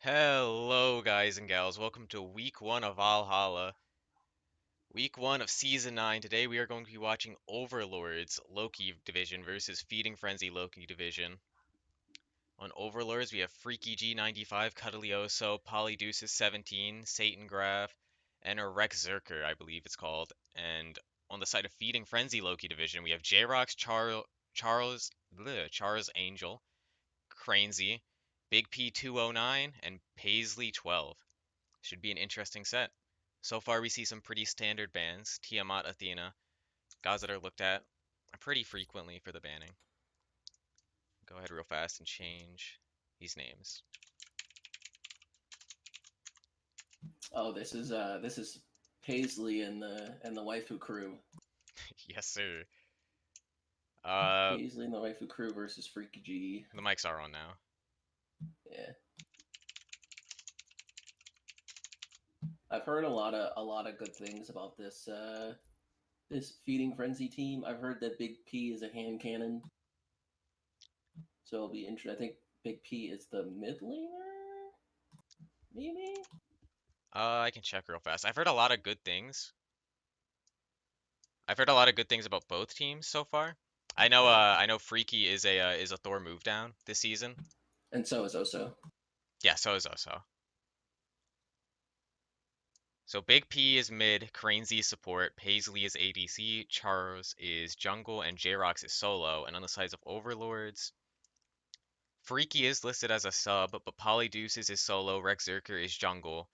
Hello, guys and gals. Welcome to week 1 of Valhalla. Week 1 of Season 9. Today we are going to be watching Overlords Loki Division versus Feeding Frenzy Loki Division. On Overlords, we have Freaky G95, CuddlyOso, Polydeuces 17, Satingraph, and a Reqzerqr, I believe it's called. And on the side of Feeding Frenzy Loki Division, we have Jrox, Charles Angel, Cranezy, Big P 209, and Paisley 12. Should be an interesting set. So far, we see some pretty standard bans. Tiamat, Athena, gods that are looked at pretty frequently for the banning. Go ahead real fast and change these names. Oh, this is Paisley and the waifu crew. Yes, sir. Paisley and the waifu crew versus Freaky G. The mics are on now. Yeah. I've heard a lot of good things about this Feeding Frenzy team. I've heard that Big P is a hand cannon. So it'll be interesting. I think Big P is the mid laner? Maybe? I can check real fast. I've heard a lot of good things. I've heard a lot of good things about both teams so far. I know Freaky is a Thor move down this season. And so is Oso. Yeah, so is Oso. So Big P is mid, Cranezy support, Paisley is ADC, Charles is jungle, and Jrox is solo. And on the sides of Overlords, Freaky is listed as a sub, but Polydeuces is solo, Reqzerqr is jungle,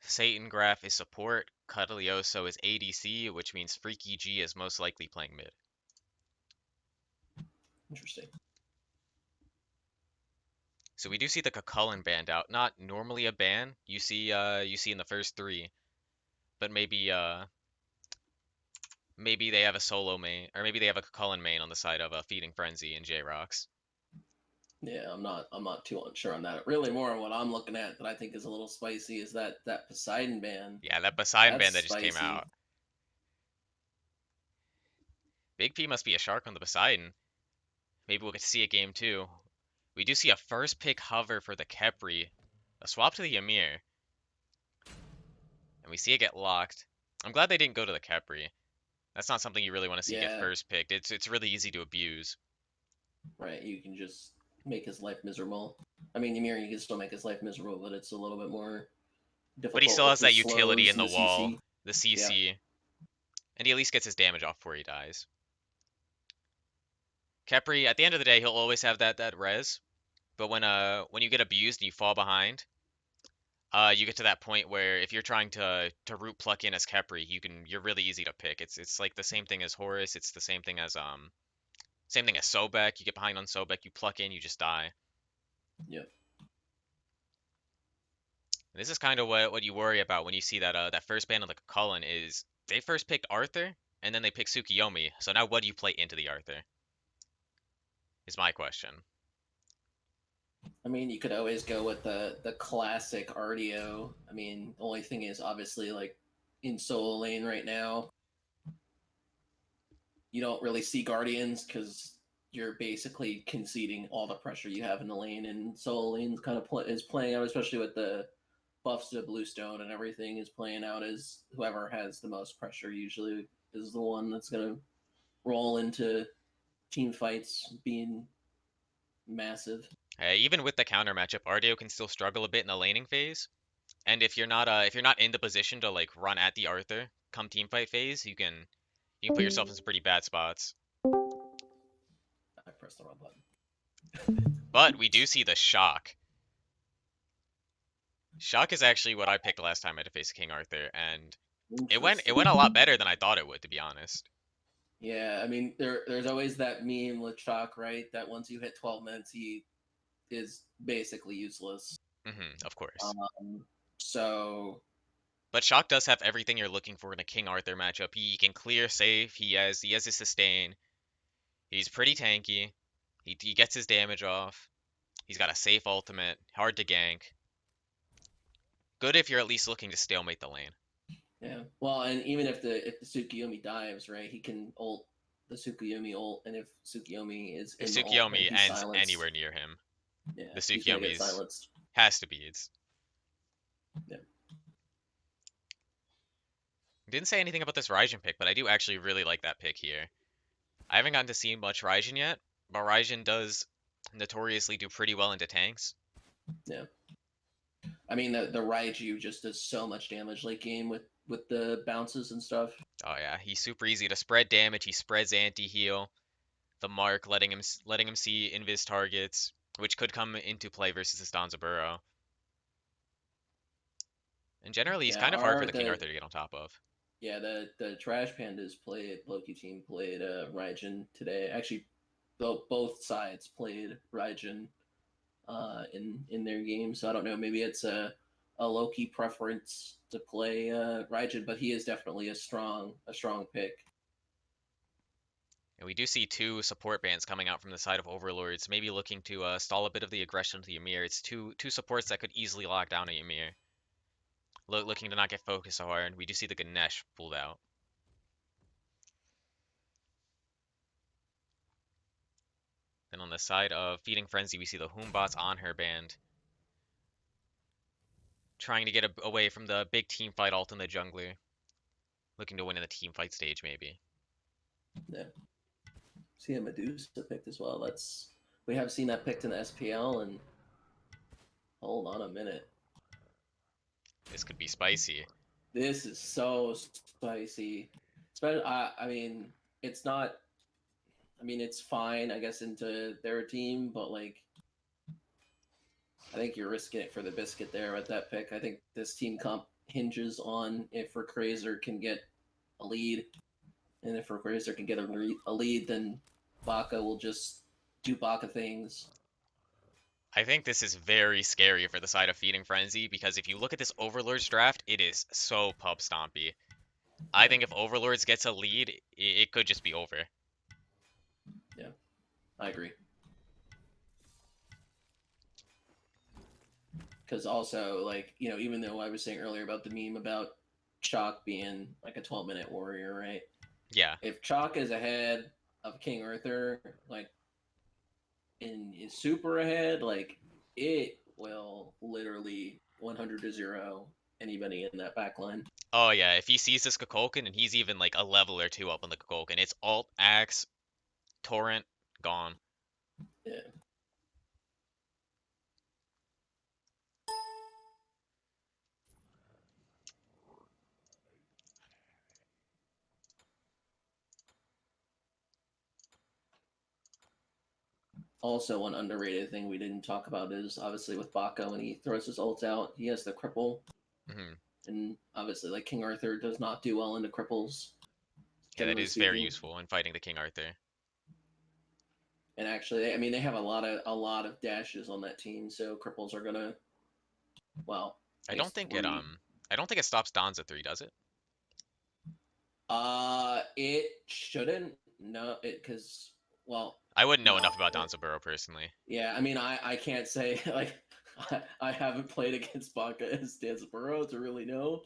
Satingraph is support, CuddlyOso is ADC, which means Freaky G is most likely playing mid. Interesting. So we do see the Cucullin banned out. Not normally a ban. You see in the first 3, but maybe they have a solo main, or maybe they have a Cucullin main on the side of Feeding Frenzy and Jrox. Yeah, I'm not too unsure on that. Really, more what I'm looking at that I think is a little spicy is that Poseidon ban. Yeah, that Poseidon That's ban that just came spicy. out. Big P must be a shark on the Poseidon. Maybe we'll get to see a game too. We do see a first pick hover for the Khepri, a swap to the Ymir, and we see it get locked. I'm glad they didn't go to the Khepri. That's not something you really want to see get Yeah, first picked. It's really easy to abuse. right. You can just make his life miserable. I mean, Ymir, you can still make his life miserable, but it's a little bit more But he difficult still with has the that utility slows in and the the wall, CC. the Yeah, CC, and he at least gets his damage off before he dies. Khepri, at the end of the day, he'll always have that res. But when you get abused and you fall behind, you get to that point where if you're trying to root pluck in as Khepri, you're really easy to pick. It's like the same thing as Horus. It's the same thing as Sobek. You get behind on Sobek, you pluck in, you just die. yeah. And this is kind of what you worry about when you see that first ban of the Cullen is they first picked Arthur and then they picked Tsukiyomi. So now what do you play into the Arthur? Is my question. I mean, you could always go with the classic RDO. I mean, the only thing is obviously like in solo lane right now, you don't really see Guardians because you're basically conceding all the pressure you have in the lane, and solo lane's kind of is playing out, especially with the buffs to Bluestone and everything is playing out as whoever has the most pressure usually is the one that's gonna roll into team fights being massive. Even with the counter matchup, Ardio can still struggle a bit in the laning phase. And if you're not in the position to like run at the Arthur come team fight phase, you can put yourself in some pretty bad spots. I pressed the wrong button. But we do see the shock. Shock is actually what I picked last time I had to face King Arthur, and it went a lot better than I thought it would, to be honest. Yeah, I mean, there's always that meme with Chalk, right? That once you hit 12 minutes, he is basically useless. Of course. Um, so But Shock does have everything you're looking for in a King Arthur matchup. He can clear safe. He has his sustain. He's pretty tanky. He gets his damage off. He's got a safe ultimate. Hard to gank. Good if you're at least looking to stalemate the lane. yeah, well, and even if the Tsukiyomi dives, right, he can ult the Tsukiyomi ult, and if Tsukiyomi is If in the ult, then Tsukiyomi he's ends silenced. anywhere near him, Yeah, the he's gonna get Tsukiyomi's silenced. Has to be. It's Yeah. didn't say anything about this Raijin pick, but I do actually really like that pick here. I haven't gotten to see much Raijin yet, but Raijin does notoriously do pretty well into tanks. Yeah. I mean, the Raiju just does so much damage late game with the bounces and stuff. Oh yeah, he's super easy to spread damage. He spreads anti-heal. The mark, letting him see invis targets, which could come into play versus this Danzaburo. And generally, he's Yeah, kind of hard for our the King Arthur to get on top of. yeah the Trash Pandas played Loki team played Raijin today. Actually, both sides played Raijin in their game. So I don't know. Maybe it's a Loki preference to play Raijin, but he is definitely a strong pick. And we do see two support bands coming out from the side of Overlords, maybe looking to stall a bit of the aggression to the Ymir. It's two supports that could easily lock down a Ymir. Looking to not get focused so hard. We do see the Ganesh pulled out. Then on the side of Feeding Frenzy, we see the Hoombots on her band, trying to get away from the big team fight ult in the jungler. Looking to win in the team fight stage, maybe. Yeah. See a Medusa picked as well. We have seen that picked in the SPL, and hold on a minute. This could be spicy. This is so spicy. Especially, I mean, it's not. I mean, it's fine, I guess, into their team, but like, I think you're risking it for the biscuit there with that pick. I think this team comp hinges on if Reqzerqr can get a lead, and if Reqzerqr can get a lead, then Baka will just do Baka things. I think this is very scary for the side of Feeding Frenzy because if you look at this Overlords draft, it is so pub stompy. I Yeah. think if Overlords gets a lead, it could just be over. Yeah, I agree. Because also, like, you know, even though I was saying earlier about the meme about Chalk being like a 12-minute warrior, right? Yeah. If Chalk is ahead of King Arthur, like, and is super ahead, like, it will literally 100-0 anybody in that back line. Oh yeah, if he sees this Kukulkan and he's even like a level or two up on the Kukulkan, it's alt, axe, torrent, gone. Yeah. Also, one underrated thing we didn't talk about is obviously with Baka when he throws his ult out, he has the cripple, Hmm. and obviously like King Arthur does not do well into cripples, Yeah, that generally is very speaking. useful in fighting the King Arthur. And actually, I mean, they have a lot of dashes on that team, so cripples are gonna, well, I I don't guess think it three. I don't think it stops Donza 3, does it? It shouldn't. No, it because well, I wouldn't know no. enough about Donza Burrow personally. Yeah, I mean, I can't say like I haven't played against Baka as Danzaburo to really know.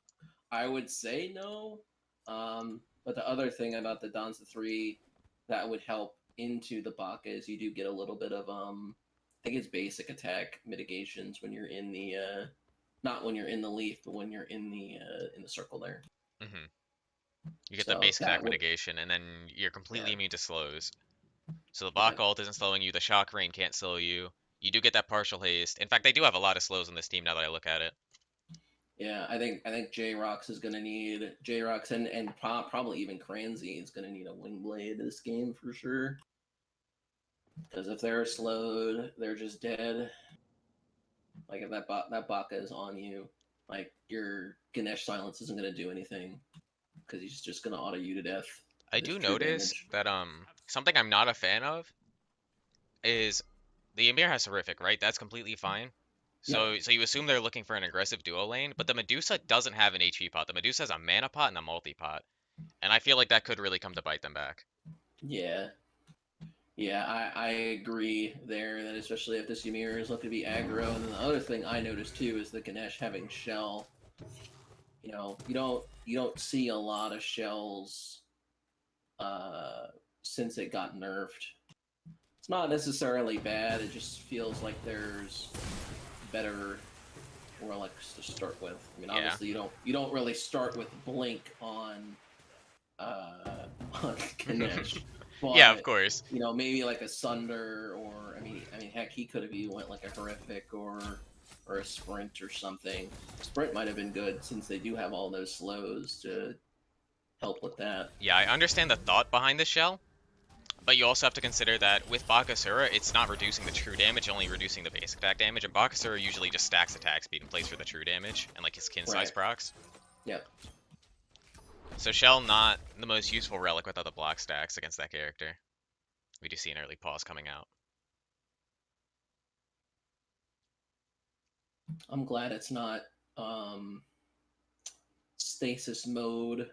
I would say no. But the other thing about the Danza 3 that would help into the Baka is you do get a little bit of I think it's basic attack mitigations when you're in the not when you're in the leaf, but when you're in the circle there. Hmm. You get the So base attack that would mitigation, and then you're yeah completely immune to slows. So the yeah Bach ult isn't slowing you, the Shock Rain can't slow you. You do get that partial haste. In fact, they do have a lot of slows on this team now that I look at it. yeah. I think Jrox is gonna need Jrox and probably even Cranezy is gonna need a wing blade this game for sure. Because if they're slowed, they're just dead. Like if that Baka is on you, like your Ganesh silence isn't gonna do anything because he's just gonna auto you to death I with do true notice damage. that something I'm not a fan of is the Ymir has horrific, right? That's completely fine. Yeah, So you assume they're looking for an aggressive duo lane, but the Medusa doesn't have an HP pot. The Medusa has a mana pot and a multi pot, and I feel like that could really come to bite them back. yeah, yeah. I agree there. That especially if this Ymir is looking to be aggro, and then the other thing I noticed too is the Ganesh having shell. You know, you don't see a lot of shells since it got nerfed. It's not necessarily bad. It just feels like there's better relics to start with. I mean, Yeah. obviously you don't really start with Blink on Ganesh, but Yeah, of course. you know, maybe like a Sunder, or I mean heck, he could have even went like a Horrific or a Sprint or something. Sprint might have been good since they do have all those slows to help with that. Yeah, I understand the thought behind the shell, but you also have to consider that with Bakasura, it's not reducing the true damage, only reducing the basic attack damage, and Bakasura usually just stacks attack speed and plays for the true damage, and like his kin size Right. procs. Yep. So Shell not the most useful relic without the block stacks against that character. We do see an early pause coming out. I'm glad it's not stasis mode.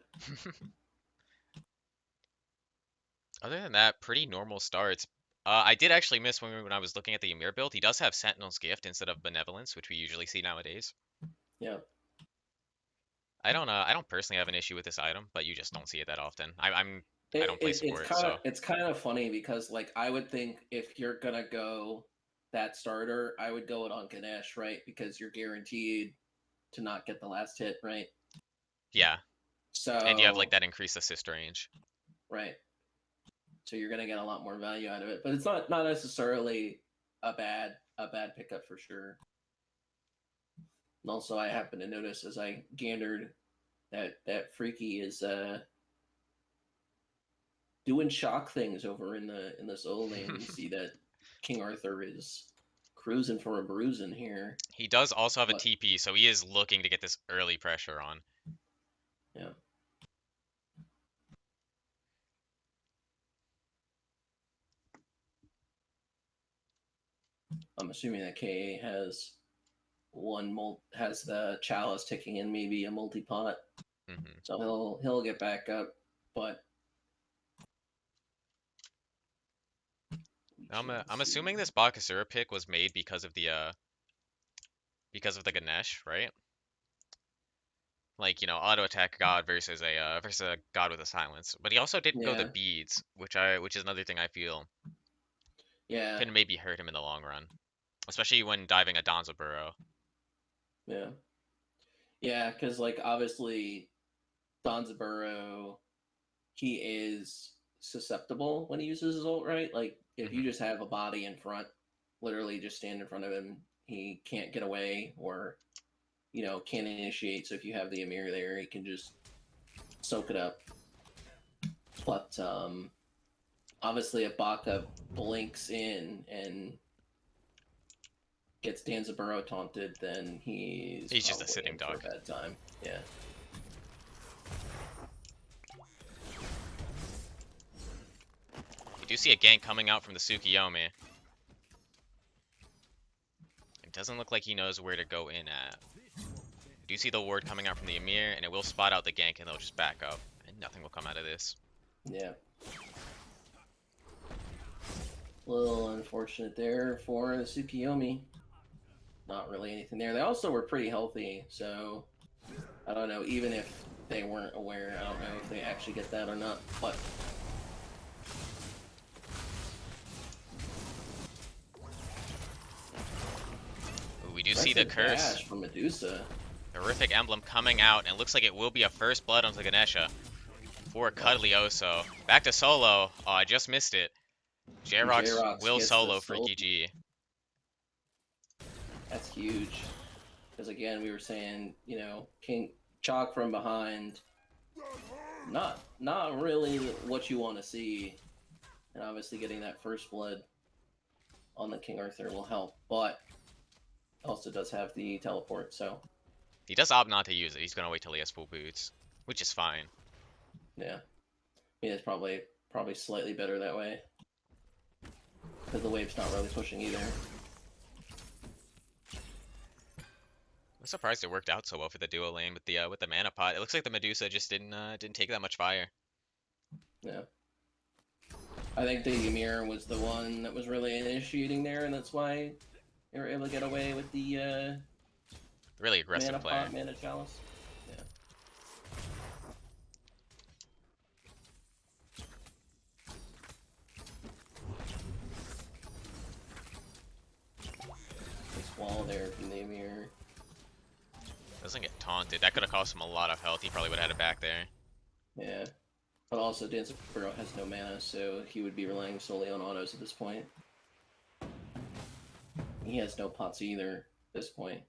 Other than that, pretty normal starts. I did actually miss when I was looking at the Ymir build. He does have Sentinel's Gift instead of Benevolence, which we usually see nowadays. Yep. I don't personally have an issue with this item, but you just don't see it that often. I don't play It's support, kind of so funny because like I would think if you're gonna go that starter, I would go it on Ganesh, right? Because you're guaranteed to not get the last hit, right? yeah. And you have like So that increased assist range. right, so you're gonna get a lot more value out of it. But it's not necessarily a bad pickup for sure. And also, I happen to notice as I gandered that Freaky is doing shock things over in the solo lane. You see that King Arthur is cruising for a bruising here. He does also have a But TP, so he is looking to get this early pressure on. yeah, I'm assuming that KA has has the chalice ticking in, maybe a multi pot, Hmm. so he'll get back up. But I'm assuming this Bakasura pick was made because of the Ganesh, right? Like, auto attack god versus a god with a silence. But he also didn't go the yeah, beads, which is another thing I feel yeah, can maybe hurt him in the long run, especially when diving a Donza Burrow. yeah, yeah. Because like obviously Donzaburo, he is susceptible when he uses his ult, right? Like if you Hmm. just have a body in front, literally just stand in front of him, he can't get away or can't initiate. So if you have the Ymir there, he can just soak it up. But obviously, if Baka blinks in and gets Danzaburo taunted, then He's just a probably sitting in for a duck. bad time. Yeah. You do see a gank coming out from the Tsukiyomi. It doesn't look like he knows where to go in at. You do see the ward coming out from the Ymir, and it will spot out the gank, and they'll just back up, and nothing will come out of this. Yeah. A little unfortunate there for Tsukiyomi. Not really anything there. They also were pretty healthy, so I don't know. Even if they weren't aware, I don't know if they actually get that or not. But Ooh, we do see the curse. Dash from Medusa. Horrific emblem coming out, and it looks like it will be a first blood onto Ganesha for CuddlyOso. Back to solo. Oh, I just missed it. Jrox will gets solo the Freaky G. That's huge. Because again, we were saying, King Chalk from behind, not really what you want to see, and obviously getting that first blood on the King Arthur will help, but also does have the teleport, so He does opt not to use it. He's gonna wait till he has full boots, which is fine. yeah, it's probably slightly better that way because the wave's not really pushing either. I'm surprised it worked out so well for the duo lane with the mana pot. It looks like the Medusa just didn't take that much fire. Yeah. I think the Ymir was the one that was really initiating there, and that's why they were able to get away with the Really aggressive mana player. pot, mana chalice. Yeah. Takes wall there from the Ymir. Doesn't get taunted. That could have cost him a lot of health. He probably would have had it back there. Yeah. But also, Dancerbro has no mana, so he would be relying solely on autos at this point. He has no pots either at this point.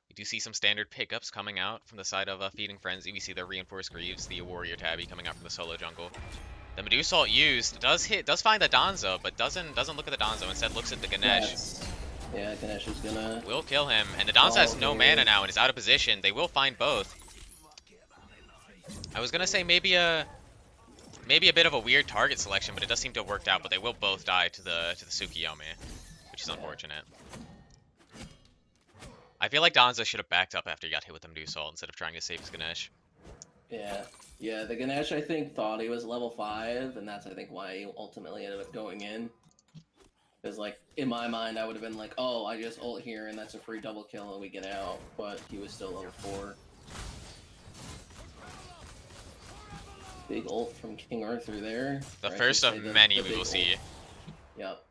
We do see some standard pickups coming out from the side of Feeding Frenzy. We see the Reinforced Greaves, the Warrior Tabby coming out from the solo jungle. The Medusa used does find the Donzo, but doesn't look at the Donzo. Instead, looks at the Ganesh. Yeah, Ganesh is gonna. Will kill him, and the Donzo has no mana now and is out of position. They will find both. I was gonna say maybe a bit of a weird target selection, but it does seem to have worked out. But they will both die to the Tsukuyomi, which is unfortunate. I feel like Donzo should have backed up after he got hit with the Medusa instead of trying to save his Ganesh. Yeah, the Ganesh I think thought he was level 5, and that's I think why he ultimately ended up going in. Because like in my mind I would have been like, oh, I just ult here and that's a free double kill and we get out, but he was still level 4. Big ult from King Arthur there. The first of many we will see. Yep.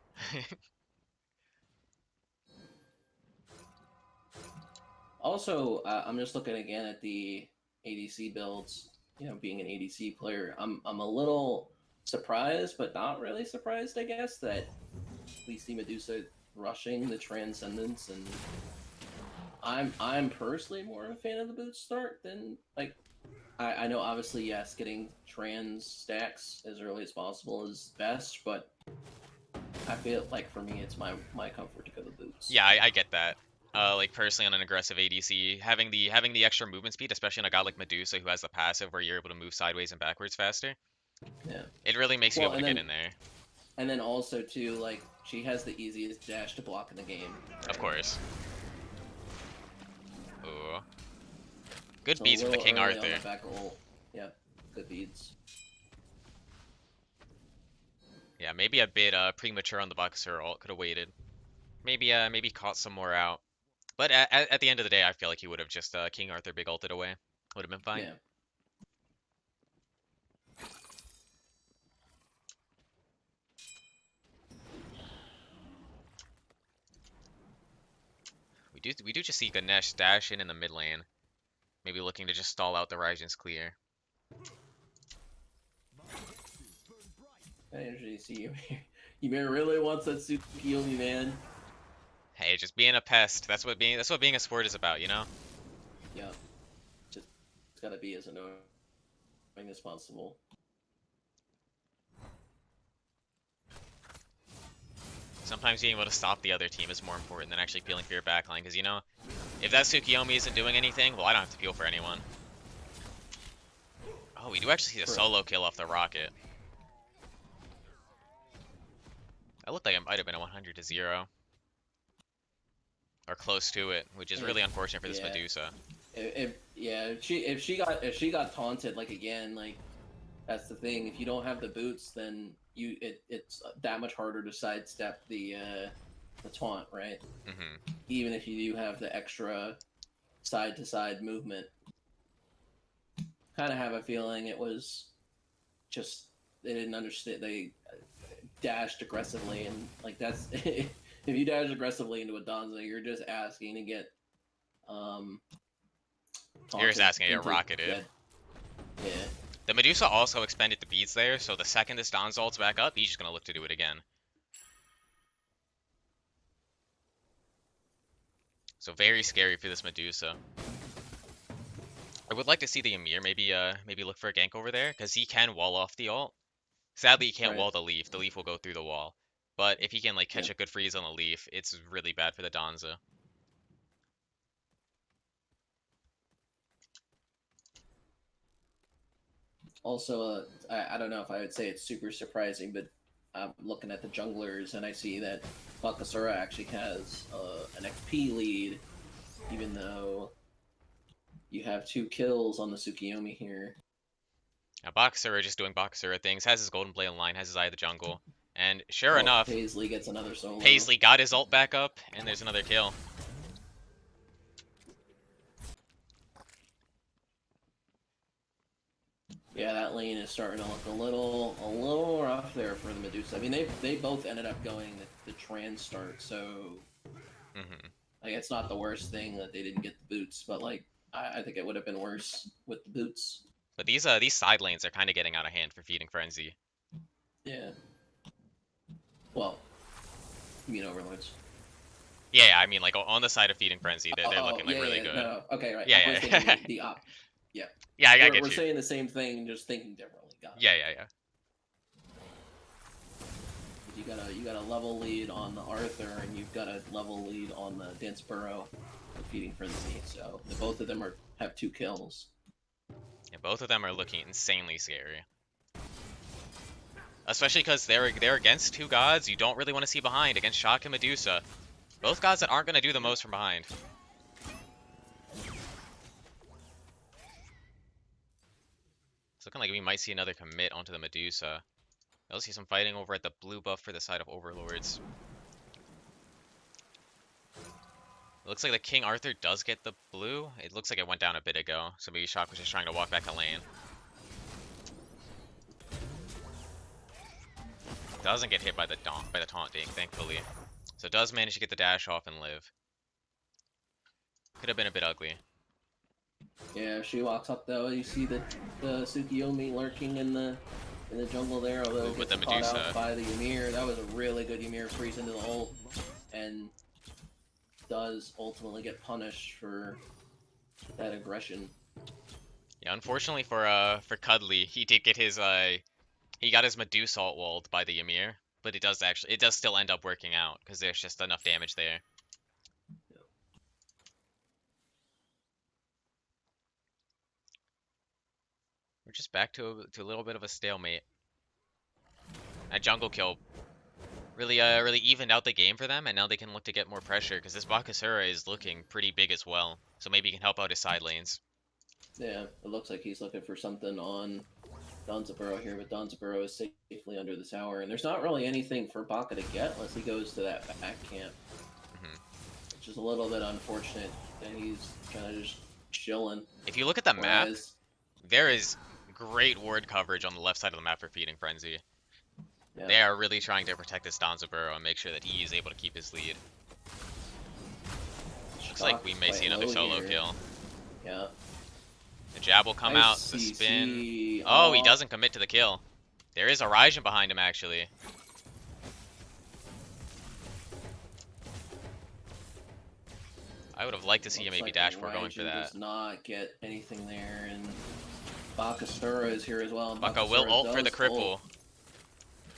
Also, I'm just looking again at the ADC builds. You know, being an ADC player, I'm a little surprised, but not really surprised, I guess, that we see Medusa rushing the Transcendence, and I'm personally more of a fan of the boot start than like. I know obviously yes, getting trans stacks as early as possible is best, but I feel like for me it's my comfort to go to boots. Yeah, I get that. Like personally on an aggressive ADC, having the extra movement speed, especially on a guy like Medusa who has the passive where you're able to move sideways and backwards faster. Yeah. It really makes you able to get in there. And then also too, like she has the easiest dash to block in the game. Right? Of course. Ooh. Good beats from the King Arthur. Yeah, good beats. Yeah, maybe a bit premature on the Reqzerqr ult. Could have waited. Maybe caught some more out. But at the end of the day, I feel like he would have just King Arthur big ulted away. Would have been fine. Yeah. We do just see Ganesh dash in the mid lane. Maybe looking to just stall out the Raijin's clear. I usually see you. You really wants that Tsukuyomi, man. Hey, just being a pest. That's what being a sport is about, you know? Yeah. Just it's gotta be as annoying as possible. Sometimes being able to stop the other team is more important than actually feeling for your backline, because, you know, if that Tsukuyomi isn't doing anything, well, I don't have to feel for anyone. Oh, we do actually see a solo kill off the rocket. That looked like it might have been a 100-0. Or close to it, which is really unfortunate for this Medusa. If she got taunted, like, again, like, that's the thing. If you don't have the boots, then it's that much harder to sidestep the taunt, right? Mm-hmm. Even if you do have the extra side-to-side movement. Kind of have a feeling it was just they didn't understand. They dashed aggressively, and like that's if you dash aggressively into a Donzo, you're just asking to get you're just asking to get rocketed. Yeah. The Medusa also expended the beads there, so the second this Donzo ults back up, he's just gonna look to do it again. So very scary for this Medusa. I would like to see the Ymir maybe look for a gank over there, because he can wall off the ult. Sadly, he can't wall the Leaf. The Leaf will go through the wall. But if he can like catch a good freeze on the Leaf, it's really bad for the Donzo. Also, I don't know if I would say it's super surprising, but I'm looking at the junglers and I see that Reqzerqr actually has an XP lead, even though you have 2 kills on the Tsukuyomi here. Now Reqzerqr just doing Reqzerqr things, has his golden blade in line, has his eye of the jungle, and sure enough, Paisley gets another solo. Paisley got his ult back up, and there's another kill. Yeah, that lane is starting to look a little rough there for the Medusa. I mean, they both ended up going the trans start, so Hmm. like it's not the worst thing that they didn't get the boots, but like I think it would have been worse with the boots. But these side lanes are kind of getting out of hand for Feeding Frenzy. Yeah. Well, you mean Overlords. Yeah, I mean, like on the side of Feeding Frenzy, they're Oh, looking like yeah, really yeah, good. no, okay, right. I was Yeah, thinking yeah, the op. Yeah, yeah. I we're get you. saying the same thing, just thinking differently. Got it. Yeah, yeah, yeah. You got a level lead on the Arthur, and you've got a level lead on the Dance Burrow, Feeding Frenzy. So both of them have 2 kills. Yeah, both of them are looking insanely scary. Especially because they're against 2 gods you don't really want to see behind against Shock and Medusa. Both gods that aren't going to do the most from behind. It's looking like we might see another commit onto the Medusa. I'll see some fighting over at the blue buff for the side of Overlords. It looks like the King Arthur does get the blue. It looks like it went down a bit ago, so maybe Shock was just trying to walk back to lane. Doesn't get hit by the taunting, thankfully. So does manage to get the dash off and live. Could have been a bit ugly. Yeah, if she walks up though, you see the Tsukiyomi lurking in the jungle there, although Ooh, it with gets the caught Medusa. out by the Ymir. That was a really good Ymir freeze into the ult, and does ultimately get punished for that aggression. Yeah, unfortunately for Cuddly, he did get his he got his Medusa ult walled by the Ymir, but it does still end up working out because there's just enough damage there. We're just back to a little bit of a stalemate. That jungle kill really evened out the game for them, and now they can look to get more pressure because this Bakasura is looking pretty big as well. So maybe he can help out his side lanes. Yeah, it looks like he's looking for something on Danzaburo here, but Danzaburo is safely under the tower, and there's not really anything for Baka to get unless he goes to that back camp, Hmm. which is a little bit unfortunate. And he's kind of just chilling. If you look at the map, Whereas, there is great ward coverage on the left side of the map for Feeding Frenzy. yeah, They are really trying to protect this Danzaburo and make sure that he is able to keep his lead. Looks like we may see another solo kill. Yeah. The jab will come out, the spin. ICC. Oh, he doesn't commit to the kill. There is a Raijin behind him, actually. I would have liked to see him maybe dash before going for that. Does not get anything there, and Bakasura is here as well. Baka will ult for the cripple.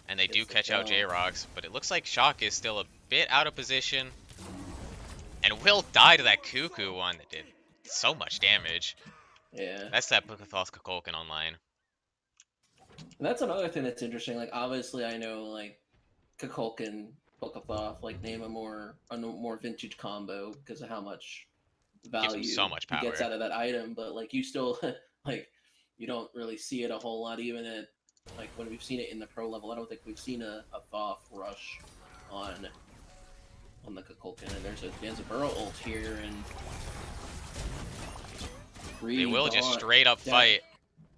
And they do catch out Jrox, but it looks like Shock is still a bit out of position. And will die to that Cuckoo one that did so much damage. Yeah. That's that Bukathos Kukulkan online. And that's another thing that's interesting. Like, obviously, I know, like, Kukulkan, Bukathoth, like, name a more vintage combo because of how much value so much he power. gets out of that item, but, like, you still, like, you don't really see it a whole lot, even at, like, when we've seen it in the pro level. I don't think we've seen a Thoth rush on the Kukulkan, and there's a Danzaburo ult here, and they will just straight up fight,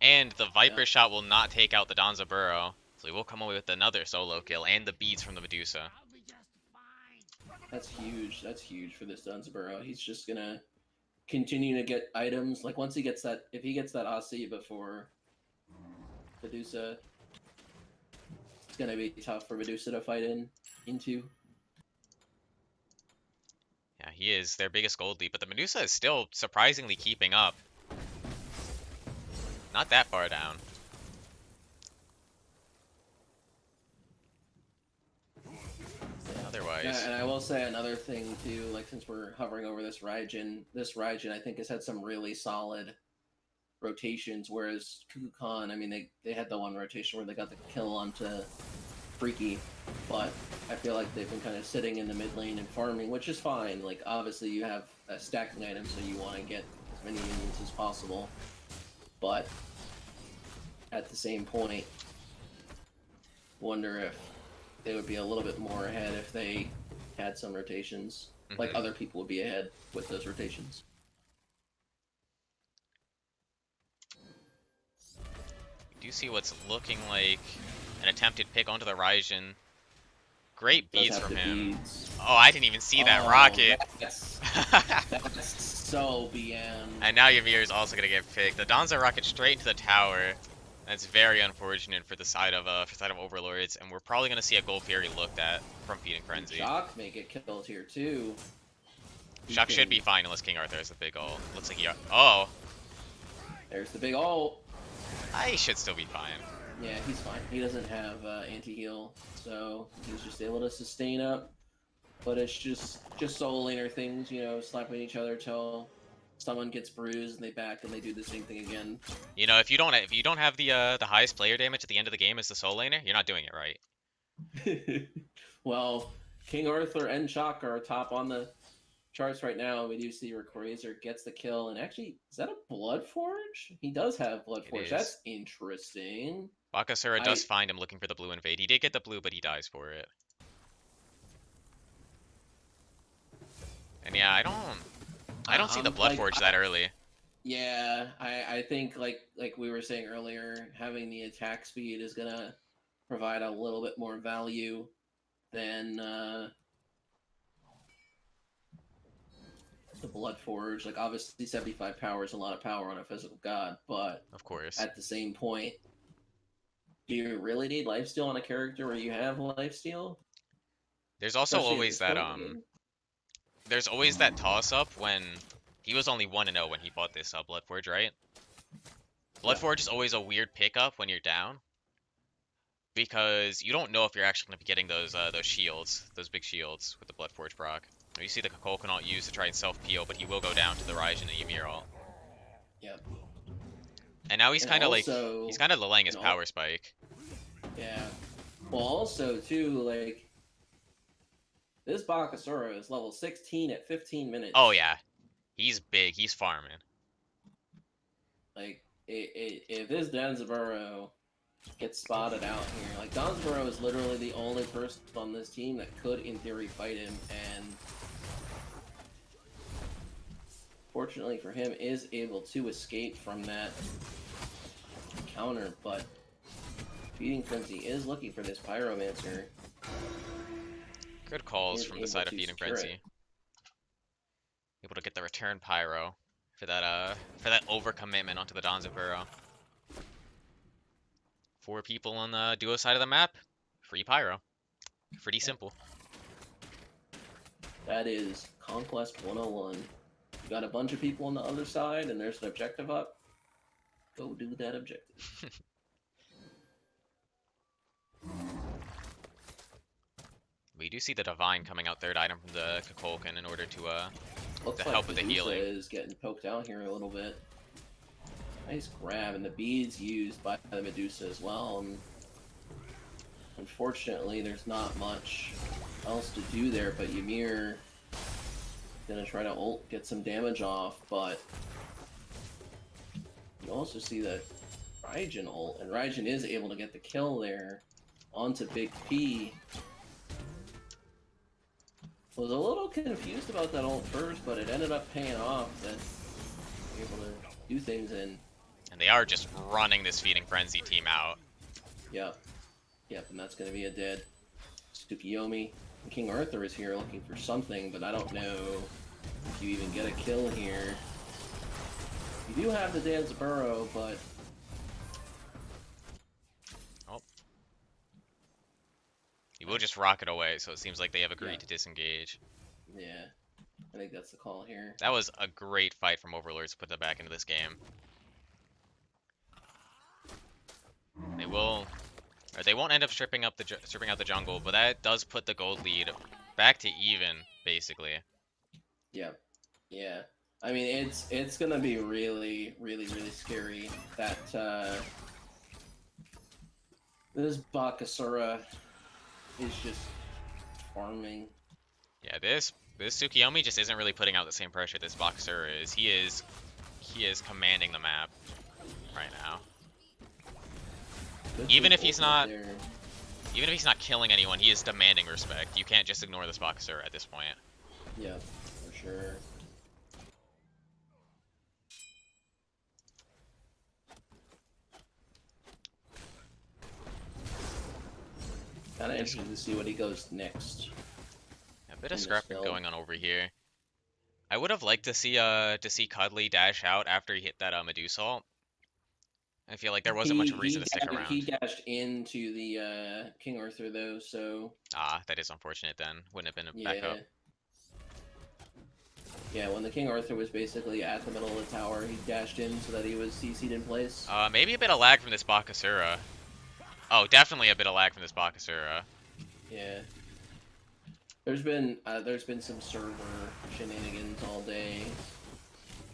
and the Viper shot will not take out the Danzaburo, so he will come away with another solo kill and the beads from the Medusa. That's huge. That's huge for this Danzaburo. He's just gonna continue to get items. Like, once he gets that, if he gets that AC before Medusa, it's gonna be tough for Medusa to fight into. Yeah, he is their biggest gold lead, but the Medusa is still surprisingly keeping up. Not that far down. Otherwise. Yeah, and I will say another thing too, like, since we're hovering over this Raijin I think has had some really solid rotations, whereas Kukulkan, I mean, they had the one rotation where they got the kill onto Freaky, but I feel like they've been kind of sitting in the mid lane and farming, which is fine. Like, obviously you have a stacking item, so you want to get as many minions as possible, but at the same point, wonder if they would be a little bit more ahead if they had some rotations. Mm-hmm. Like, other people would be ahead with those rotations. Do you see what's looking like an attempted pick onto the Raijin? Great Does beats have from the him. beads. Oh, I didn't even see that Oh, rocket. that's so BM. And now Ymir is also gonna get picked. The Donza rocket straight into the tower. That's very unfortunate for the side of Overlords, and we're probably gonna see a Gold Fury looked at from Feeding Frenzy. Jrox may get killed here too. Shock should be fine unless King Arthur has a big ult. Looks like he. Oh, There's the big ult. he should still be fine. Yeah, he's fine. He doesn't have anti-heal, so he's just able to sustain up. But it's just solo laner things, you know, slapping each other till someone gets bruised and they back and they do the same thing again. You know, if you don't have the highest player damage at the end of the game as the soul laner, you're not doing it right. Well, King Arthur and Shock are top on the charts right now. We do see Reqzerqr gets the kill, and actually, is that a Blood Forge? He does have Blood It Forge. is. That's interesting. Bakasura does find him looking for the blue invade. He did get the blue, but he dies for it. And yeah, I don't see the Blood Forge that early. Yeah, I think like we were saying earlier, having the attack speed is gonna provide a little bit more value than the Blood Forge. Like obviously 75 power is a lot of power on a physical god, but Of course. at the same point, do you really need lifesteal on a character where you have lifesteal? There's also Especially at always this that point in the game? there's always that toss up when he was only 1-0 when he bought this Blood Forge, right? Blood Forge is always a weird pickup when you're down, because you don't know if you're actually going to be getting those shields, those big shields with the Blood Forge proc. You see the Coconut use to try and self-peel, but he will go down to the Raijin and Ymir ult. Yep. And now he's And kind of like also- he's kind of delaying his and power spike. Yeah. Well, also too, like this Bakasura is level 16 at 15 minutes. Oh yeah, he's big. He's farming. Like if this Danzaburo gets spotted out here, like Danzaburo is literally the only person on this team that could, in theory, fight him, and fortunately for him, is able to escape from that counter. But Feeding Frenzy is looking for this Pyromancer. Good calls from the side of Feeding Frenzy. Able to get the return Pyro for that overcommitment onto the Danzaburo. 4 people on the duo side of the map, free Pyro. Pretty simple. That is Conquest 101. You got a bunch of people on the other side, and there's an objective up. Go do that objective. We do see the Divine coming out third item from the Kukulkan in order to Looks help with the healing. Is getting poked out here a little bit. Nice grab, and the beads used by the Medusa as well. And unfortunately, there's not much else to do there, but Ymir gonna try to ult, get some damage off, but you also see that Raijin ult, and Raijin is able to get the kill there onto Big P. Was a little confused about that ult first, but it ended up paying off that you're able to do things in. And they are just running this Feeding Frenzy team out. Yep, and that's going to be a dead Tsukiyomi. And King Arthur is here looking for something, but I don't know if you even get a kill here. You do have the Danzaburo, but... Oh. He will just rocket away, so it seems like they have agreed to disengage. Yeah, I think that's the call here. That was a great fight from Overlords to put them back into this game. They won't end up stripping out the jungle, but that does put the gold lead back to even, basically. Yep. Yeah. I mean, it's gonna be really scary that this Bakasura is just farming. Yeah, this Tsukiyomi just isn't really putting out the same pressure this Bakasura is. He is commanding the map right now. Even if he's not killing anyone, he is demanding respect. You can't just ignore this Bakasura at this point. Yeah, for sure. kind of interested to see what he goes next. A bit of in this scrapping build. going on over here. I would have liked to see Cuddly dash out after he hit that Medusa ult. I feel like there wasn't much reason to stick He around. dashed into the King Arthur though, so Ah, that is unfortunate then. Wouldn't have been a backup. yeah. Yeah, when the King Arthur was basically at the middle of the tower, he dashed in so that he was CC'd in place. Maybe a bit of lag from this Bakasura. Oh, definitely a bit of lag from this Bakasura. Yeah. There's been some server shenanigans all day.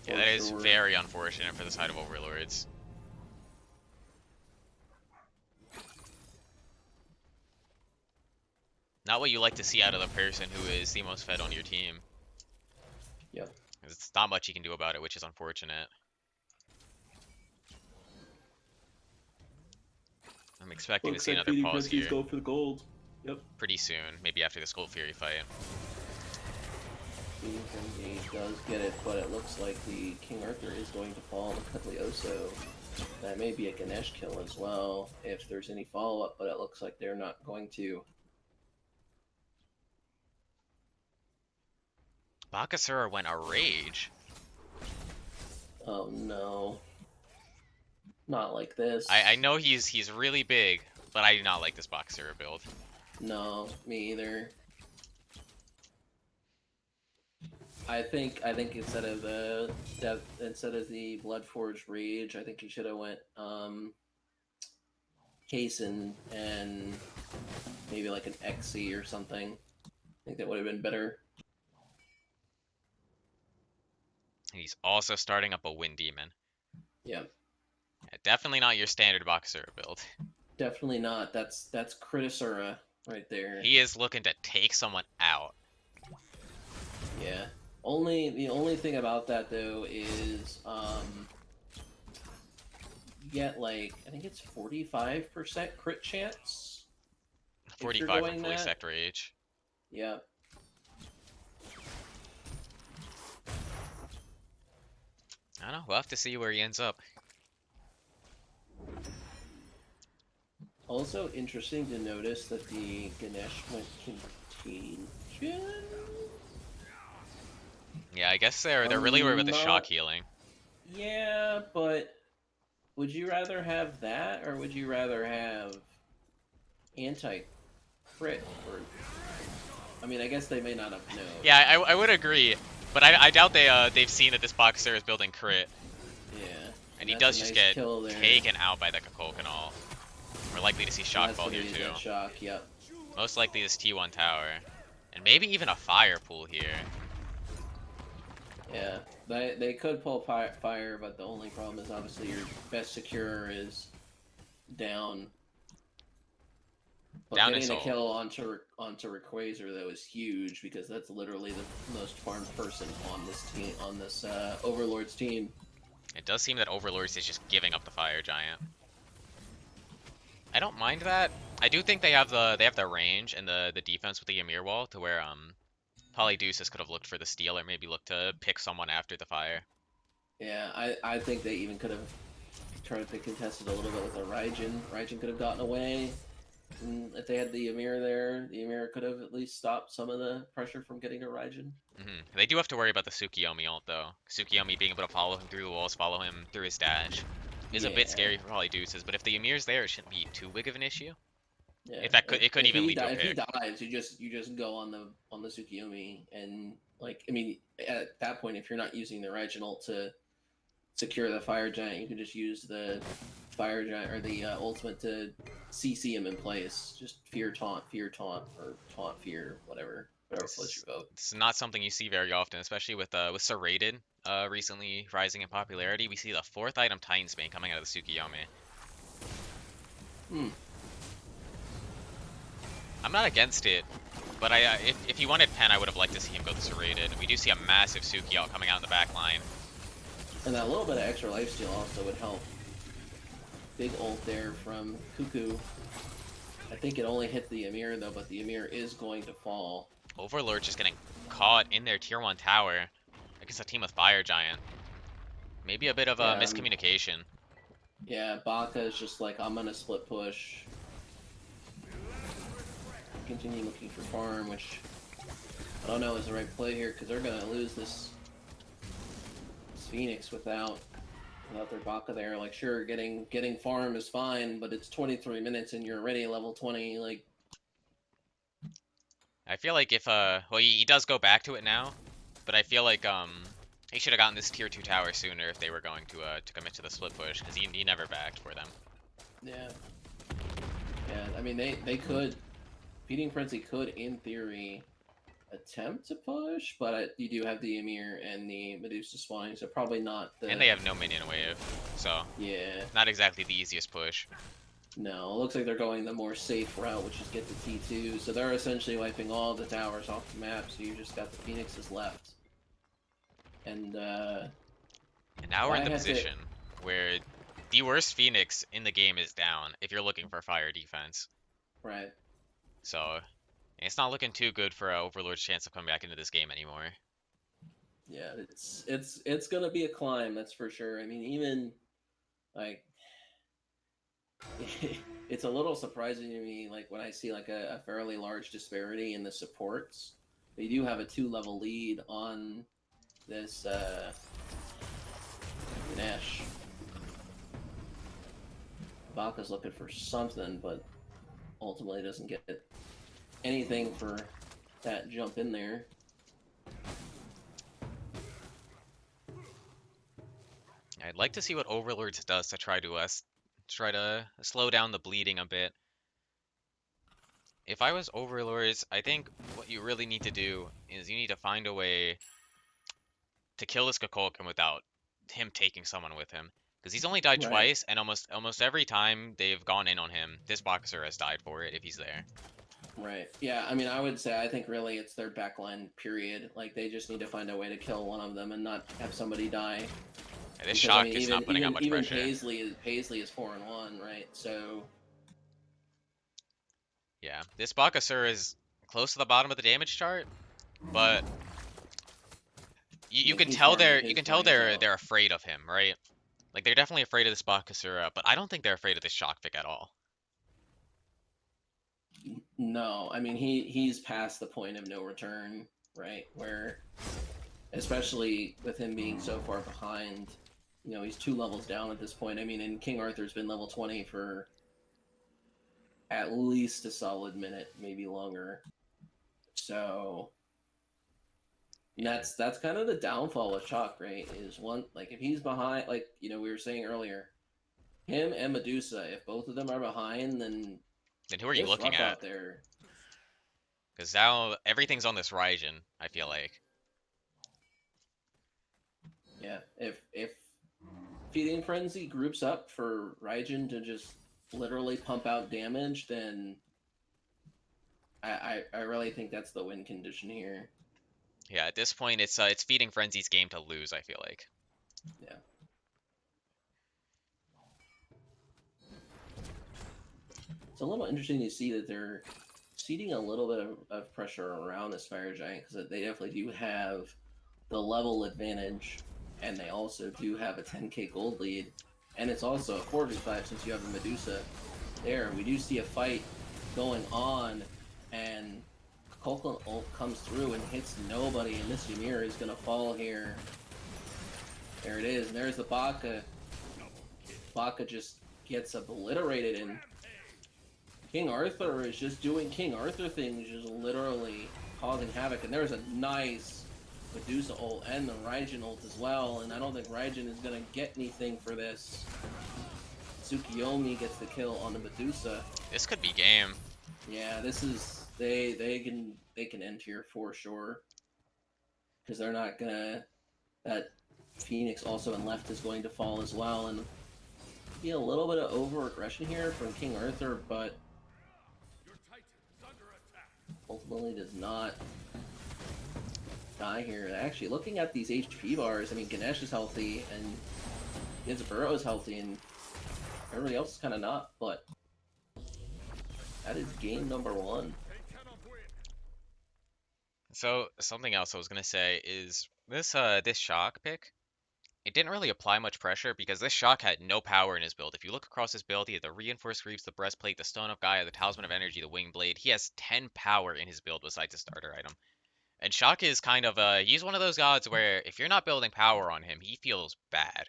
Yeah, that is very unfortunate for the side of Overlords. Not what you like to see out of the person who is the most fed on your team. Yep. It's not much you can do about it, which is unfortunate. I'm expecting to see another pause here. Go for the gold. Yep. Pretty soon, maybe after this Gold Fury fight. Feeding Frenzy does get it, but it looks like the King Arthur is going to fall to CuddlyOso. That may be a Ganesh kill as well, if there's any follow-up, but it looks like they're not going to. Bakasura went a rage. Oh no. Not like this. I know he's really big, but I do not like this Bakasura build. No, me either. I think instead of the Bloodforged Rage, I think he should have went Hasten and maybe like an XC or something. I think that would have been better. And he's also starting up a Wind Demon. Yeah. Definitely not your standard Bakasura build. Definitely not. That's Reqzerqr right there. He is looking to take someone out. Yeah. The only thing about that though is you get like I think it's 45% crit chance. 45 from fully stacked rage. Yeah. I don't know. We'll have to see where he ends up. Also interesting to notice that the Ganesh went Contagion. Yeah, I guess they're really worried about the shock healing. Yeah, but would you rather have that or would you rather have anti-crit? Or I mean, I guess they may not have known. Yeah, I would agree, but I doubt they've seen that this Boxer is building crit. Yeah. And he does just get taken out by the Coconut. We're likely to see shock fall here too. Shock, yep. Most likely this T1 tower, and maybe even a fire pool here. Yeah, they could pull fire, but the only problem is obviously your best secure is down. But getting a kill onto Reqzerqr though is huge because that's literally the most farmed person on this team, on this Overlords team. It does seem that Overlords is just giving up the fire giant. I don't mind that. I do think they have the range and the defense with the Ymir wall to where Polydeuces could have looked for the steal or maybe looked to pick someone after the fire. Yeah, I think they even could have tried to contest it a little bit with a Raijin. Raijin could have gotten away. And if they had the Ymir there, the Ymir could have at least stopped some of the pressure from getting to Raijin. They do have to worry about the Tsukiyomi ult though. Tsukiyomi being able to follow him through the walls, follow him through his dash. Is a bit scary for Polydeuces, but if the Ymir's there, it shouldn't be too big of an issue. Yeah. In fact, it could even lead to a pick. If he dies, you just go on the Tsukiyomi, and like I mean, at that point, if you're not using the Raijin ult to secure the fire giant, you can just use the fire giant or the ultimate to CC him in place. Just fear taunt, or taunt fear, whatever floats your boat. It's not something you see very often, especially with Serrated recently rising in popularity. We see the 4th item Titan's Bane coming out of the Tsukiyomi. I'm not against it, but if he wanted Pen, I would have liked to see him go the Serrated. We do see a massive Suki ult coming out in the back line. And that little bit of extra lifesteal also would help. Big ult there from Cuckoo. I think it only hit the Ymir though, but the Ymir is going to fall. Overlord just getting caught in their tier 1 tower against a team with Fire Giant. Maybe a bit of a miscommunication. Yeah, Baka is just like, I'm gonna split push. continue looking for farm, which I don't know is the right play here because they're gonna lose this Phoenix without their Baka there. Like, sure, getting farm is fine, but it's 23 minutes and you're already level 20. Like, I feel like if well, he does go back to it now, but I feel like he should have gotten this tier 2 tower sooner if they were going to commit to the split push, because he never backed for them. yeah, yeah. I mean, they could. Feeding Frenzy could, in theory, attempt to push, but you do have the Emir and the Medusa spawning, so probably not the. And they have no minion wave, so yeah, not exactly the easiest push. no. It looks like they're going the more safe route, which is get the T2. So they're essentially wiping all the towers off the map. So you just got the Phoenixes left, and now we're in the position where the worst Phoenix in the game is down if you're looking for fire defense. right. So it's not looking too good for Overlord's chance of coming back into this game anymore. Yeah, it's gonna be a climb, that's for sure. I mean, even like it's a little surprising to me, like when I see like a fairly large disparity in the supports. They do have a 2-level lead on this Ganesh. Baka's looking for something, but ultimately doesn't get anything for that jump in there. I'd like to see what Overlords does to try to slow down the bleeding a bit. If I was Overlords, I think what you really need to do is you need to find a way to kill this Kukulkan without him taking someone with him. Because he's only died Right. twice, and almost every time they've gone in on him, this boxer has died for it if he's there. Right. Yeah, I mean, I would say I think really it's their backline period. Like, they just need to find a way to kill one of them and not have somebody die. Yeah, this Because, shock I mean, is not putting out much even pressure. Paisley is 4-1, right? So Yeah, this Bakasur is close to the bottom of the damage chart, but you can he's tell farming his brains out. they're afraid of him, right? Like they're definitely afraid of this Bakasura, but I don't think they're afraid of this shock pick at all. No, I mean he's past the point of no return, right? Where, especially with him being so far behind, you know, he's 2 levels down at this point. I mean, and King Arthur's been level 20 for at least a solid minute, maybe longer. So that's kind of the downfall of Shock, right? Is one, like, if he's behind, like, you know, we were saying earlier, him and Medusa, if both of them are behind, then Who are you it's looking rough at? out there. Because now everything's on this Raijin, I feel like. Yeah, if Feeding Frenzy groups up for Raijin to just literally pump out damage, then I really think that's the win condition here. Yeah, at this point it's Feeding Frenzy's game to lose, I feel like. Yeah. It's a little interesting to see that they're seeding a little bit of pressure around this Fire Giant, because they definitely do have the level advantage, and they also do have a 10k gold lead, and it's also a 4v5 since you have the Medusa there. We do see a fight going on, and Kukulkan ult comes through and hits nobody, and this Ymir is going to fall here. There it is, and there's the Baka. Baka just gets obliterated, and King Arthur is just doing King Arthur things, just literally causing havoc. And there's a nice Medusa ult and the Raijin ult as well, and I don't think Raijin is going to get anything for this. Tsukiyomi gets the kill on the Medusa. This could be game. Yeah, this is they can end here for sure, because they're not gonna. That Phoenix also in left is going to fall as well, and be a little bit of over aggression here from King Arthur, but ultimately does not die here. And actually, looking at these HP bars, I mean, Ganesh is healthy and Jrox is healthy, and everybody else is kind of not, but that is game number 1. So something else I was gonna say is this this shock pick. it didn't really apply much pressure because this Shock had no power in his build. If you look across his build, he had the Reinforced Greaves, the Breastplate, the Stone of Gaia, the Talisman of Energy, the Wing Blade. He has 10 power in his build besides the starter item. And Shock is kind of he's one of those gods where if you're not building power on him, he feels bad.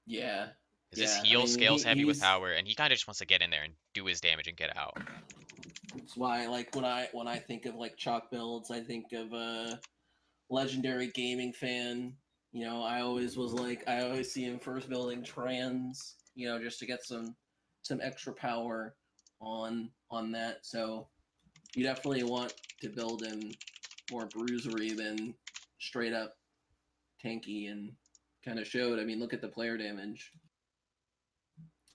Yeah, Because his yeah. I heal mean, scales heavy with he's power, and he kind of just wants to get in there and do his damage and get out. that's why like when I think of like chalk builds, I think of legendary gaming fan. You know, I always see him first building trans. You know, just to get some extra power on that. So you definitely want to build him more bruisery than straight up tanky, and kind of showed. I mean, look at the player damage.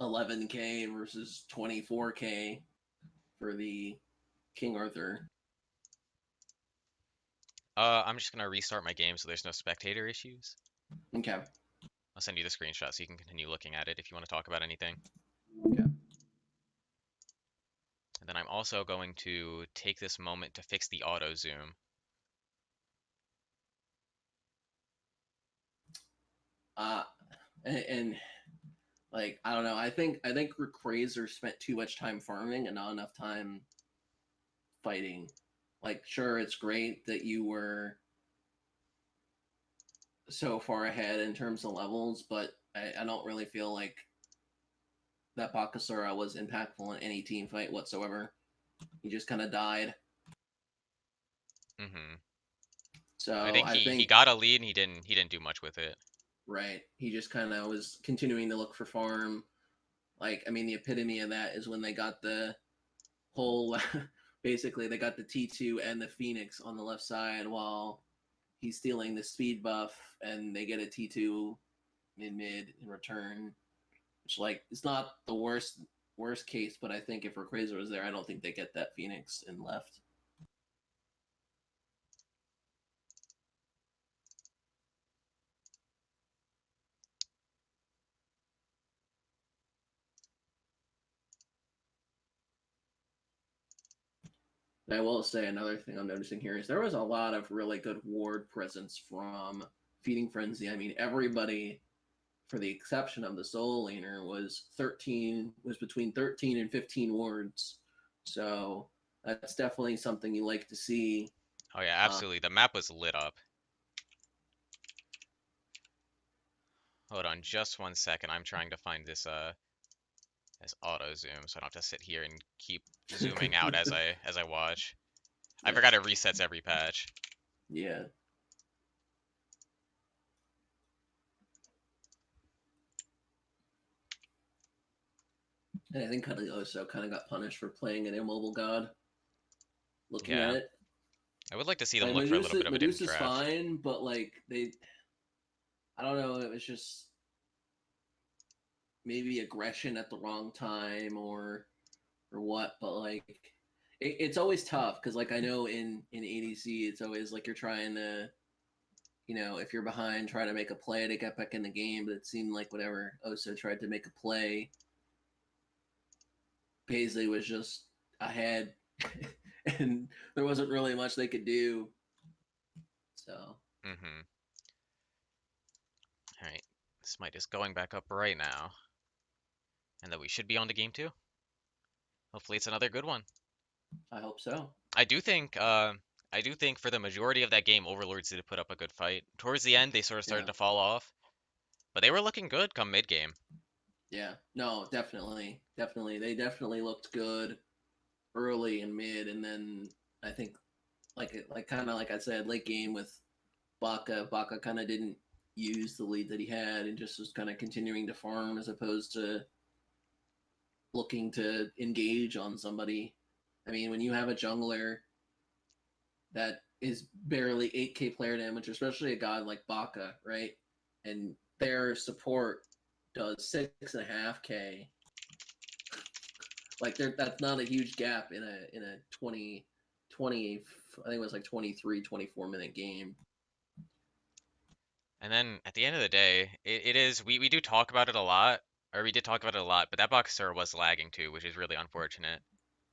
11k versus 24k for the King Arthur. I'm just gonna restart my game so there's no spectator issues. Okay. I'll send you the screenshot so you can continue looking at it if you want to talk about anything. Okay. And then I'm also going to take this moment to fix the auto zoom. Uh, and like I don't know. I think Reqzerqr spent too much time farming and not enough time fighting. Like, sure, it's great that you were so far ahead in terms of levels, but I don't really feel like that Bakasura was impactful in any team fight whatsoever. He just kind of died. Hmm I So think I he think got a lead and he didn't do much with it. right, he just kind of was continuing to look for farm. Like, I mean, the epitome of that is when they got the whole basically they got the T2 and the Phoenix on the left side while he's stealing the speed buff, and they get a T2 mid in return. Which, like, it's not the worst case, but I think if Reqzerqr was there, I don't think they get that Phoenix and left. And I will say another thing I'm noticing here is there was a lot of really good ward presence from Feeding Frenzy. I mean, everybody, for the exception of the Soul Laner, was between 13 and 15 wards. So that's definitely something you like to see. Oh yeah, Uh, absolutely. The map was lit up. Hold on just 1 second. I'm trying to find this auto zoom so I don't have to sit here and keep zooming out as I watch. I yeah, forgot it resets every patch. yeah. And I think CuddlyOso kind of got punished for playing an immobile god. Looking at Yeah. it, I would like to see them like look for a little bit of it in Medusa's draft. fine, but like I don't know, it was just maybe aggression at the wrong time or what. But like it's always tough because like I know in ADC it's always like you're trying to, if you're behind, try to make a play to get back in the game. But it seemed like whenever Oso tried to make a play, Paisley was just ahead, and there wasn't really much they could do. So Mm-hmm. Alright. This might is going back up right now. And then we should be on to game two. Hopefully it's another good one. I hope so. I do think for the majority of that game, Overlords did put up a good fight. Towards the end, they sort of started Yeah, to fall off, but they were looking good come mid game. yeah. No, definitely, definitely. They definitely looked good early and mid, and then I think like kind of like I said, late game with Baka kind of didn't use the lead that he had and just was kind of continuing to farm as opposed to looking to engage on somebody. I mean, when you have a jungler that is barely 8k player damage, especially a god like Baka, right? And their support does 6.5k. Like that's not a huge gap in a 20, I think it was like 23, 24 minute game. And then at the end of the day, it is we do talk about it a lot, or we did talk about it a lot, but that Boxer was lagging too, which is really unfortunate.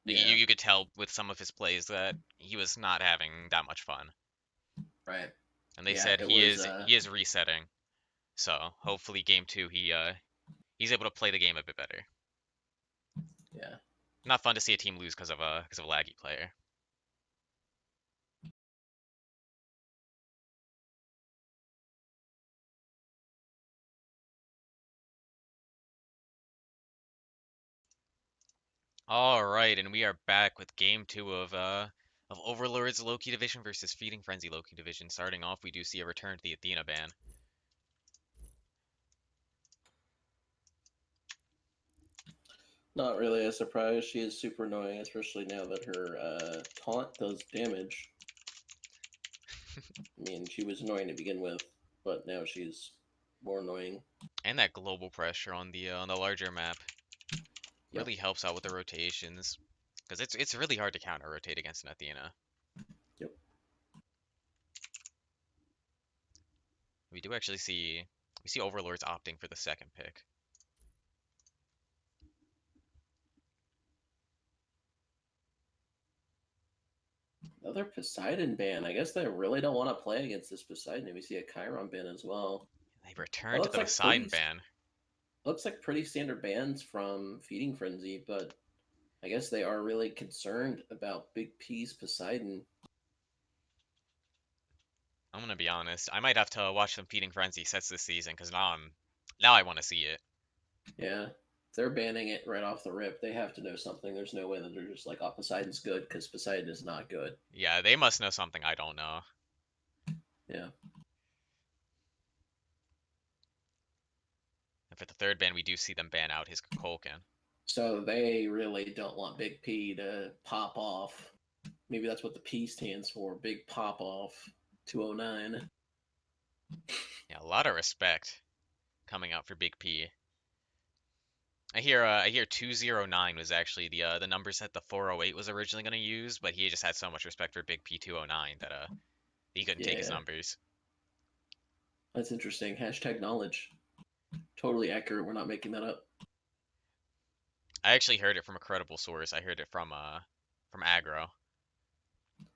Like Yeah, you could tell with some of his plays that he was not having that much fun. right. And they Yeah, said it he was is he is resetting. So hopefully game two he's able to play the game a bit better. Yeah. Not fun to see a team lose because of a laggy player. All right, and we are back with game two of Overlords Loki division versus Feeding Frenzy Loki division. Starting off, we do see a return to the Athena ban. Not really a surprise. She is super annoying, especially now that her taunt does damage. I mean, she was annoying to begin with, but now she's more annoying. And that global pressure on the larger map Yep. really helps out with the rotations, because it's really hard to counter rotate against an Athena. Yep. We do actually see Overlords opting for the second pick. Another Poseidon ban. I guess they really don't want to play against this Poseidon. We see a Chiron ban as well. They That return to the Poseidon ban. looks like pretty standard bans from Feeding Frenzy, but I guess they are really concerned about Big P's Poseidon. I'm gonna be honest. I might have to watch some Feeding Frenzy sets this season because now I want to see it. Yeah. If they're banning it right off the rip, they have to know something. There's no way that they're just like, oh, Poseidon's good, because Poseidon is not good. Yeah, they must know something I don't know. Yeah. And for the third ban, we do see them ban out his Kukulkan. So they really don't want Big P to pop off. Maybe that's what the P stands for, Big Pop Off 209. Yeah, a lot of respect coming out for Big P. I hear 209 was actually the numbers that the 408 was originally going to use, but he just had so much respect for Big P 209 that he couldn't take his Yeah, numbers. that's interesting. Hashtag knowledge. Totally accurate. We're not making that up. I actually heard it from a credible source. I heard it from Aggro.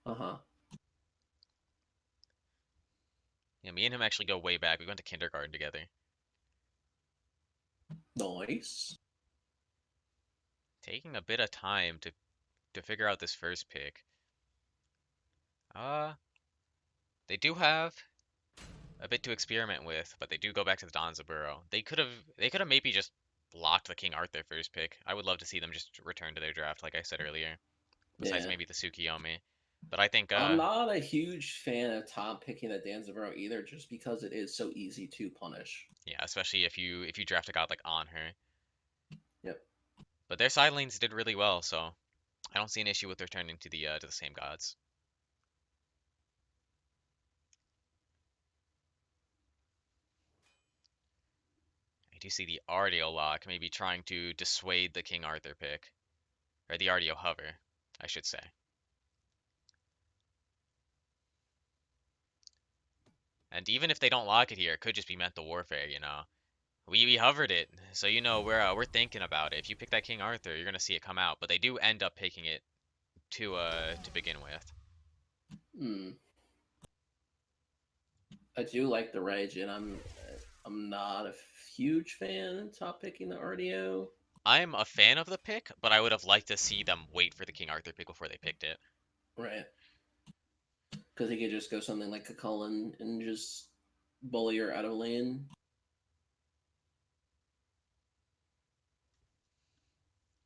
Uh huh. Yeah, me and him actually go way back. We went to kindergarten together. Nice. Taking a bit of time to figure out this first pick. Uh, they do have a bit to experiment with, but they do go back to the Donzaburo. They could have maybe just locked the King Arthur first pick. I would love to see them just return to their draft, like I said earlier. Besides Yeah. maybe the Tsukiyomi. But I think I'm not a huge fan of Tom picking the Danzavero either, just because it is so easy to punish. yeah, especially if you draft a god like on her. Yep. But their side lanes did really well, so I don't see an issue with returning to the same gods. I do see the Ardio lock maybe trying to dissuade the King Arthur pick. Or the Ardio hover, I should say. And even if they don't lock it here, it could just be mental warfare, you know. We hovered it, so you know we're thinking about it. If you pick that King Arthur, you're gonna see it come out, but they do end up picking it to begin with. Hmm. I do like the Rage, and I'm not a huge fan of top picking the RDO. I'm a fan of the pick, but I would have liked to see them wait for the King Arthur pick before they picked it. Right. Because he could just go something like a Cullen and just bully her out of lane.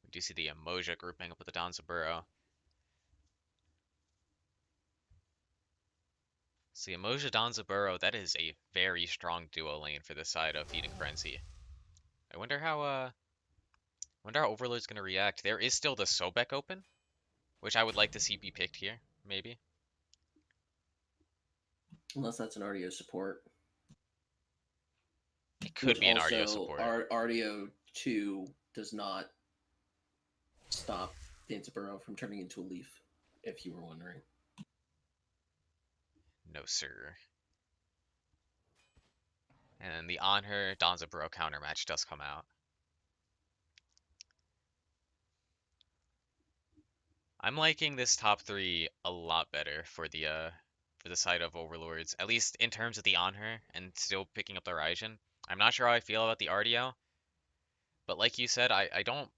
We do see the Emoja grouping up with the Danzaburo. See, Emoja Danzaburo, that is a very strong duo lane for the side of Feeding Frenzy. I wonder how Overlord's gonna react. There is still the Sobek open, which I would like to see be picked here, maybe. Unless that's an RDO support. It could Which be an RDO also, support. RDO 2 does not stop Dancerboro from turning into a leaf, if you were wondering. No, sir. And the on her Danzaburo counter match does come out. I'm liking this top three a lot better for for the side of Overlords, at least in terms of the Anhur and still picking up the Raijin. I'm not sure how I feel about the RDL, but like you said, I don't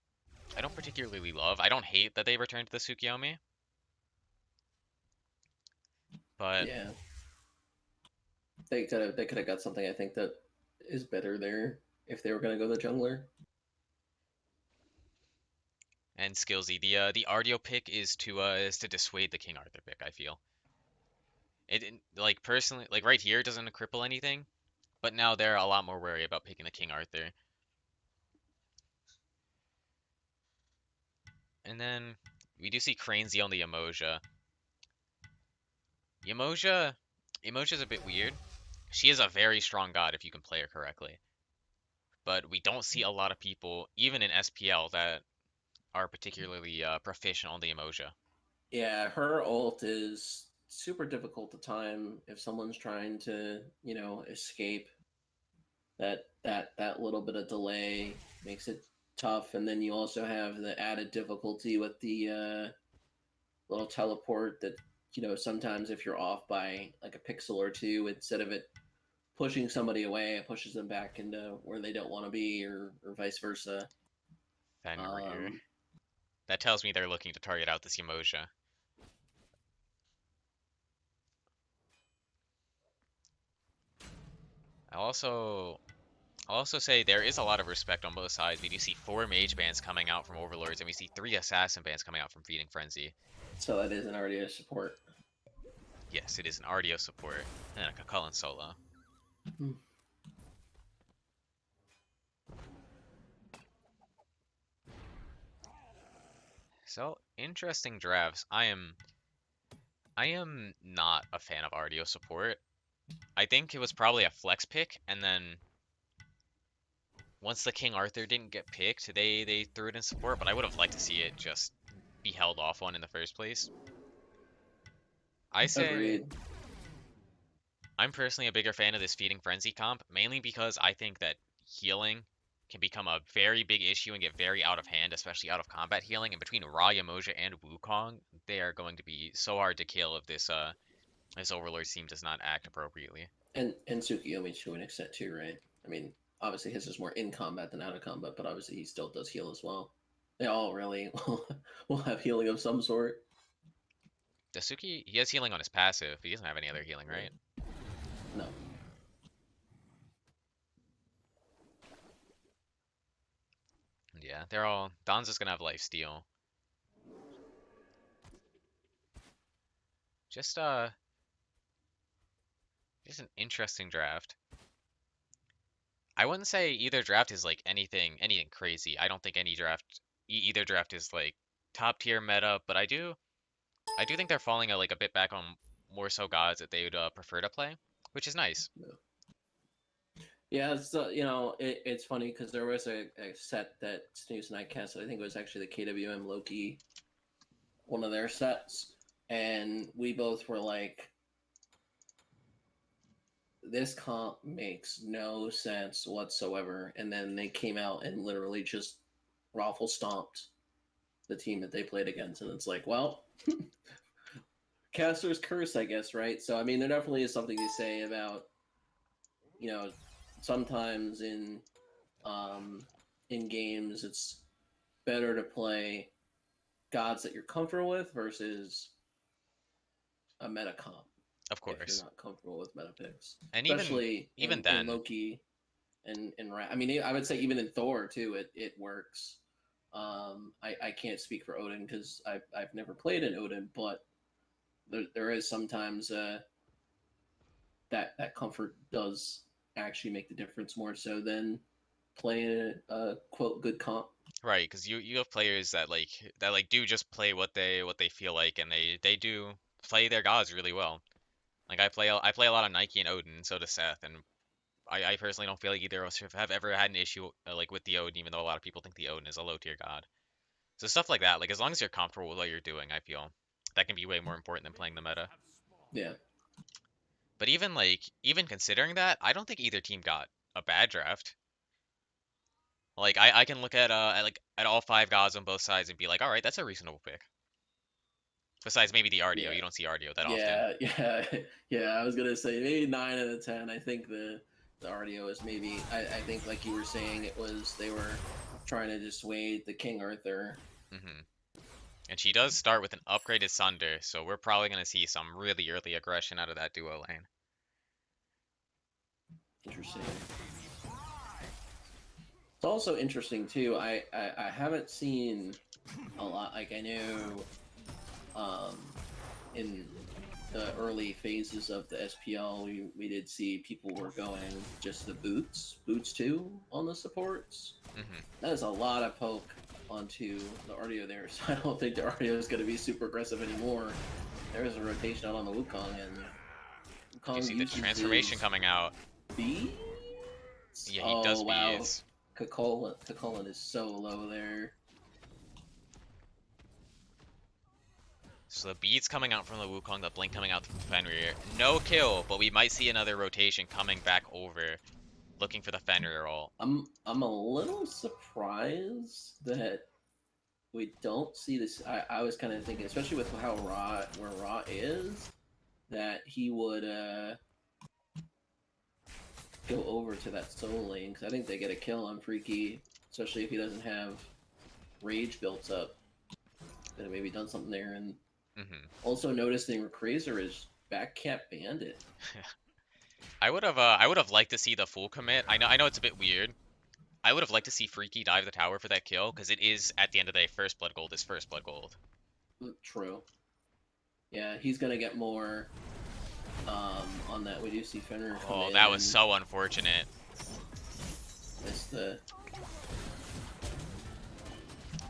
particularly love. I don't hate that they returned to the Tsukiyomi, but Yeah, they could have got something I think that is better there if they were gonna go the jungler. and Skillsy, the RDO pick is to dissuade the King Arthur pick. I feel like personally, like right here, it doesn't cripple anything, but now they're a lot more wary about picking the King Arthur. And then we do see Cranezy on the Emoja. Emoja, Emoja's a bit weird. She is a very strong god if you can play her correctly, but we don't see a lot of people, even in SPL, that are particularly proficient on the Emoja. Yeah, her ult is super difficult to time if someone's trying to, escape. That little bit of delay makes it tough, and then you also have the added difficulty with the little teleport that sometimes if you're off by like a pixel or two, instead of it pushing somebody away, it pushes them back into where they don't want to be, or vice versa. Fenrir. Um, That tells me they're looking to target out this Emoja. I'll also I'll also say there is a lot of respect on both sides. We do see 4 mage bans coming out from Overlords, and we see 3 assassin bans coming out from Feeding Frenzy. so that is an RDS support. Yes, it is an RDO support and a Cucullen solo. Hmm. So interesting drafts. I am not a fan of RDO support. I think it was probably a flex pick, and then once the King Arthur didn't get picked, they threw it in support. But I would have liked to see it just be held off one in the first place. I say Agreed. I'm personally a bigger fan of this Feeding Frenzy comp, mainly because I think that healing can become a very big issue and get very out of hand, especially out of combat healing. And between Ra Yamoja and Wukong, they are going to be so hard to kill if this Overlord team does not act appropriately. And Tsukiyomi to an extent too, right? I mean, obviously his is more in combat than out of combat, but obviously he still does heal as well. They all really will have healing of some sort. Dasuki, he has healing on his passive. He doesn't have any other healing, right? No. Yeah, they're all. Don's gonna have life steal. Just uh, just an interesting draft. I wouldn't say either draft is like anything crazy. I don't think any draft either draft is like top tier meta, but I do think they're falling like a bit back on more so gods that they would prefer to play, which is nice. No. Yeah, it's funny because there was a set that Snooze and I casted. I think it was actually the KWM Loki, one of their sets, and we both were like, "This comp makes no sense whatsoever." And then they came out and literally just raffle stomped the team that they played against, and it's like, well, caster's curse, I guess, right? So I mean, there definitely is something to say about you know sometimes um, in games it's better to play gods that you're comfortable with versus a meta comp Of if you're course. not comfortable with meta picks, And even especially even in then, Loki and I mean, I would say even in Thor too, it works. I can't speak for Odin because I've never played an Odin, but there is sometimes that comfort does actually make the difference more so than playing a quote good comp. right, because you have players that do just play what they feel like, and they do play their gods really well. Like I play a lot of Nike and Odin, and so does Seth, and I personally don't feel like either of us have ever had an issue like with the Odin, even though a lot of people think the Odin is a low tier god. So stuff like that, like as long as you're comfortable with what you're doing, I feel that can be way more important than playing the meta. Yeah, But even considering that, I don't think either team got a bad draft. Like I can look at all 5 gods on both sides and be like, all right, that's a reasonable pick. Besides maybe the RDO, Yeah. you don't see RDO that often. Yeah. I was gonna say maybe 9 out of 10. I think the RDO is maybe. I think like you were saying, it was they were trying to dissuade the King Arthur. Hmm. And she does start with an upgraded Sunder, so we're probably going to see some really early aggression out of that duo lane. Interesting. It's also interesting too. I haven't seen a lot. Like I know, in the early phases of the SPL, we did see people were going just the boots too on the supports. Hmm. That is a lot of poke onto the RDO there. So I don't think the RDO is going to be super aggressive anymore. There is a rotation out on the Wukong, and You Wukong see the uses transformation his coming out. beads. Yeah, he Oh does wow, beads. Kakolan is so low there. So the beads coming out from the Wukong, the blink coming out from Fenrir. No kill, but we might see another rotation coming back over, looking for the Fenrir ult. I'm a little surprised that we don't see this. I was kind of thinking, especially with how where Raw is, that he would go over to that solo lane, because I think they get a kill on Freaky, especially if he doesn't have rage built up. Could have maybe done something there. And Hmm. also noticing Reqzerqr is backcap bandit. I would have liked to see the full commit. I know it's a bit weird. I would have liked to see Freaky dive the tower for that kill, because it is, at the end of the day, first blood gold is first blood gold. True. Yeah, he's gonna get more on that. We do see Fenrir come Oh, in. that was so unfortunate. Miss the.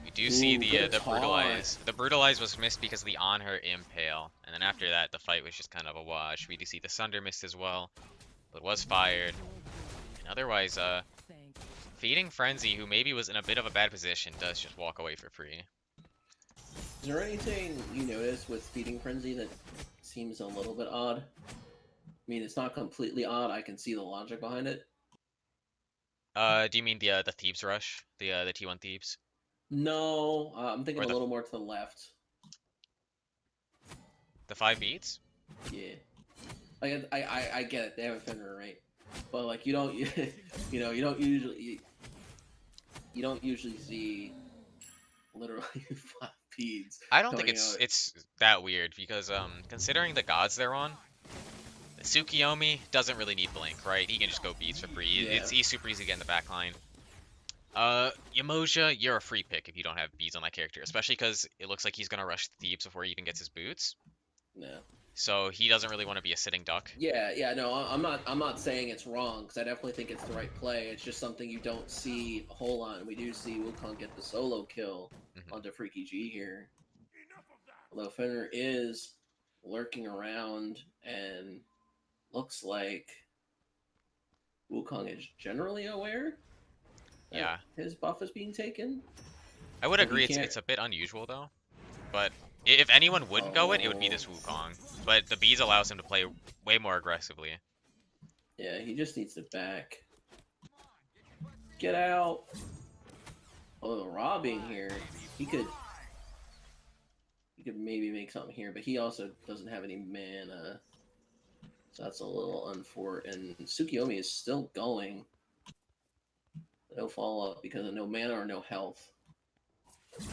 We do see Good the taunt. brutalize. The brutalize was missed because of the on her impale, and then after that, the fight was just kind of a wash. We do see the Sunder missed as well, but was fired. And otherwise, Feeding Frenzy, who maybe was in a bit of a bad position, does just walk away for free. Is there anything you notice with Feeding Frenzy that seems a little bit odd? I mean, it's not completely odd. I can see the logic behind it. Do you mean the Thebes rush, the T1 Thebes, No, I'm thinking or a little more to the left. the 5 beats? Yeah, I get it. They have a Fenrir, right? But like you don't, you don't usually you don't usually see literally 5 beads I don't think coming out. it's that weird because considering the gods they're on, Tsukiyomi doesn't really need blink, right? He can just go beats for free. Yeah, He's super easy to get in the back line. Yamoja, you're a free pick if you don't have beads on that character, especially because it looks like he's gonna rush Thebes before he even gets his boots. no. So he doesn't really want to be a sitting duck. Yeah, no, I'm not saying it's wrong, because I definitely think it's the right play. It's just something you don't see a whole lot. We do see Wukong get the solo kill Hmm. onto Freaky G here. Although Fenrir is lurking around, and looks like Wukong is generally aware that Yeah, his buff is being taken. I would So he agree can't. it's a bit unusual though. But if anyone wouldn't go it, it would be Oh, this Wukong. But the beads allows him to play way more aggressively. yeah, he just needs to back. Get out. Oh, the Raw being here, he could maybe make something here, but he also doesn't have any mana, so that's a little unfortunate. And Tsukiyomi is still going. No follow up because of no mana or no health. You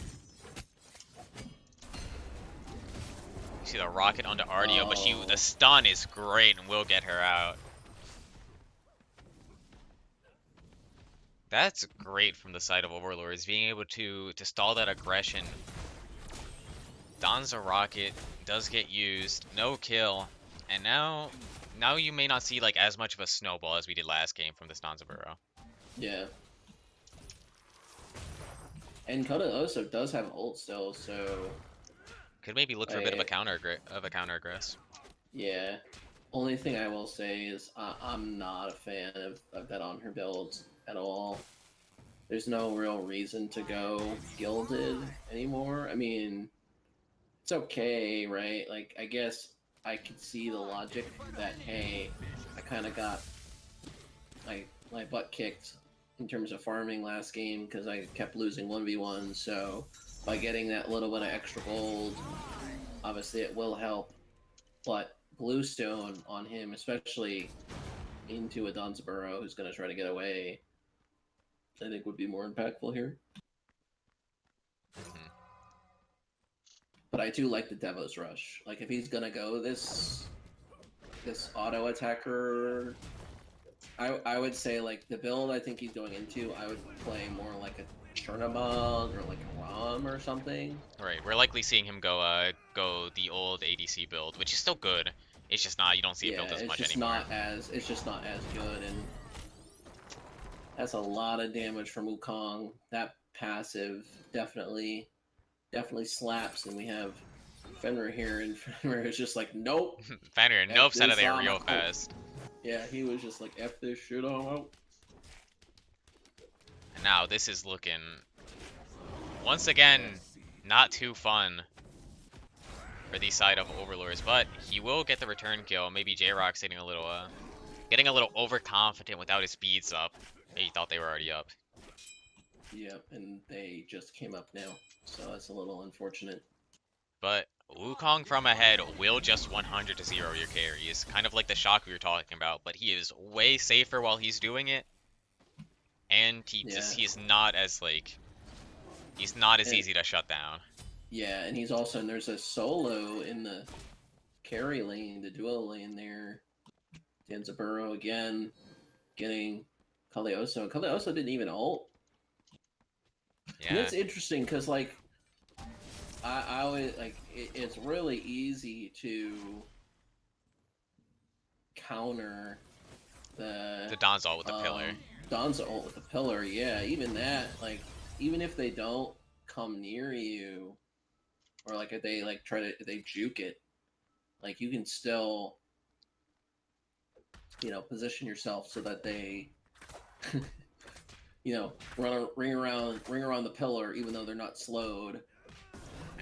see the rocket onto RDO, but the Oh, stun is great and will get her out. That's great from the side of Overlords, being able to stall that aggression. Dons a rocket, does get used, no kill, and now you may not see like as much of a snowball as we did last game from this Donza Burrow. yeah. And CuddlyOso does have ult still, so Could maybe look for a bit of a counter aggress. yeah. Only thing I will say is I'm not a fan of that on her build at all. There's no real reason to go gilded anymore. I mean, it's okay, right? Like, I guess I could see the logic that, hey, I kind of got my butt kicked in terms of farming last game because I kept losing 1v1. So by getting that little bit of extra gold, obviously it will help, but Bluestone on him, especially into a Donzaburo who's going to try to get away, I think would be more impactful here. Mhm. But I do like the Devos Rush. Like, if he's going to go this auto attacker, I would say, like, the build I think he's going into, I would play more like a Chernabog or like a Rom or something. Right, we're likely seeing him go the old ADC build, which is still good. It's just not, you don't see it Yeah, built as much anymore. It's just not as good, and that's a lot of damage from Wukong. That passive definitely slaps, and we have Fenrir here, and Fenrir is just like, nope. Fenrir F nopes out of this, there I'm real out. fast. Yeah, he was just like, F this shit, I'm out. And now this is looking, once again, not too fun for the side of Overlords, but he will get the return kill. Maybe Jrox getting a little overconfident without his speeds up. Maybe he thought they were already up. Yep, and they just came up now, so that's a little unfortunate. But Wukong from ahead will just 100 to 0 your carries, kind of like the shock we were talking about, but he is way safer while he's doing it. And he's not as easy to shut down. Yeah, and he's also, and there's a solo in the carry lane, the duo lane there. Danzaburo again, getting CuddlyOso. CuddlyOso didn't even ult. Yeah. And it's interesting because, like, I would, like, it's really easy to counter the Don's ult with the pillar. Don's ult with the pillar, yeah. Even that, like, even if they don't come near you, or like if they like if they juke it, like, you can still, position yourself so that they ring around the pillar even though they're not slowed.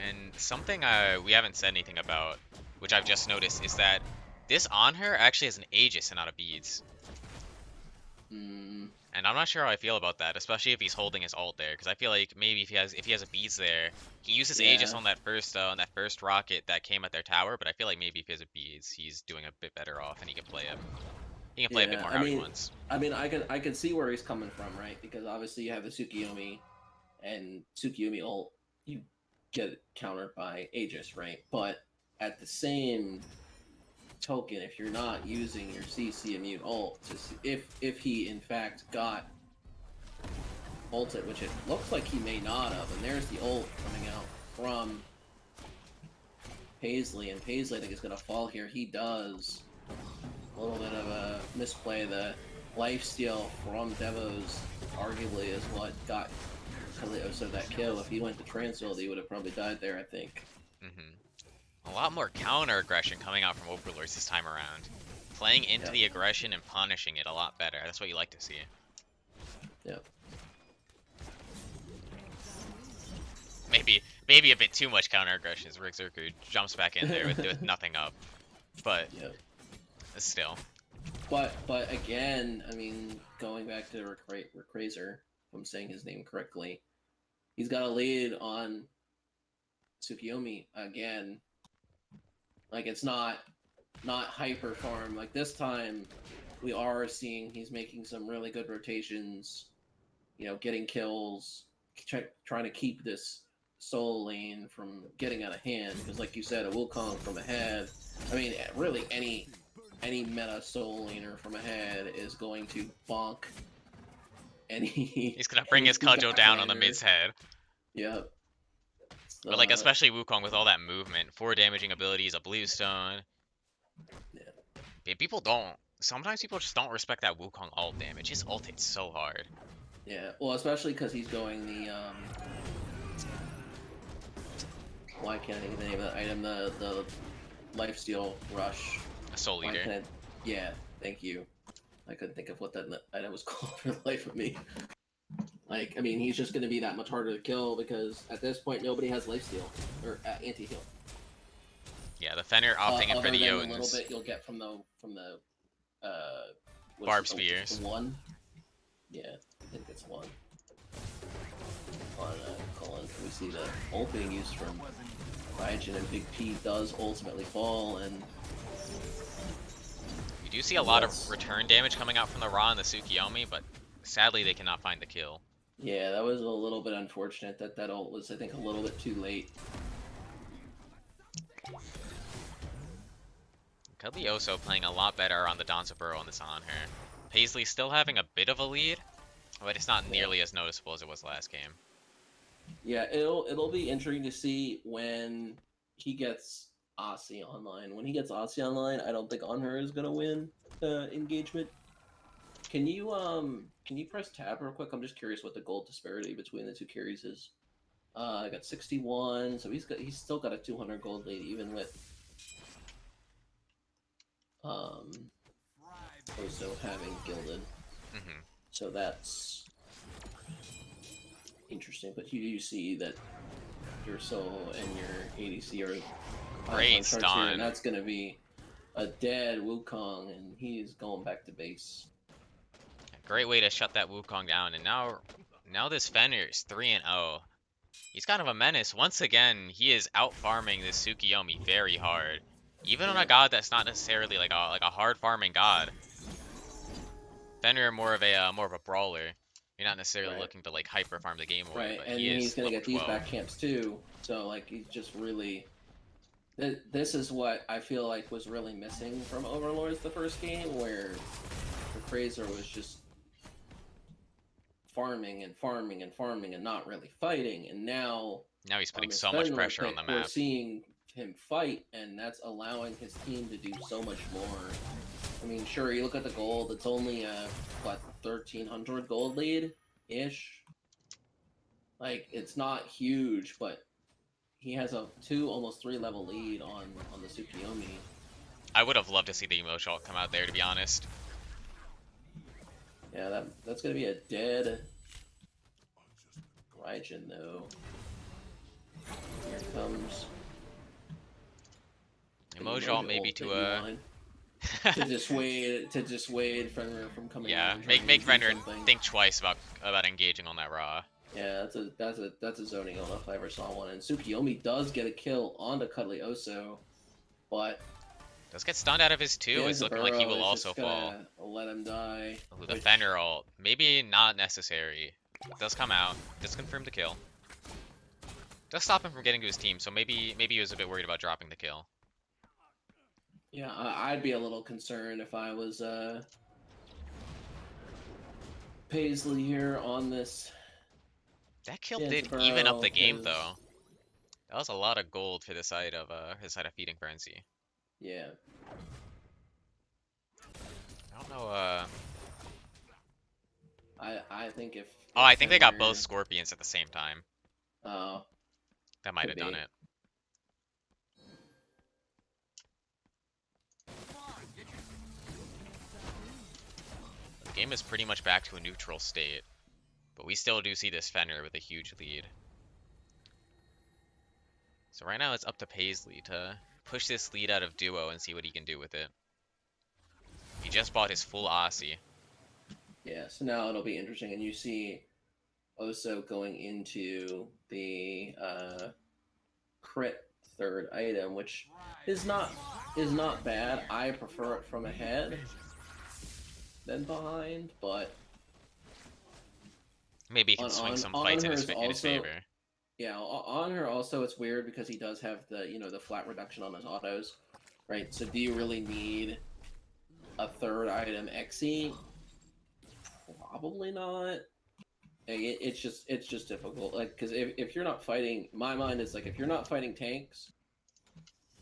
And something we haven't said anything about, which I've just noticed, is that this on her actually has an Aegis and not a beads. And I'm not sure how I feel about that, especially if he's holding his ult there, because I feel like maybe if he has a beads there, he uses Aegis on that first rocket that came at their tower. But I feel like maybe if he has a beads, he's doing a bit better off, and he can play it. He can play a bit more how he wants. I mean, I can see where he's coming from, right? Because obviously you have the Tsukiyomi, and Tsukiyomi ult, you get countered by Aegis, right? But at the same token, if you're not using your CC immune ult, if he in fact got ulted, which it looks like he may not have, and there's the ult coming out from Paisley, and Paisley I think is going to fall here. He does. A little bit of a misplay. The lifesteal from Devos arguably is what got CuddlyOso that kill. If he went to Transfield, he would have probably died there, I think. A lot more counter aggression coming out from Overlords this time around. Playing into the aggression and punishing it a lot better. That's what you like to see. Yep. Maybe a bit too much counter aggression as Reqzerqr jumps back in there with nothing up. But still. But again, I mean, going back to Reqzerqr, if I'm saying his name correctly, he's got a lead on Tsukiyomi again. Like, it's not hyper farm. Like, this time we are seeing he's making some really good rotations, getting kills, trying to keep this soul lane from getting out of hand. Because, like you said, a Wukong from ahead, I mean, really any meta soul laner from ahead is going to bonk he's gonna bring his cudgel down on the mid's head. Yep. But like, especially Wukong with all that movement, 4 damaging abilities, a bluestone. Yeah. Sometimes people just don't respect that Wukong ult damage. His ult hits so hard. Yeah, well, especially because he's going the why can't I think of the name of that item? The lifesteal rush. A soul leader. Yeah, thank you. I couldn't think of what that item was called for the life of me. Like, I mean, he's just going to be that much harder to kill because at this point nobody has lifesteal or anti-heal. Yeah, the Fenrir opting in for the Jotuns. A little bit you'll get from the Barb Spears. One. Yeah, I think it's one. On Colin, can we see the ult being used from Raijin and Big P does ultimately fall, and You do see a lot of return damage coming out from the Ra and the Tsukiyomi, but sadly they cannot find the kill. yeah, that was a little bit unfortunate that that ult was, I think, a little bit too late. CuddlyOso playing a lot better on the Danzaburo on this on her. Paisley still having a bit of a lead, but it's not nearly as noticeable as it was last game. Yeah, it'll be interesting to see when he gets Aussie online. When he gets Aussie online, I don't think Onher is gonna win engagement. Can you press tab real quick? I'm just curious what the gold disparity between the two carries is. I got 61, so he's still got a 200 gold lead even with Oso having gilded. So that's interesting. But you see that your Soul and your ADC are great stun, and that's gonna be a dead Wukong, and he's going back to base. Great way to shut that Wukong down, and now this Fenrir is 3-0. He's kind of a menace. Once again, he is out farming this Tsukiyomi very hard. Even on a god that's not necessarily like a hard farming god. Fenrir more of a brawler. You're not necessarily looking to like hyper farm the game away, but and he is he's gonna get 12. these back camps too. So like he's just really. This is what I feel like was really missing from Overlords the first game, where the Reqzerqr was just farming and farming and farming and not really fighting, and now he's putting so much pressure on the map. We're seeing him fight, and that's allowing his team to do so much more. I mean, sure, you look at the gold; it's only a 1,300 gold lead ish. Like it's not huge, but he has a 2, almost 3 level lead on the Tsukiyomi. I would have loved to see the emotional come out there, to be honest. Yeah, that's gonna be a dead Raijin though. Here comes Emotional maybe to dissuade Fenrir from coming. Yeah, make Fenrir think twice about engaging on that Ra. Yeah, that's a zoning ult if I ever saw one. And Tsukiyomi does get a kill onto CuddlyOso, but does get stunned out of his 2. It's looking like he will also fall. Let him die. Ooh, the Fenrir ult. Maybe not necessary. It does come out. Does confirm the kill. Does stop him from getting to his team, so maybe he was a bit worried about dropping the kill. Yeah, I'd be a little concerned if I was Paisley here on this. That kill did even up the game though. That was a lot of gold for the side of Feeding Frenzy. Yeah. I don't know. I think if. Oh, I think they got both Scorpions at the same time. Oh. That might have done it. The game is pretty much back to a neutral state, but we still do see this Fenrir with a huge lead. So right now it's up to Paisley to push this lead out of duo and see what he can do with it. He just bought his full Aussie. Yeah, so now it'll be interesting, and you see Oso going into the crit third item, which is not bad. I prefer it from ahead than behind, but maybe he can swing some fights in his favor. Yeah, on her also it's weird because he does have the the flat reduction on his autos, right? So do you really need a third item Xe? Probably not. It's just difficult, like, because if you're not fighting, my mind is like, if you're not fighting tanks,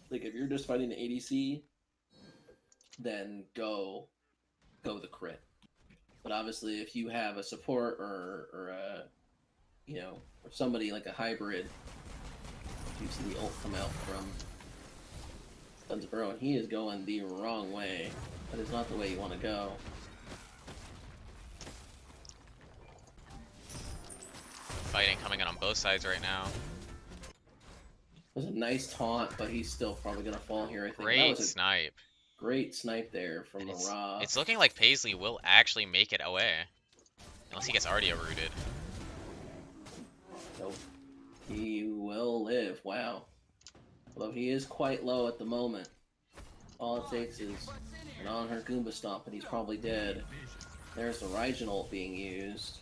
like if you're just fighting the ADC, then go the crit. But obviously, if you have a support or a or somebody like a hybrid, you see the ult come out from Danzaburo, and he is going the wrong way. That is not the way you want to go. Fighting coming in on both sides right now. It was a nice taunt, but he's still probably gonna fall here, I think. Great snipe. Great snipe there from the Ra. It's looking like Paisley will actually make it away. Unless he gets Ardia rooted. Nope. He will live. Wow. Although he is quite low at the moment. All it takes is an on-her Goomba Stomp and he's probably dead. There's the Raijin ult being used.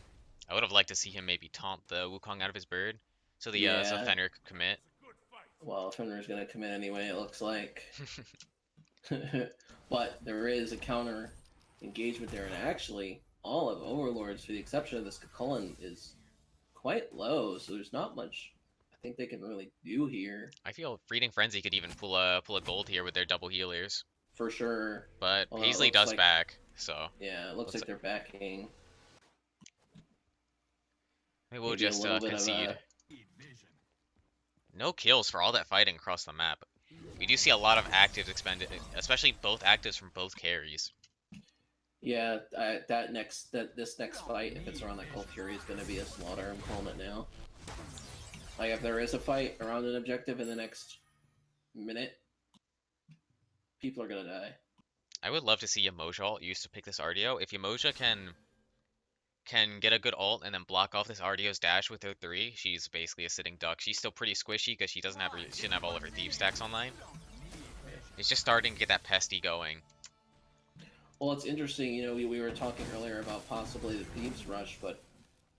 I would have liked to see him maybe taunt the Wukong out of his bird, so the Yeah, Fenrir could commit. well, Fenrir's gonna come in anyway, it looks like. But there is a counter engagement there, and actually, all of Overlords, for the exception of this Cullen, is quite low, so there's not much I think they can really do here. I feel Feeding Frenzy could even pull a gold here with their double healers, For sure. but Although it Paisley looks does like, back, so yeah, it looks looks like like they're backing maybe we'll maybe a just little bit of concede. a. No kills for all that fighting across the map. We do see a lot of actives expended, especially both actives from both carries. Yeah, this next fight, if it's around that Cold Fury, is going to be a slaughter. I'm calling it now. Like, if there is a fight around an objective in the next minute, people are going to die. I would love to see Yamoja ult used to pick this RDO. If Yamoja can get a good ult and then block off this RDO's dash with her 3, she's basically a sitting duck. She's still pretty squishy because she doesn't have she didn't have all of her thief stacks online. It's just starting to get that pesty going. Well, it's interesting, you know, we were talking earlier about possibly the Thieves Rush, but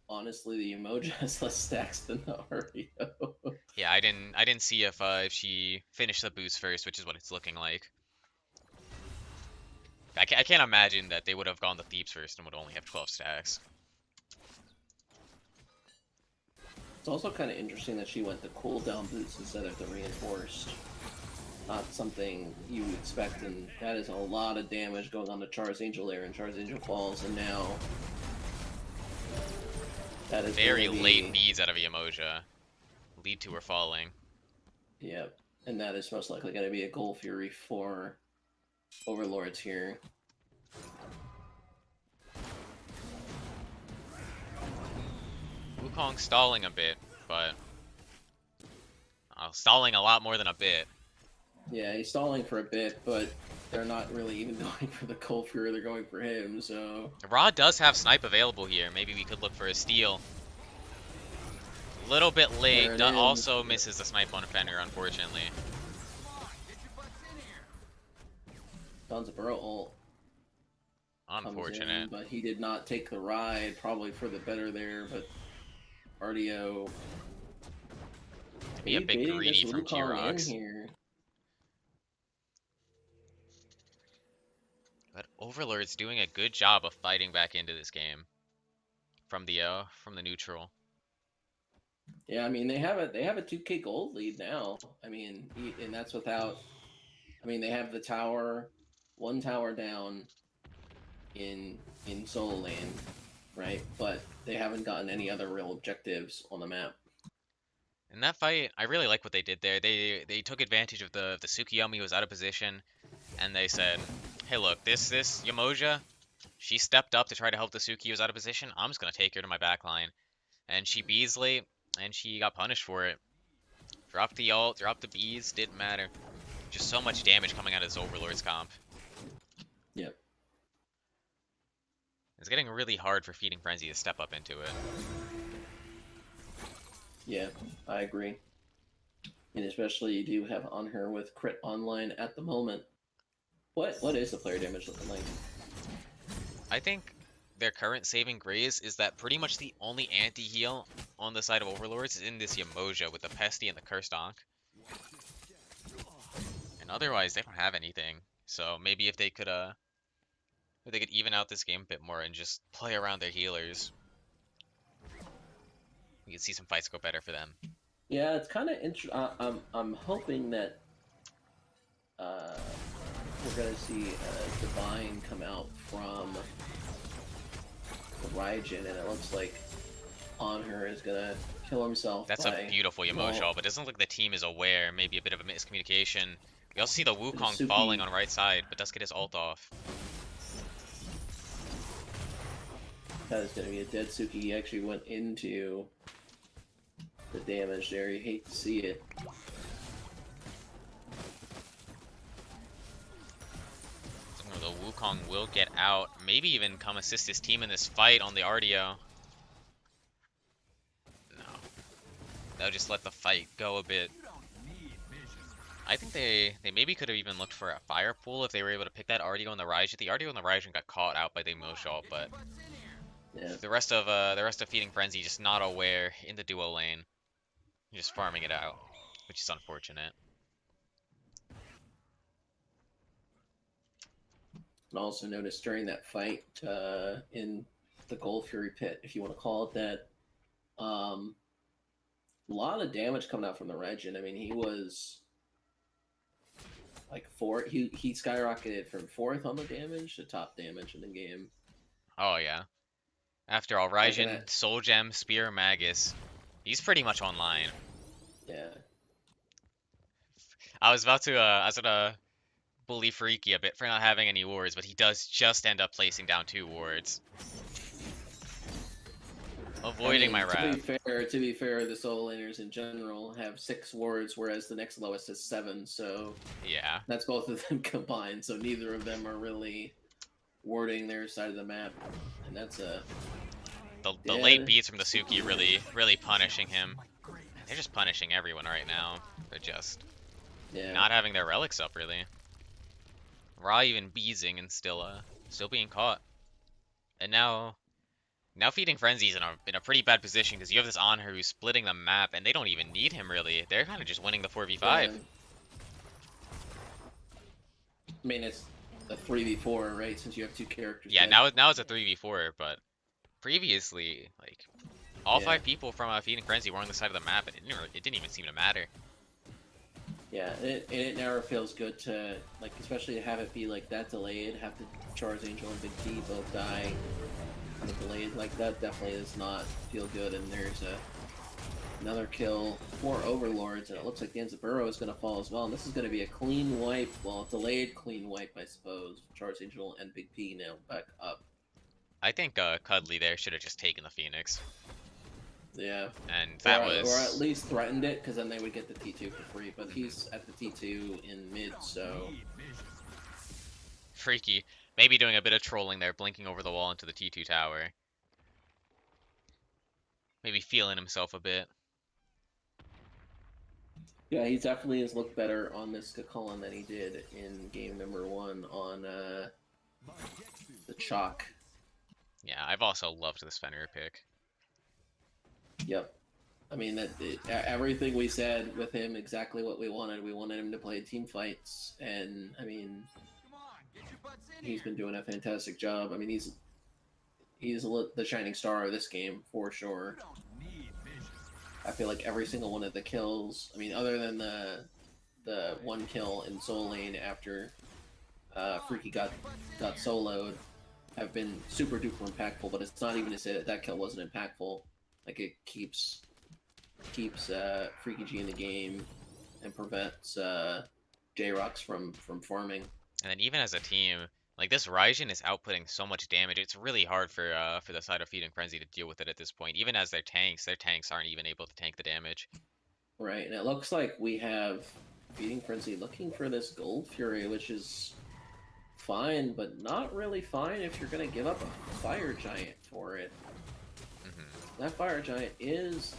honestly, the Emoji has less stacks than the REO. Yeah, I didn't see if she finished the boost first, which is what it's looking like. I can't imagine that they would have gone the Thieves first and would only have 12 stacks. It's also kind of interesting that she went the cooldown boots instead of the reinforced. Not something you would expect, and that is a lot of damage going on to Char's Angel there, and Char's Angel falls, and now that is Very late beads out of Yamoja lead to her falling. Yep, and that is most likely going to be a Gold Fury for Overlords here. Wukong stalling a bit, but stalling a lot more than a bit. Yeah, he's stalling for a bit, but they're not really even going for the Gold Fury, they're going for him, so... Ra does have snipe available here. Maybe we could look for a steal. A little bit late. Also misses the snipe on Fenrir, unfortunately. Don's a burrow ult. Unfortunate. But he did not take the ride, probably for the better there, but RDO... Be a bit greedy from Jrox. But Overlord's doing a good job of fighting back into this game from the neutral. Yeah, I mean they have a 2K gold lead now. I mean, and that's without. I mean they have the tower, one tower down in solo lane, right? But they haven't gotten any other real objectives on the map. In that fight, I really like what they did there. They took advantage of the Tsukuyomi who was out of position, and they said, "Hey, look, this Yamoja, she stepped up to try to help the Suki who was out of position. I'm just gonna take her to my backline," and she Beasley, and she got punished for it. Dropped the ult, dropped the bees, didn't matter. Just so much damage coming out of this Overlord's comp. Yep. It's getting really hard for Feeding Frenzy to step up into it. Yeah, I agree. And especially you do have on her with crit online at the moment. What is the player damage looking like? I think their current saving grace is that pretty much the only anti-heal on the side of Overlords is in this Yamoja with the Pesty and the Cursed Donk. And otherwise, they don't have anything. So maybe if they could even out this game a bit more and just play around their healers, we could see some fights go better for them. Yeah, it's kind of interesting. I'm hoping that we're gonna see Divine come out from the Raijin, and it looks like On Her is gonna kill himself. That's a beautiful Yamoja, but it doesn't look like the team is aware. Maybe a bit of a miscommunication. We also see the Wukong falling on right side, but does get his ult off. That is gonna be a dead Suki. He actually went into the damage there. You hate to see it. The Wukong will get out. Maybe even come assist his team in this fight on the RDO. No. They'll just let the fight go a bit. they maybe could have even looked for a fire pool if they were able to pick that Artio and the Raijin. The Artio and the Raijin got caught out by the Emoshalt, but Yeah. the rest of Feeding Frenzy just not aware in the duo lane, just farming it out, which is unfortunate. And also noticed during that fight in the Gold Fury pit, if you want to call it that, a lot of damage coming out from the Regin. I mean, he was like he skyrocketed from 4th on the damage to top damage in the game. Oh yeah. After all, Raijin, Soul Gem, Spear, Magus, he's pretty much online. Yeah. I was gonna bully Freaky a bit for not having any wards, but he does just end up placing down 2 wards. Avoiding my wrath. To be fair, the solo laners in general have 6 wards, whereas the next lowest is 7. So yeah, that's both of them combined. So neither of them are really warding their side of the map, and that's a the late beats from the Suki really punishing him. They're just punishing everyone right now. They're just not having their relics up really. Ra even beezing and still being caught, and now Feeding Frenzy's in a pretty bad position because you have this Anhur who's splitting the map, and they don't even need him really. They're kind of just winning the 4v5. I mean, it's a 3v4, right? Since you have 2 characters. Yeah, now it's a 3v4, but previously, like, all 5 people from Feeding Frenzy were on the side of the map, and it didn't even seem to matter. Yeah, it never feels good to, like, especially to have it be like that delayed, have the Charge Angel and Big T both die. Delayed like that definitely does not feel good, and there's another kill for Overlords, and it looks like the Burrow is going to fall as well, and this is going to be a clean wipe, well, delayed clean wipe, I suppose. Charge Angel and Big P now back up. I think Cuddly there should have just taken the Phoenix. Yeah. And that or at least threatened it, because then they would get the T2 for free, but he's at the T2 in mid, so... Freaky. Maybe doing a bit of trolling there, blinking over the wall into the T2 tower. Maybe feeling himself a bit. Yeah, he definitely has looked better on this Kakulon than he did in game number 1 on the Chalk. Yeah, I've also loved this Fenrir pick. Yep. I mean, everything we said with him, exactly what we wanted. We wanted him to play team fights, and, I mean... he's been doing a fantastic job. I mean, he's the shining star of this game for sure. I feel like every single one of the kills, I mean, other than the 1 kill in Soul Lane after Freaky got soloed, have been super duper impactful. But it's not even to say that that kill wasn't impactful. Like, it keeps Freaky G in the game and prevents Jrox from farming. And then even as a team, like, this Raijin is outputting so much damage. It's really hard for the side of Feeding Frenzy to deal with it at this point. Even as their tanks aren't even able to tank the damage. Right, and it looks like we have Feeding Frenzy looking for this Gold Fury, which is fine, but not really fine if you're going to give up a Fire Giant for it. Mm-hmm. That Fire Giant is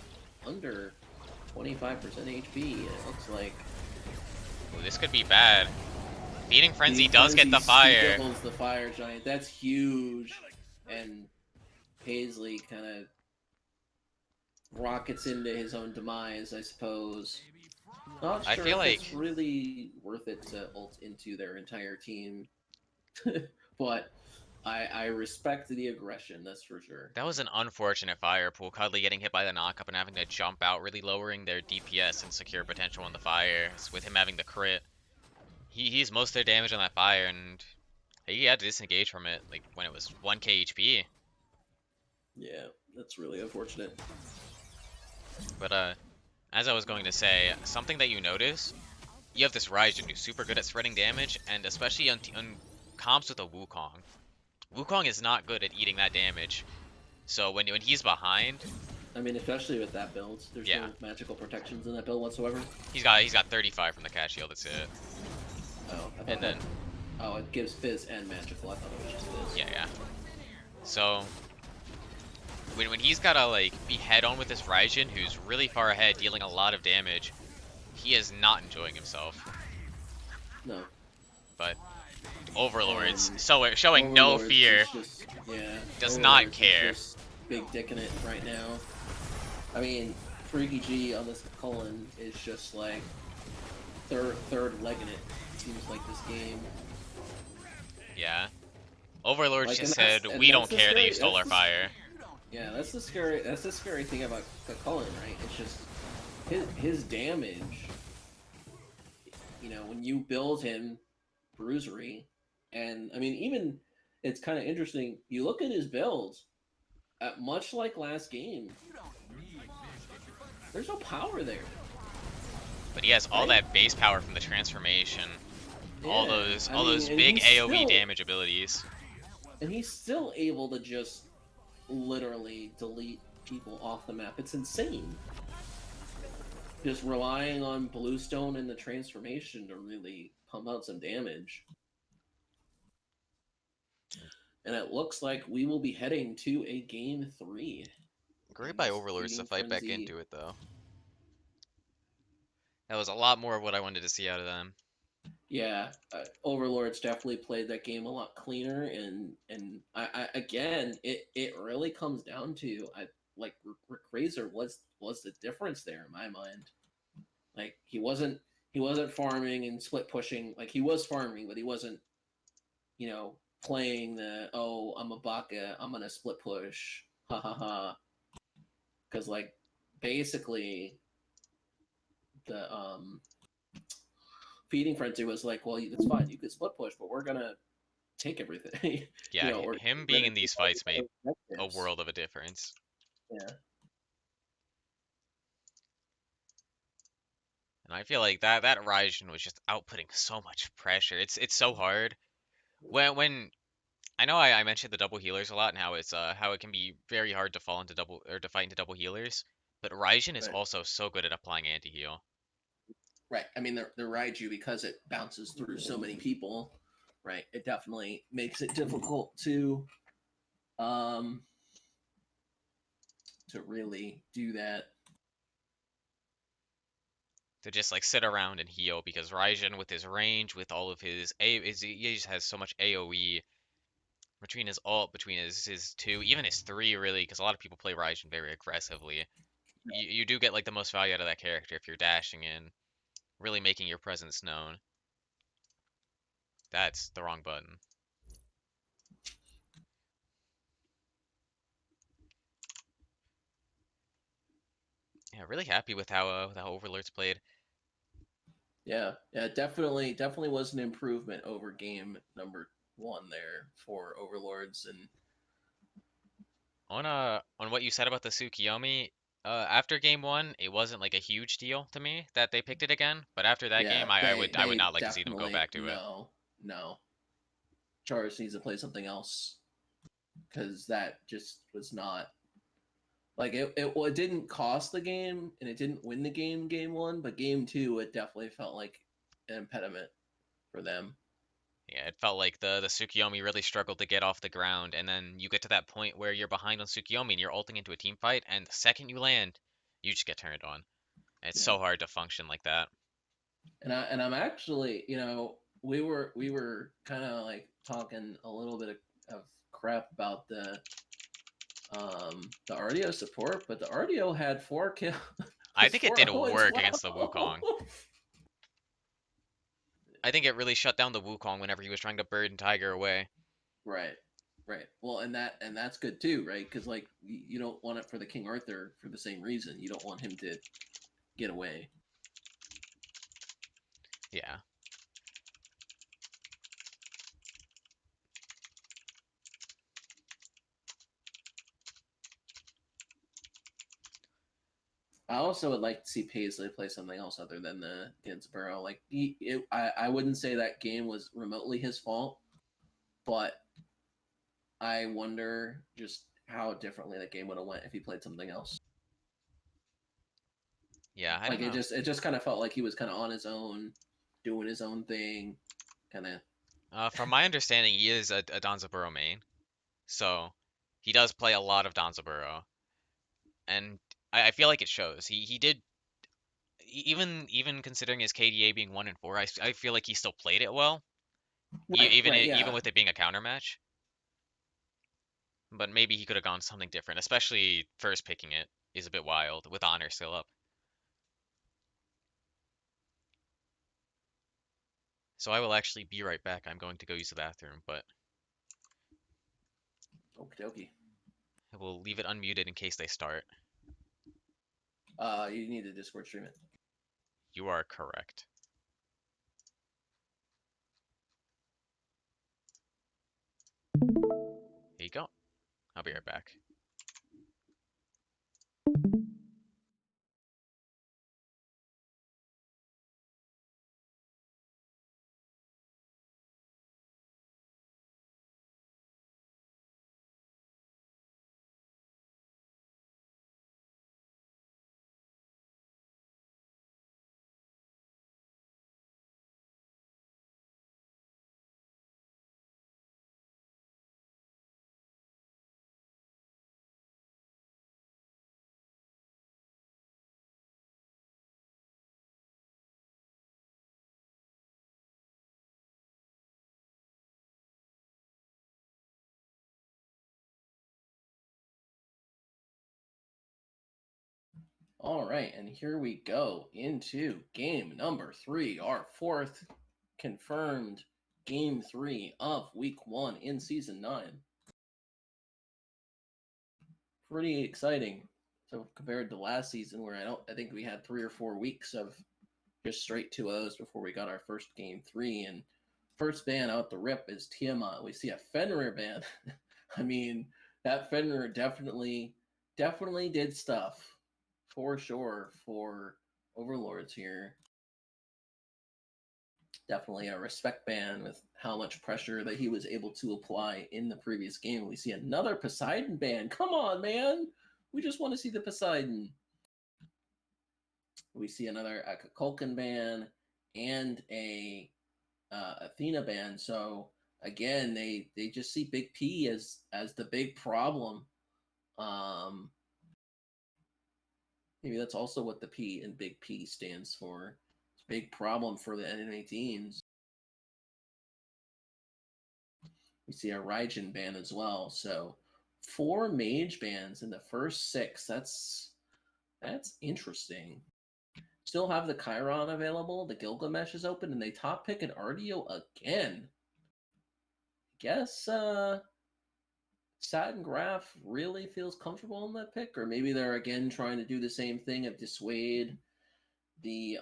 under 25% HP, and it looks like... Ooh, this could be bad. Feeding Frenzy does get the fire. Doubles the Fire Giant. That's huge. And Paisley kind of rockets into his own demise, I suppose. Not sure I feel like it's really worth it to ult into their entire team. But I respect the aggression, that's for sure. That was an unfortunate fire pool. Cuddly getting hit by the knockup and having to jump out, really lowering their DPS and secure potential on the fire. With him having the crit. He's most of their damage on that fire, and he had to disengage from it, like, when it was 1k HP. Yeah, that's really unfortunate. But, as I was going to say, something that you notice, you have this Raijin who's super good at spreading damage, and especially on comps with a Wukong. Wukong is not good at eating that damage, so when he's behind... I mean, especially with that build, there's no magical protections in that build whatsoever. He's got 35 from the cat shield, that's it. Oh, and then... Oh, it gives Fizz and magical, I thought it was just Fizz. Yeah. So... When he's gotta, like, be head-on with this Raijin, who's really far ahead, dealing a lot of damage, he is not enjoying himself. no. But Overlords, And so showing no Overlords fear, is just, yeah, does not Overlords is care. just big dicking it right now. I mean, Freaky G on this Cullen is just like third legging it. Seems like this game. Yeah. Overlords Like, just and said, we that's don't the care that you scary. stole our fire. Yeah, that's the scary. That's the scary thing about the Cullen, right? It's just his damage. You know, when you build him bruisery, and I mean, even it's kind of interesting. You look at his builds, much like last game, there's no power there, But he has all right? that base power from the transformation. All Yeah, those I all mean, those big AoE damage abilities. and he's still able to just literally delete people off the map. It's insane. Just relying on Bluestone and the transformation to really pump out some damage. And it looks like we will be heading to a game 3 Great in by this Overlords to Feeding fight back Frenzy. into it though. That was a lot more of what I wanted to see out of them. Yeah, Overlords definitely played that game a lot cleaner, and I again, it really comes down to like Reqzerqr was the difference there in my mind. Like he wasn't farming and split pushing. Like he was farming, but he wasn't, playing the, oh, I'm a baka, I'm gonna split push, ha ha ha. Because like basically the feeding frenzy was like, well, that's fine, you could split push, but we're gonna take everything. Yeah, We're him being gonna in take these all fights made the a objectives. world of a difference. Yeah, And I feel like that Raijin was just outputting so much pressure. It's so hard. When I know I mentioned the double healers a lot and how it can be very hard to fall into double or to fight into double healers. But Raijin is but also so good at applying anti-heal. right. I mean, the Raiju, because it bounces through so many people, right? It definitely makes it difficult um to really do that. To just like sit around and heal because Raijin with his range, with all of he just has so much AoE between his ult, between his two, even his three really, because a lot of people play Raijin very aggressively. You do get like the most value out of that character if you're dashing in, really making your presence known. That's the wrong button. Yeah, really happy with how Overlords played. Yeah, yeah, definitely was an improvement over game number 1 there for Overlords, and On what you said about the Tsukiyomi, after game one, it wasn't like a huge deal to me that they picked it again. But after that yeah, game, I would they not like to see them go definitely, back to it. no. Charles needs to play something else because that just was not like it didn't cost the game and it didn't win the game 1, but game 2 it definitely felt like an impediment for them. Yeah, it felt like the Tsukiyomi really struggled to get off the ground, and then you get to that point where you're behind on Tsukiyomi and you're ulting into a team fight, and the second you land, you just get turned on. And it's Yeah, so hard to function like that. and I'm actually, we were kind of like talking a little bit of crap about the RDO support, but the RDO had 4 kills. I Was think it 4 did 0 and work against the 12. Wukong. I think it really shut down the Wukong whenever he was trying to bird and tiger away. Right, right. Well, and that's good too, right? Because like you don't want it for the King Arthur for the same reason. You don't want him to get away. Yeah. I also would like to see Paisley play something else other than the Ginsborough. Like I wouldn't say that game was remotely his fault, but I wonder just how differently that game would have went if he played something else. Yeah, I don't Like it know. just it just kind of felt like he was kind of on his own, doing his own thing, kind of. From my understanding, he is a Danzaburo main, so he does play a lot of Danzaburo, and I feel like it shows. even considering his KDA being 1 and 4, I feel like he still played it well, Right, even yeah. with it being a counter match. But maybe he could have gone something different, especially first picking it is a bit wild with honor still up. So I will actually be right back. I'm going to go use the bathroom, but Okie dokie. I will leave it unmuted in case they start. You need to Discord stream it. You are correct. Here you go. I'll be right back. All right, and here we go into game number 3, our 4th confirmed game 3 of week 1 in season 9. Pretty exciting. So compared to last season, where I think we had 3 or 4 weeks of just straight 2-0s before we got our first game 3, and first ban out the rip is Tiamat. We see a Fenrir ban. I mean, that Fenrir definitely did stuff for sure for Overlords here. Definitely a respect ban with how much pressure that he was able to apply in the previous game. We see another Poseidon ban. Come on, man. We just want to see the Poseidon. We see another Kukulkan ban and a Athena ban. So again, they just see Big P as the big problem. Maybe that's also what the P in Big P stands for. It's a big problem for the enemy teams. We see a Raijin ban as well. So 4 mage bans in the first 6. That's interesting. Still have the Chiron available. The Gilgamesh is open, and they top pick an RDO again. Guess Satingraph really feels comfortable in that pick, or maybe they're again trying to do the same thing of dissuade the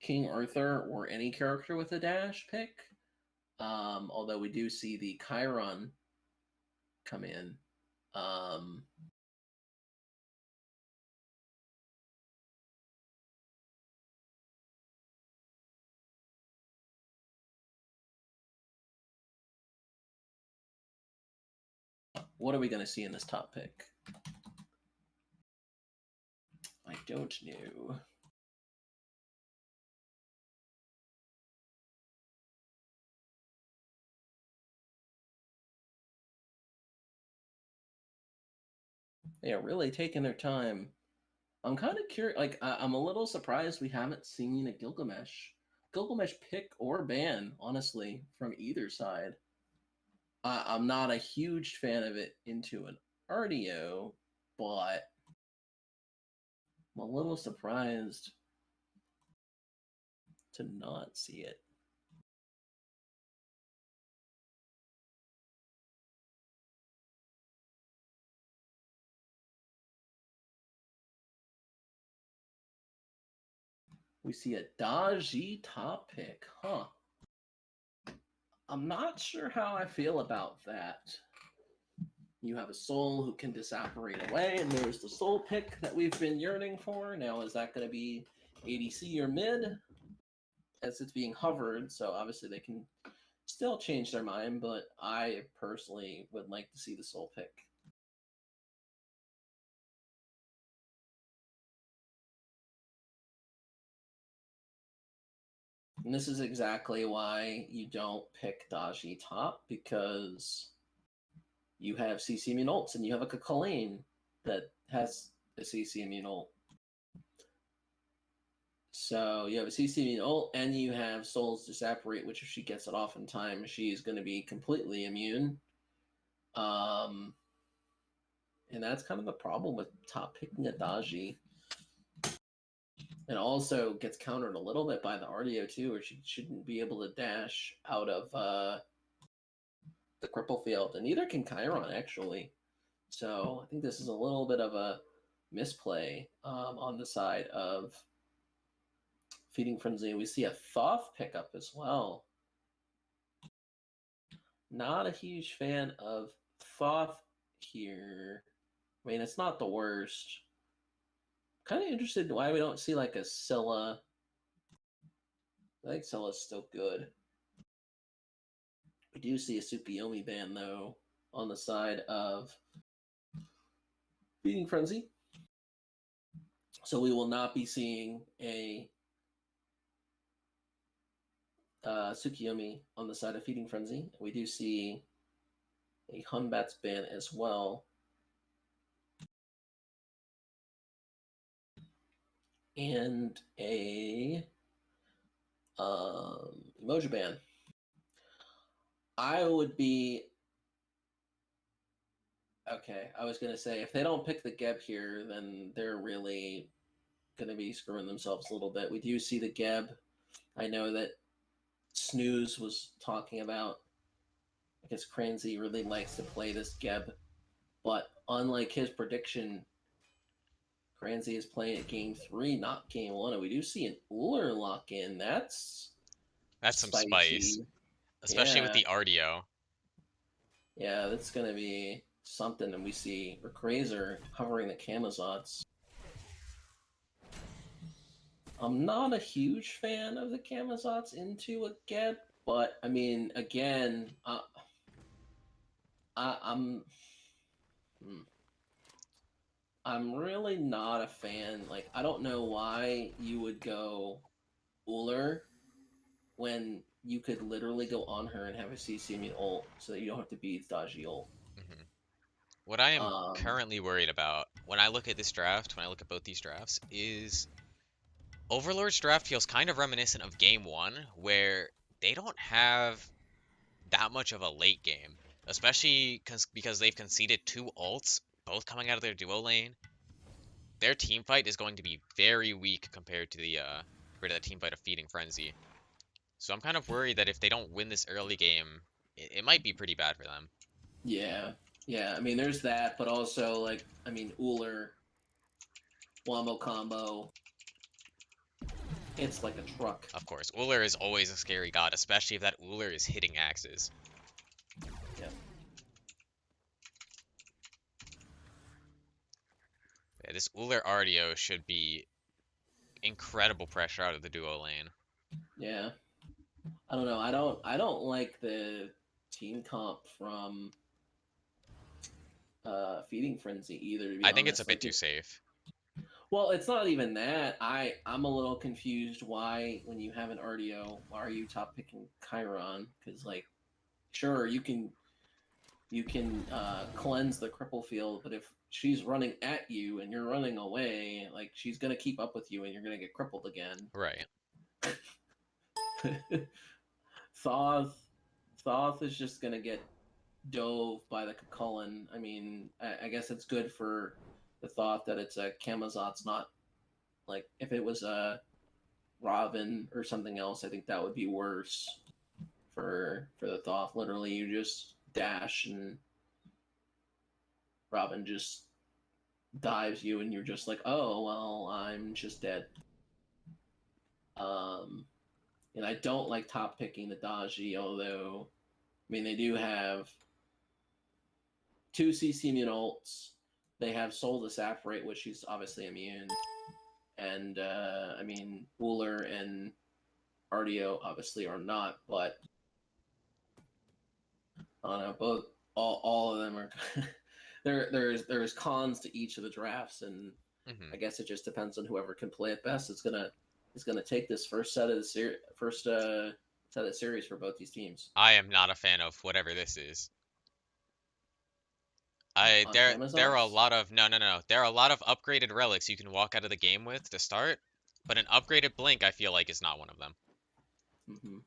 King Arthur or any character with a dash pick. Although we do see the Chiron come in. What are we going to see in this top pick? I don't know. They are really taking their time. I'm kind of curious. Like, I'm a little surprised we haven't seen a Gilgamesh pick or ban, honestly, from either side. I'm not a huge fan of it into an RDO, but I'm a little surprised to not see it. We see a Daji top pick, huh? I'm not sure how I feel about that. You have a soul who can disapparate away, and there's the soul pick that we've been yearning for. Now, is that going to be ADC or mid? As it's being hovered, so obviously they can still change their mind, but I personally would like to see the soul pick. And this is exactly why you don't pick Daji top, because you have CC Immune ults and you have a Kakalain that has a CC immune ult. So you have a CC immune ult, and you have Soul's Disapparate, which if she gets it off in time, she's going to be completely immune. And that's kind of the problem with top picking Adachi. It also gets countered a little bit by the RDO too, where she shouldn't be able to dash out of the cripple field, and neither can Chiron actually. So I think this is a little bit of a misplay on the side of Feeding Frenzy. We see a Thoth pickup as well. Not a huge fan of Thoth here. I mean, it's not the worst. Kind of interested in why we don't see like a Scylla. I think Scylla's still good. We do see a Tsukuyomi ban though on the side of Feeding Frenzy. So we will not be seeing a Tsukuyomi on the side of Feeding Frenzy. We do see a Hunbat's ban as well. And a emoji ban. I would be okay. I was gonna say if they don't pick the Geb here, then they're really gonna be screwing themselves a little bit. We do see the Geb. I know that Snooze was talking about. I guess Cranezy really likes to play this Geb, but unlike his prediction, Cranezy is playing at game 3, not game 1. And we do see an Uller lock in. That's some spice, spicy. especially with Yeah. the RDO. Yeah, that's going to be something. And we see Reqzerqr hovering the Camazots. I'm not a huge fan of the Camazots into a Geb, but I mean, again, I'm really not a fan. Like, I don't know why you would go Uller when you could literally go on her and have a CC immune ult so that you don't have to beat dodgy ult. Mm-hmm. What I am currently worried about when I look at this draft, when I look at both these drafts, is Overlord's draft feels kind of reminiscent of game 1, where they don't have that much of a late game, especially because they've conceded 2 ults, both coming out of their duo lane. Their team fight is going to be very weak compared to the team fight of Feeding Frenzy. So I'm kind of worried that if they don't win this early game, it might be pretty bad for them. Yeah. I mean, there's that, but also, like, I mean, Uller, Wombo combo, it's like a truck. Of course, Uller is always a scary god, especially if that Uller is hitting axes. Yeah. Yeah, this Uller RDO should be incredible pressure out of the duo lane. Yeah. I don't know. I don't like the team comp from Feeding Frenzy either, to be I honest. think it's a bit too safe. Well, it's not even that. I'm a little confused why, when you have an RDO, why are you top picking Chiron? Because, like, sure, you can cleanse the cripple field, but if she's running at you and you're running away, like, she's gonna keep up with you and you're gonna get crippled again. Right. Thoth is just gonna get dove by the Cucullin. I mean, I guess it's good for the Thoth that it's a Camazot's, not like if it was a Robin or something else. I think that would be worse for the Thoth. Literally, you just dash and Robin just dives you, and you're just like, oh well, I'm just dead. And I don't like top picking the Daji, although I mean they do have 2 CC immune ults. They have Soul Disapparate, which she's obviously immune. And I mean Uller and RDO obviously are not, but I don't know, both all of them are there's cons to each of the drafts, and I guess it just depends on whoever can play it best. It's gonna take this first set of the set of the series for both these teams. I am not a fan of whatever this is. on there are a Amazons? lot of no. There are a lot of upgraded relics you can walk out of the game with to start, but an upgraded blink I feel like is not one of them. Hmm.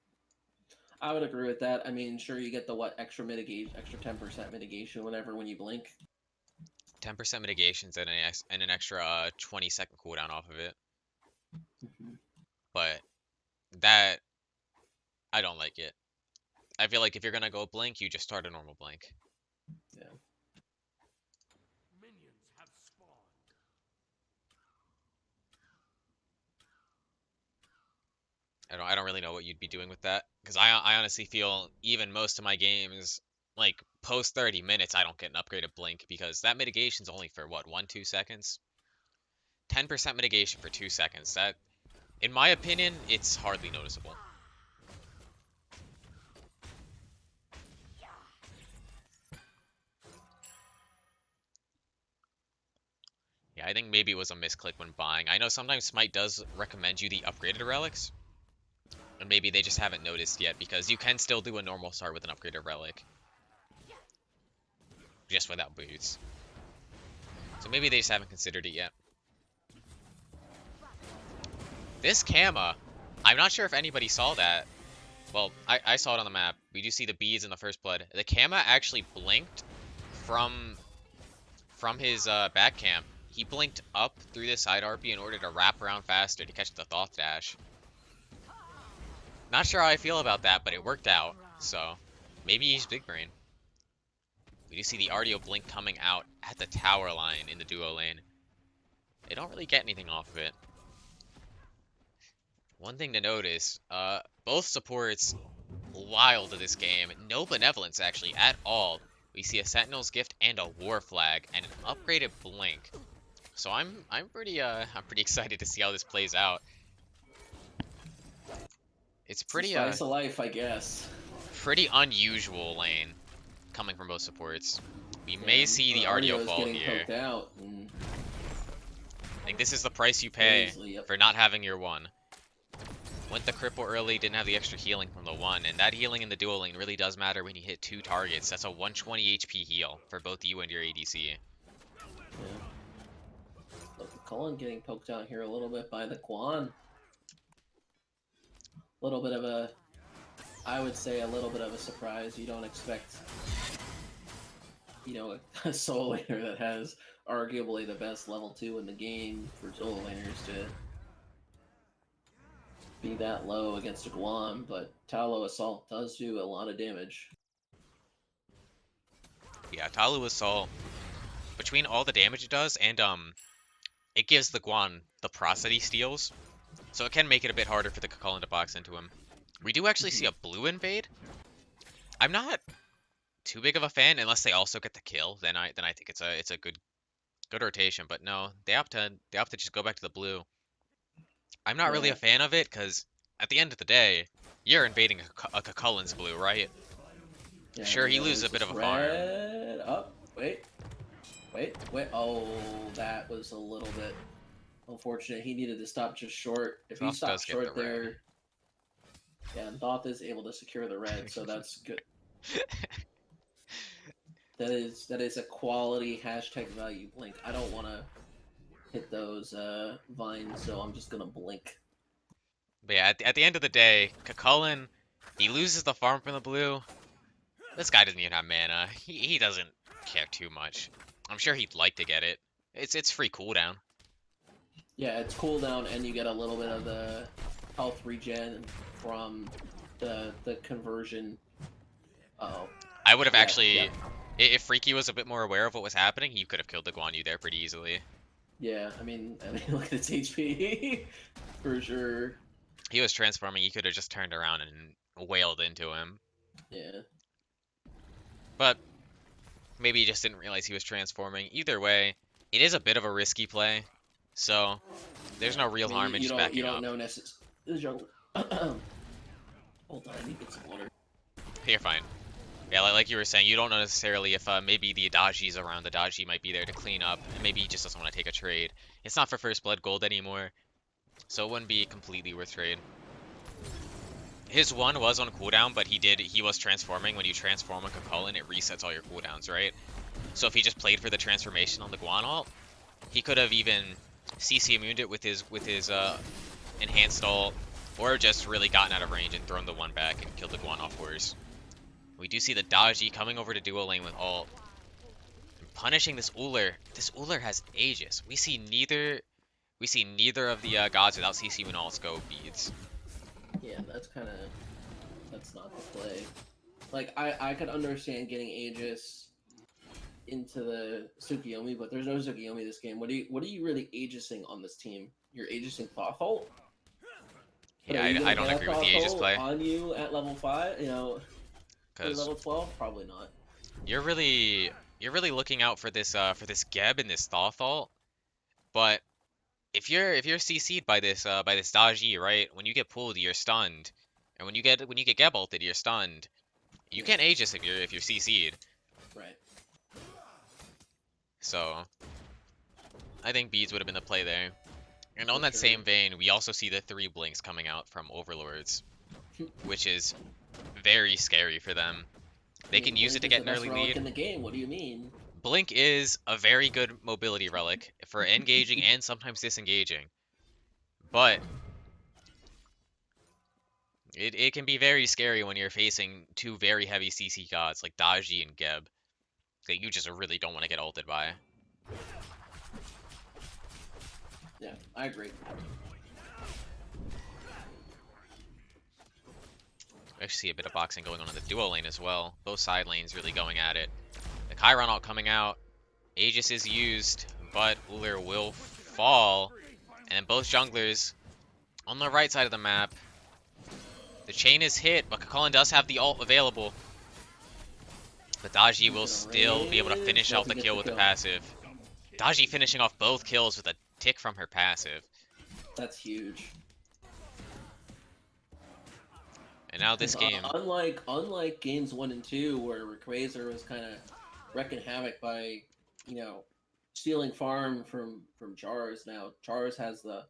I would agree with that. I mean, sure, you get the what extra mitigation, extra 10% mitigation, whatever, when you blink. 10% mitigations and an extra 20-second cooldown off of it, Hmm. but that I don't like it. I feel like if you're gonna go blink, you just start a normal blink. Yeah. I don't really know what you'd be doing with that because I honestly feel even most of my games like post 30 minutes I don't get an upgraded blink because that mitigation's only for what 1-2 seconds. 10% mitigation for 2 seconds. That in my opinion it's hardly noticeable. Yeah, I think maybe it was a misclick when buying. I know sometimes Smite does recommend you the upgraded relics, and maybe they just haven't noticed yet because you can still do a normal start with an upgraded relic just without boots. So maybe they just haven't considered it yet. This Kama, I'm not sure if anybody saw that. Well, I saw it on the map. We do see the beads in the first blood. The Kama actually blinked from his back camp. He blinked up through the side RP in order to wrap around faster to catch the Thoth Dash. Not sure how I feel about that, but it worked out. So maybe he's big brain. We do see the Ardio blink coming out at the tower line in the duo lane. They don't really get anything off of it. One thing to notice, both supports wild to this game. No benevolence actually at all. We see a Sentinel's Gift and a War Flag and an upgraded Blink. So I'm pretty excited to see how this plays out. It's It's the spice of life, I guess. pretty unusual lane coming from both supports. We may see the Ardio fall getting here. poked out. And I think this is the price you pay yep. for not having your one. Went the cripple early, didn't have the extra healing from the one, and that healing in the dual lane really does matter when you hit 2 targets. That's a 120 HP heal for both you and your ADC. Yeah. Look at Cullen getting poked out here a little bit by the Quan. A little bit of a, I would say a little bit of a surprise. You don't expect, a solo laner that has arguably the best level 2 in the game for solo laners to be that low against a Guam, but Talo Assault does do a lot of damage. Yeah, Talu Assault, between all the damage it does, and it gives the Guan the prosody steals, so it can make it a bit harder for the Kukulkan to box into him. We do actually see a blue invade. I'm not too big of a fan unless they also get the kill. Then I think it's a good rotation. But no, they opt to just go back to the blue. I'm not really a fan of it because at the end of the day, you're invading a Kukulkan's blue, right? Yeah, sure, he loses a bit of a farm. Oh, wait. Oh, that was a little bit unfortunate. He needed to stop just short. If he stopped short there, yeah, and Thoth is able to secure the red, so that's good. That is a quality hashtag value blink. I don't want to hit those vines, so I'm just gonna blink. But yeah, at the end of the day, Kukulkan, he loses the farm from the blue. This guy doesn't even have mana. He doesn't care too much. I'm sure he'd like to get it. It's free cooldown. Yeah, it's cooldown, and you get a little bit of the health regen from the conversion. Oh, I would have actually, if Freaky was a bit more aware of what was happening, he could have killed the Guan Yu there pretty easily. Yeah, I mean, look at its HP for sure. He was transforming. He could have just turned around and wailed into him. Yeah. But maybe he just didn't realize he was transforming. Either way, it is a bit of a risky play. So there's no real harm in just backing up. You don't know necessarily. Hold on, I need to get some water. You're fine. Yeah, like you were saying, you don't know necessarily if maybe the Adagi's around. The Adachi might be there to clean up, and maybe he just doesn't want to take a trade. It's not for first blood gold anymore, so it wouldn't be completely worth trade. His one was on cooldown, but he was transforming. When you transform a Kukulkan, it resets all your cooldowns, right? So if he just played for the transformation on the Guan ult, he could have even CC immuned it with his enhanced ult, or just really gotten out of range and thrown the one back and killed the Guan off course. We do see the Daji coming over to duo lane with ult, and punishing this Ullr. This Ullr has Aegis. We see neither of the gods without CC when ults go beads. Yeah, that's not the play. Like I could understand getting Aegis into the Tsukiyomi, but there's no Tsukiyomi this game. What are you really Aegising on this team? You're Aegising Thoughtful? But Yeah, I don't agree with the Aegis play. On you at level 5, you know, Because level 12, probably not. you're really looking out for this Geb and this Thoth, but if you're CC'd by this Daji, right? When you get pulled, you're stunned, and when you get Geb ulted, you're stunned. You can't Aegis if you're CC'd. Right. So I think beads would have been the play there. And on For that sure. same vein, we also see the 3 blinks coming out from Overlords, which is very scary for them. They can use it to get an early lead. In the game, what do you mean? Blink is a very good mobility relic for engaging and sometimes disengaging, but it can be very scary when you're facing 2 very heavy CC gods like Daji and Geb that you just really don't want to get ulted by. Yeah, I agree. We actually see a bit of boxing going on in the duo lane as well. Both side lanes really going at it. The Chiron ult coming out. Aegis is used, but Ullr will fall. And then both junglers on the right side of the map. The chain is hit, but Kakalin does have the ult available. But Daji will still be able to finish off the kill with the passive. Daji finishing off both kills with a tick from her passive. That's huge. And now this game, unlike games 1 and 2, where Reqzerqr was kind of wrecking havoc by, you know, stealing farm from Jars. Now Jars has the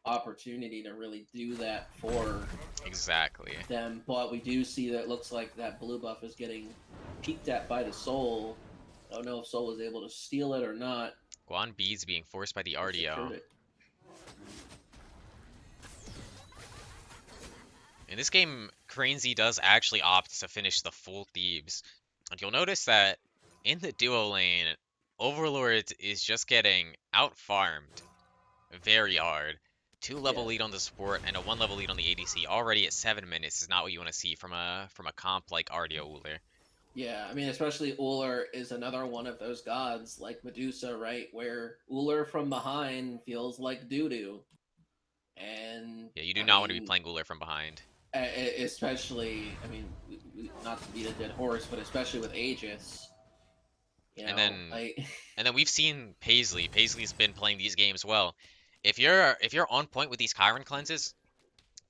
opportunity to really do that for exactly them, but we do see that it looks like that blue buff is getting peeked at by the Soul. I don't know if Soul was able to steal it or not. Guan beads being forced by the RDO. In this game, Cranezy does actually opt to finish the full Thebes. And you'll notice that in the duo lane, Overlord is just getting out-farmed very hard. 2 level lead on the support and a 1 level lead on the ADC already at 7 minutes is not what you want to see from a comp like RDO Ullr. Yeah, I mean, especially Ullr is another one of those gods like Medusa, right? Where Ullr from behind feels like doo-doo. And yeah, you do not want to be playing Ullr from behind. Especially, I mean, not to beat a dead horse, but especially with Aegis. You know, and then we've seen Paisley. Paisley's been playing these games well. If you're on point with these Chiron cleanses,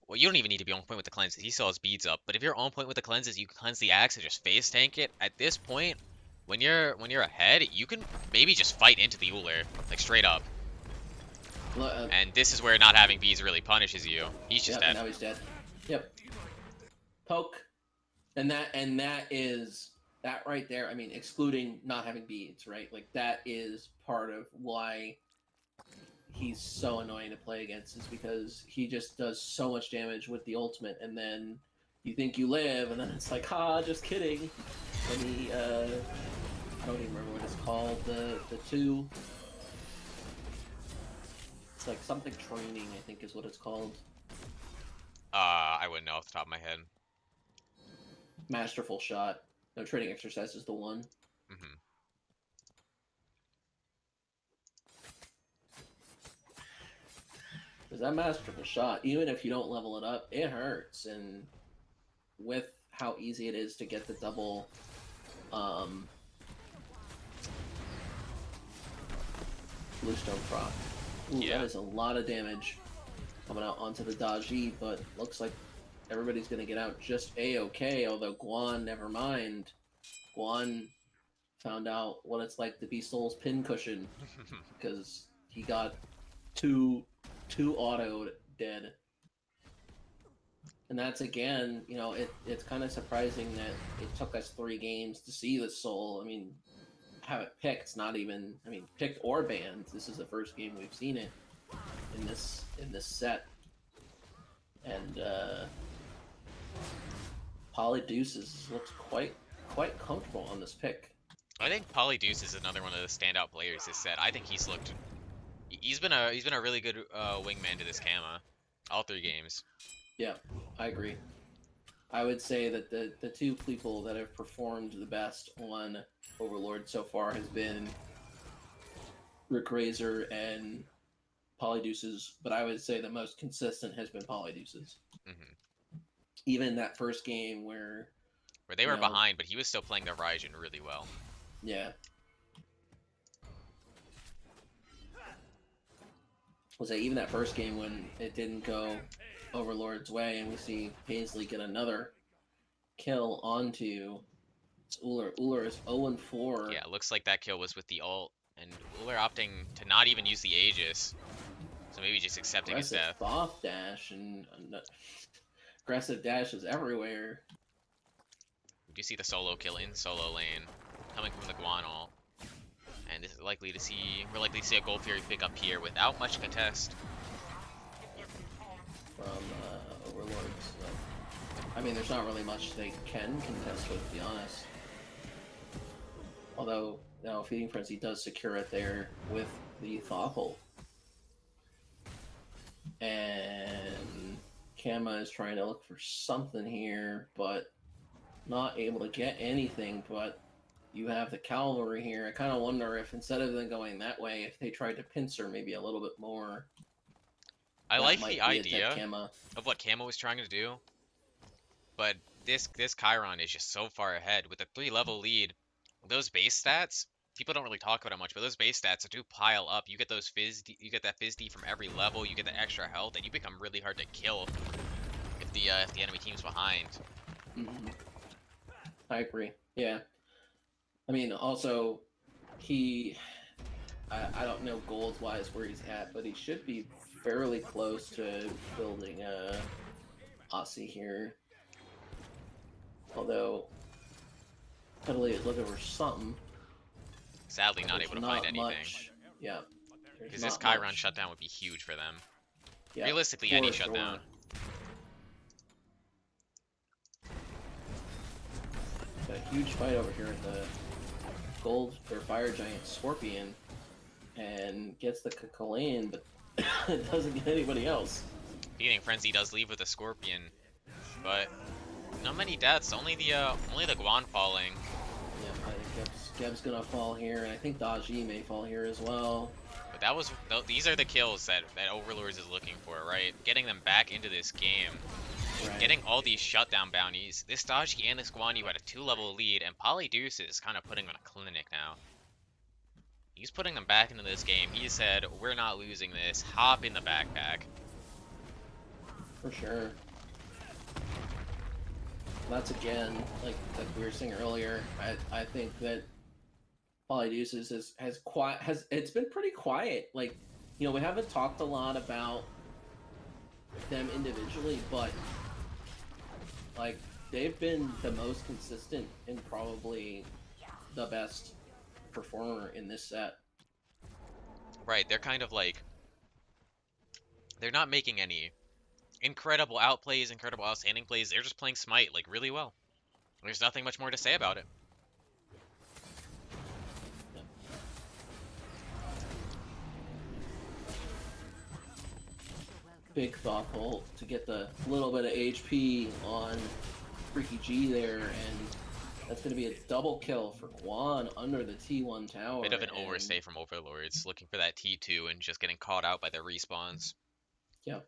well, you don't even need to be on point with the cleanses. He still has beads up. But if you're on point with the cleanses, you can cleanse the axe and just face tank it. At this point, when you're ahead, you can maybe just fight into the Ullr, like straight up. And this is where not having beads really punishes you. He's just dead. Now he's dead. Yep. Poke, and that is that right there. I mean, excluding not having beads, right? Like that is part of why he's so annoying to play against, is because he just does so much damage with the ultimate, and then you think you live, and then it's like, just kidding. And he, I don't even remember what it's called. The 2. It's like something training, I think is what it's called. I wouldn't know off the top of my head. Masterful shot. No, training exercise is the one. Mm-hmm. Because that masterful shot, even if you don't level it up, it hurts. And with how easy it is to get the double, Bluestone proc. That is a lot of damage coming out onto the Daji, but looks like everybody's going to get out just A-okay, although Guan, never mind. Guan found out what it's like to be Soul's pincushion, because he got two autoed dead. And that's, again, you know, it's kind of surprising that it took us 3 games to see the Soul. I mean, have it picked. Not even, I mean, picked or banned. This is the first game we've seen it in this set, and Polydeuces looks quite comfortable on this pick. I think Polydeuce is another one of the standout players this set. I think he's looked. He's been a really good wingman to this Kama, all 3 games. Yeah, I agree. I would say that the 2 people that have performed the best on Overlord so far has been Reqzerqr and Polydeuces, but I would say the most consistent has been Polydeuces. Even that first game where they were behind, but he was still playing the Raijin really well. Yeah. I'll say even that first game when it didn't go Overlord's way, and we see Paisley get another kill onto Ullr. Ullr is 0-4. Yeah, it looks like that kill was with the ult, and Ullr opting to not even use the Aegis. So maybe just accepting his death. Off dash and aggressive dashes everywhere. We do see the solo kill in solo lane, coming from the Guan ult. And this is likely to see, we're likely to see a Gold Fury pick up here without much contest. From Overlords. I mean, there's not really much they can contest with, to be honest. Although, now Feeding Frenzy does secure it there with the Thoughtful. And Kama is trying to look for something here, but not able to get anything. But you have the Cavalry here. I kind of wonder if instead of them going that way, if they tried to pincer maybe a little bit more. I like the idea of what Kama was trying to do, but this Chiron is just so far ahead with a 3-level lead. Those base stats, people don't really talk about it much, but those base stats do pile up. You get those you get that Fizz D from every level. You get the extra health, and you become really hard to kill if the enemy team's behind. I agree. Yeah. I mean, also, I don't know gold-wise where he's at, but he should be fairly close to building a Aussie here. Although, Cuddly is looking for something. Sadly, not able to find anything. Much. Yeah. Because this Chiron shutdown would be huge for them. Yeah, realistically, any shutdown. Got a huge fight over here at the Gold or Fire Giant Scorpion, and gets the Kalane, but it doesn't get anybody else. Feeding Frenzy does leave with a Scorpion, but not many deaths. Only the Guan falling. Yeah, I think Geb's gonna fall here, and I think Daji may fall here as well. But these are the kills that Overlords is looking for, right? Getting them back into this game. Right. Getting all these shutdown bounties. This Daji and this Guan Yu had a 2-level lead, and Polydeuce is kind of putting on a clinic now. He's putting them back into this game. He said, we're not losing this. Hop in the backpack. For sure. That's again, like we were saying earlier, I think that Polydeuces has it's been pretty quiet. Like, you know, we haven't talked a lot about them individually, but like they've been the most consistent and probably the best performer in this set. Right, they're kind of like, they're not making any incredible outplays, incredible outstanding plays. They're just playing Smite like really well. There's nothing much more to say about it. Big Thoughtful to get the little bit of HP on Freaky G there, and that's going to be a double kill for Guan under the T1 tower. Bit of an overstay from Overlords, looking for that T2 and just getting caught out by the respawns. Yeah.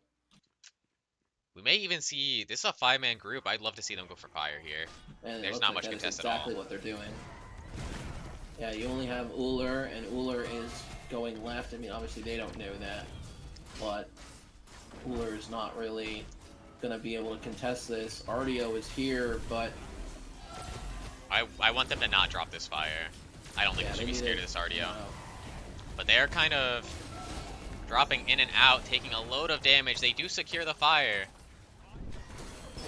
We may even see, this is a 5-man group. I'd love to see them go for fire here. And there's not much contest at all. Exactly what they're doing. Yeah, you only have Ullr, and Ullr is going left. I mean, obviously they don't know that, but Ullr is not really going to be able to contest this. Artio is here, but I want them to not drop this fire. I don't think they should be scared of this Artio. No. But they're kind of dropping in and out, taking a load of damage. They do secure the fire.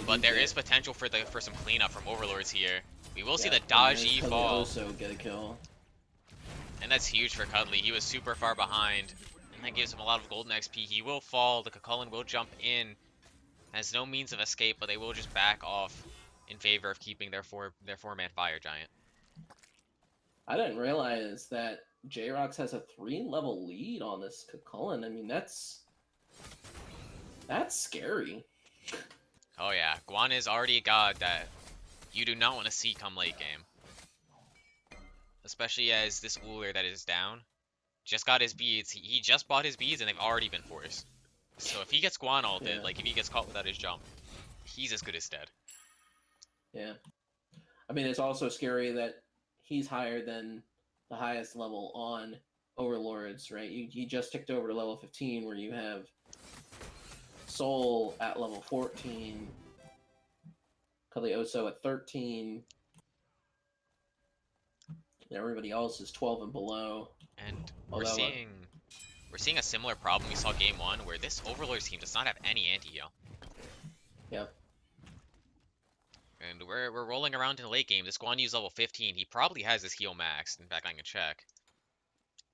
But there is potential for some cleanup from Overlords here. We will see the Daji fall. CuddlyOso get a kill. And that's huge for Cuddly. He was super far behind, and that gives him a lot of golden XP. He will fall. The Cucullin will jump in. Has no means of escape, but they will just back off in favor of keeping their four-man fire giant. I didn't realize that Jrox has a 3-level lead on this Cucullin. I mean, that's scary. Oh yeah, Guan is already a god that you do not want to see come late game. Especially as this Uller that is down just got his beads. He just bought his beads and they've already been forced. So if he gets Guan ulted, Yeah. like if he gets caught without his jump, he's as good as dead. Yeah. I mean, it's also scary that he's higher than the highest level on Overlords, right? You just ticked over to level 15 where you have Soul at level 14, CuddlyOso at 13, and everybody else is 12 and below. And we're seeing a similar problem we saw game 1 where this Overlords team does not have any anti-heal. Yep. And we're rolling around in the late game. This Guan Yu's level 15. He probably has his heal maxed. In fact, I can check.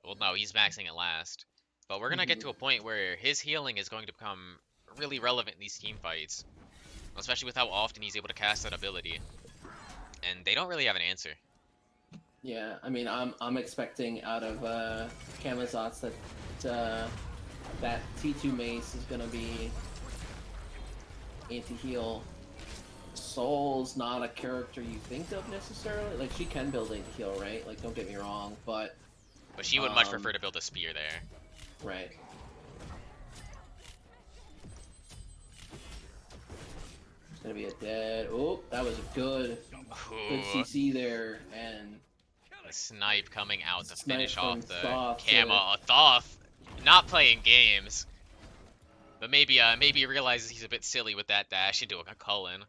Well, no, he's maxing it last. But we're going to get to a point where his healing is going to become really relevant in these team fights. Especially with how often he's able to cast that ability. And they don't really have an answer. Yeah, I mean, I'm expecting out of Camazotz that that T2 Mace is going to be anti-heal. Soul's not a character you think of necessarily. Like, she can build anti-heal, right? Like, don't get me wrong, but she would much prefer to build a spear there. Right. It's gonna be a dead. Oh, that was a good CC there, and the snipe coming out to snipe finish off the Thoth Kama. Thoth not playing games, but maybe he realizes he's a bit silly with that dash into a Cucullin.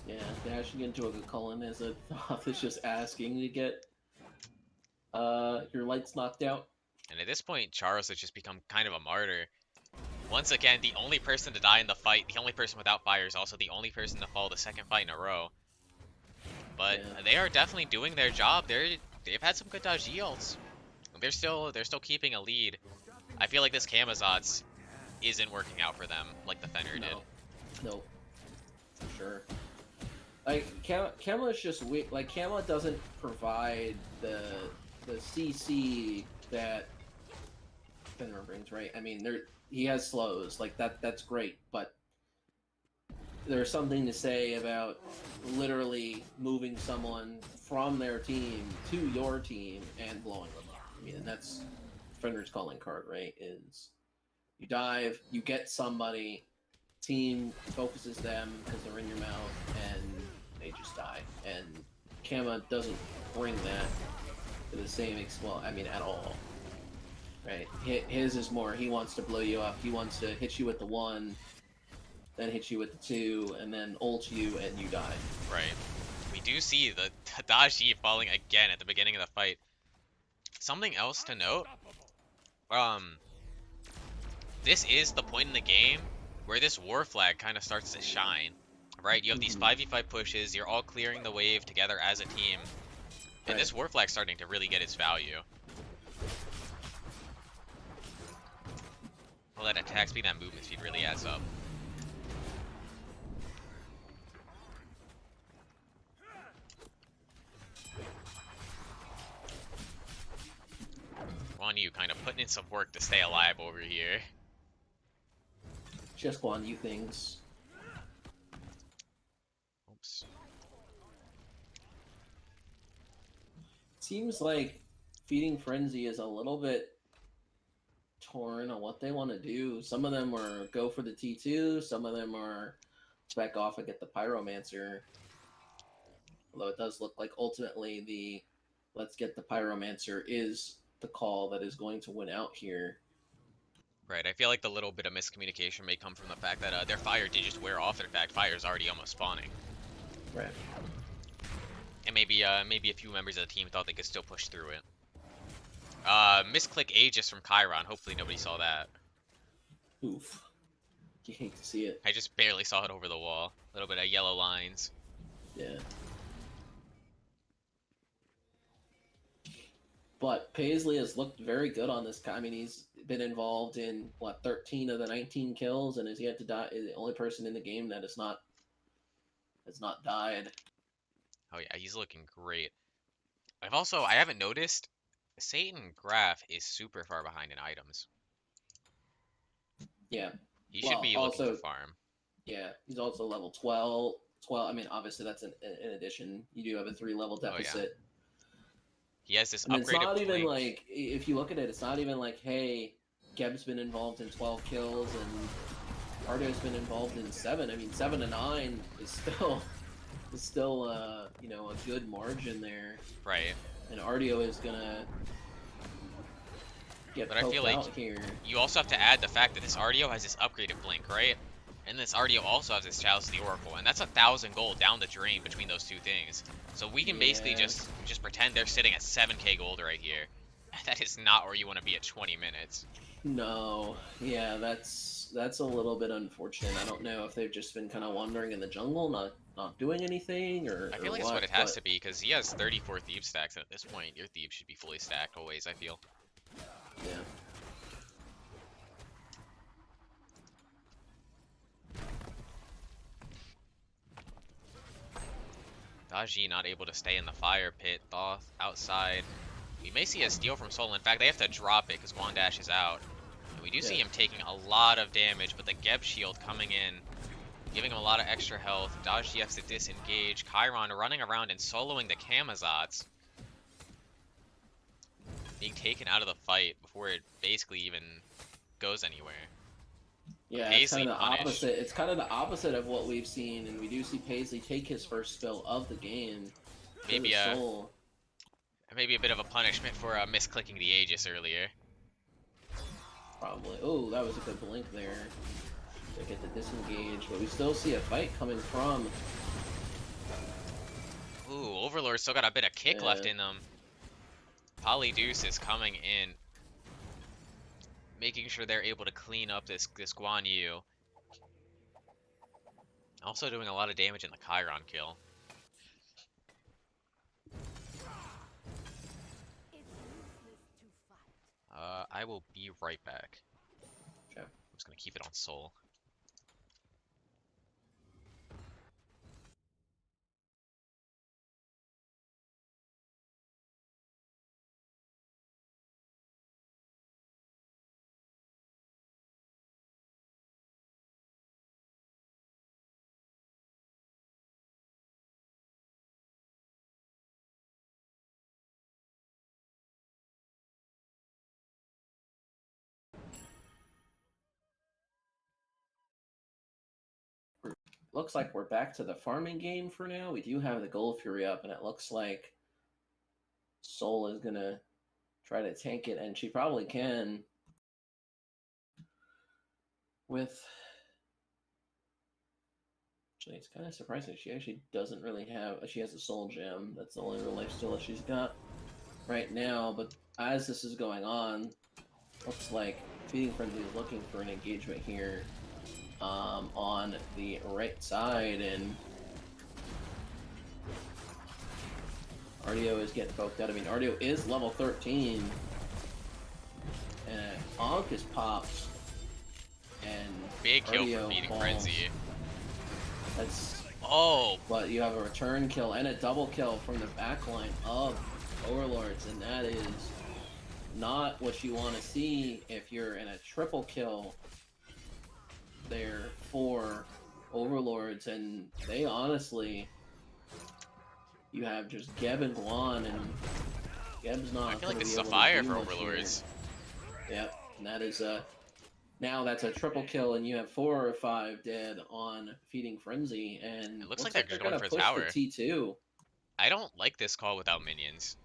Yeah, dashing into a Cucullin as a Thoth is just asking to get your lights knocked out. And at this point, Charles has just become kind of a martyr. Once again, the only person to die in the fight, the only person without fire is also the only person to fall the second fight in a row. But they are definitely doing their job. They've had some good dodge ults. They're still keeping a lead. I feel like this Camazotz isn't working out for them like the Fenrir did. Nope. For sure. Like Kama is just weak. Like Kama doesn't provide the CC that Fenrir brings, right? I mean, he has slows, like that's great, but there's something to say about literally moving someone from their team to your team and blowing them up. I mean, and that's Fenrir's calling card, right? Is you dive, you get somebody, team focuses them because they're in your mouth, and they just die. And Kama doesn't bring that to the same at all. Right? His is more, he wants to blow you up, he wants to hit you with the 1, then hit you with the 2, and then ult you, and you die. Right. We do see the Tadashi falling again at the beginning of the fight. Something else to note, this is the point in the game where this war flag kind of starts to shine, right? You have these 5v5 pushes, you're all clearing the wave together as a team, and this war flag's starting to really get its value. Well, that attack speed, that movement speed really adds up. Guan Yu kind of putting in some work to stay alive over here. Just Guan Yu things. Oops. Seems like Feeding Frenzy is a little bit torn on what they want to do. Some of them are go for the T2, some of them are back off and get the Pyromancer. Although it does look like ultimately the let's get the Pyromancer is the call that is going to win out here. Right, I feel like the little bit of miscommunication may come from the fact that their fire did just wear off. In fact, fire's already almost spawning. Right. And maybe a few members of the team thought they could still push through it. Misclick Aegis from Chiron. Hopefully nobody saw that. Oof. You hate to see it. I just barely saw it over the wall. A little bit of yellow lines. Yeah. But Paisley has looked very good on this guy. I mean, he's been involved in what 13 of the 19 kills, and is yet to die. Is the only person in the game that has not died. Oh yeah, he's looking great. I haven't noticed, Satingraph is super far behind in items. Yeah. He should Well, be looking to also, farm. yeah, he's also level 12. 12. I mean, obviously that's in addition. You do have a 3-level Oh yeah. deficit. He has this And it's upgraded not even blink. like, if you look at it, it's not even like, hey, Geb's been involved in 12 kills and Ardio's been involved in 7. I mean, 7 to 9 is still you know, a good margin there. Right. And Ardio is gonna get But I poked feel like out here. you also have to add the fact that this RDO has this upgraded blink, right? And this RDO also has this Chalice of the Oracle, and that's 1,000 gold down the drain between those two things. So we can basically just pretend they're sitting at 7k gold right here. That is not where you want to be at 20 minutes. No, yeah, that's a little bit unfortunate. I don't know if they've just been kind of wandering in the jungle, not doing anything, or I feel like what, that's what it has to be, because he has 34 Thieves stacks, and at this point, your Thieves should be fully stacked always, I feel. Yeah. Daji not able to stay in the fire pit. Thoth outside. We may see a steal from Soul. In fact, they have to drop it because Guandash is out. And we do see him taking a lot of damage, but the Geb shield coming in, giving him a lot of extra health. Daji has to disengage. Chiron running around and soloing the Kamazots. Being taken out of the fight before it basically even goes anywhere. Yeah, it's kind of the opposite. It's kind of the opposite of what we've seen, and we do see Paisley take his first spill of the game. Maybe maybe a bit of a punishment for misclicking the Aegis earlier. Probably. Oh, that was a good blink there to get the disengage, but we still see a fight coming from. Ooh, Overlord still got a bit of kick left in them. Polydeuce is coming in, making sure they're able to clean up this Guan Yu. Also doing a lot of damage in the Chiron kill. I will be right back. Okay. I'm just gonna keep it on Soul. Looks like we're back to the farming game for now. We do have the Gold Fury up, and it looks like Soul is gonna try to tank it, and she probably can. With actually, it's kind of surprising. She actually doesn't really have. She has a Soul Gem. That's the only real life steal that she's got right now. But as this is going on, looks like Feeding Frenzy is looking for an engagement here. On the right side, and Ardio is getting poked out. I mean, Ardio is level 13, and Ankh is popped, and Big kill Ardio for Feeding falls. Frenzy. That's but you have a return kill and a double kill from the backline of Overlords, and that is not what you want to see if you're in a triple kill there for Overlords. And they honestly, you have just Geb and Guan, and Geb's not. I feel like this is a fire for Overlords. Yep, and that is now that's a triple kill, and you have 4 or 5 dead on Feeding Frenzy, and it looks like they're going for push tower. the T2. I don't like this call without minions.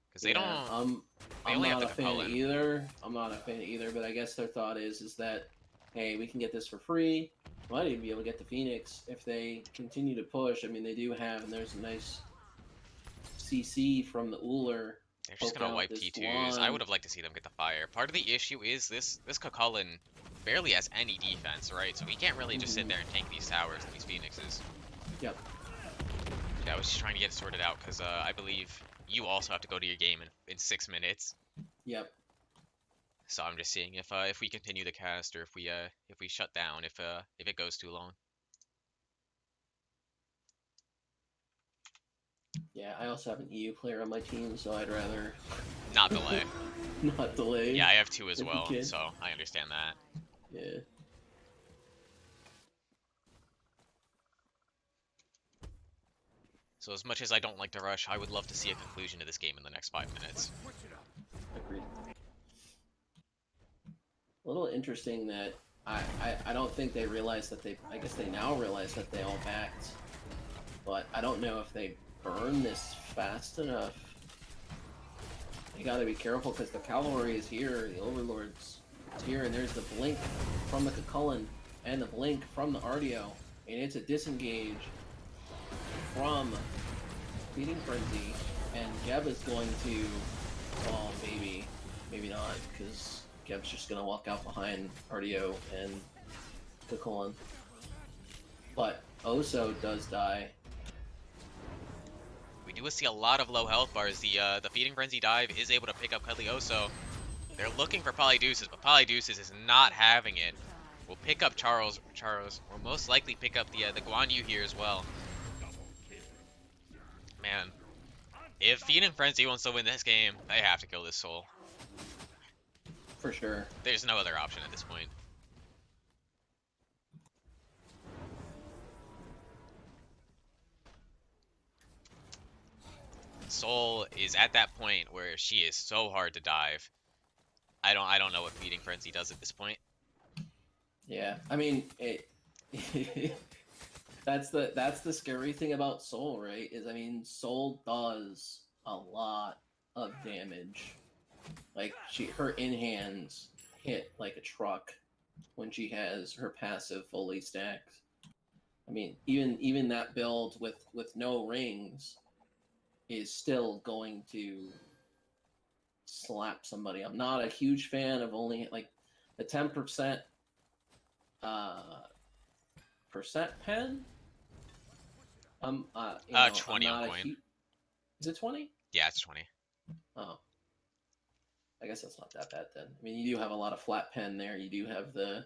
Because they don't. I'm not a fan either. I'm not a fan either, but I guess their thought is that, hey, we can get this for free. Might even be able to get the Phoenix if they continue to push. I mean, they do have, and there's a nice CC from the Uller. They're just gonna wipe T2s. I would have liked to see them get the fire. Part of the issue is this Cucullin barely has any defense, right? So we can't really just sit there and tank these towers and these Phoenixes. Yep. Yeah, I was just trying to get it sorted out because I believe you also have to go to your game in 6 minutes. Yep. So I'm just seeing if we continue the cast or if we shut down if it goes too long. Yeah, I also have an EU player on my team, so I'd rather Not delay. not delay. Yeah, I have two as if we well, can. so I understand that. Yeah. So as much as I don't like to rush, I would love to see a conclusion to this game in the next 5 minutes. Agreed. A little interesting that I don't think they realized that I guess they now realize that they all backed, but I don't know if they burn this fast enough. You gotta be careful because the cavalry is here, the overlords is here, and there's the blink from the Cucullen and the blink from the Ardio, and it's a disengage from Feeding Frenzy, and Geb is going to, well, maybe not, because Geb's just gonna walk out behind Ardio and Cucullen. But Oso does die. We do see a lot of low health bars. The Feeding Frenzy dive is able to pick up CuddlyOso. They're looking for Polydeuces, but Polydeuces is not having it. We'll pick up Charles. We'll most likely pick up the Guan Yu here as well. Man, if Feeding Frenzy wants to win this game, they have to kill this soul. For sure. There's no other option at this point. Soul is at that point where she is so hard to dive. I don't know what Feeding Frenzy does at this point. Yeah, I mean, that's the scary thing about Soul, right? Is, I mean, Soul does a lot of damage. Like, her in-hands hit like a truck when she has her passive fully stacked. I mean, even that build with no rings is still going to slap somebody. I'm not a huge fan of only like the 10% percent pen. 20 on coin. Is it 20? Yeah, it's 20. Oh, I guess that's not that bad then. I mean, you do have a lot of flat pen there. You do have the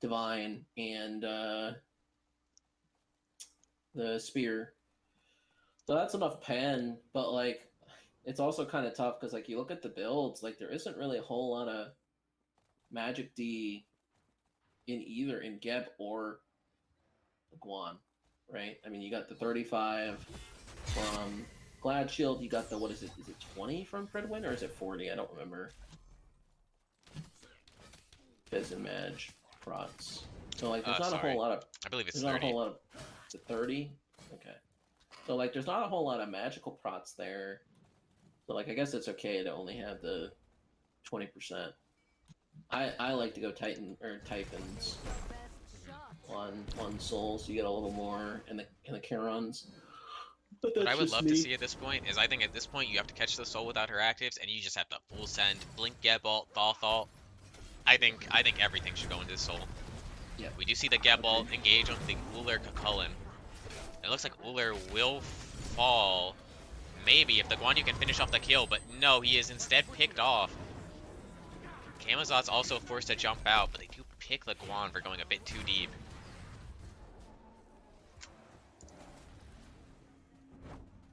divine and the spear, so that's enough pen. But like, it's also kind of tough because like you look at the builds, like there isn't really a whole lot of magic D in either in Geb or Guan, right? I mean, you got the 35 from Glad Shield. You got the, what is it? Is it 20 from Fredwin or is it 40? I don't remember. Fizz and Madge procs. So like, there's not a whole lot of. I believe it's there's 30. Not a whole lot of. Is it 30? Okay. So like, there's not a whole lot of magical procs there. So like, I guess it's okay to only have the 20%. I like to go Titans on Soul, so you get a little more in the Charons. But What I would love to see at this point is, I think at this point you have to catch the soul without her actives, and you just have to full send, blink, Gebalt, Thought. I think everything should go into soul. Yeah. We do see the Gebalt engage on the Uller Cucullen. It looks like Uller will fall, maybe, if the Guan Yu can finish off the kill, but no, he is instead picked off. Camazot's also forced to jump out, but they do pick the Guan for going a bit too deep.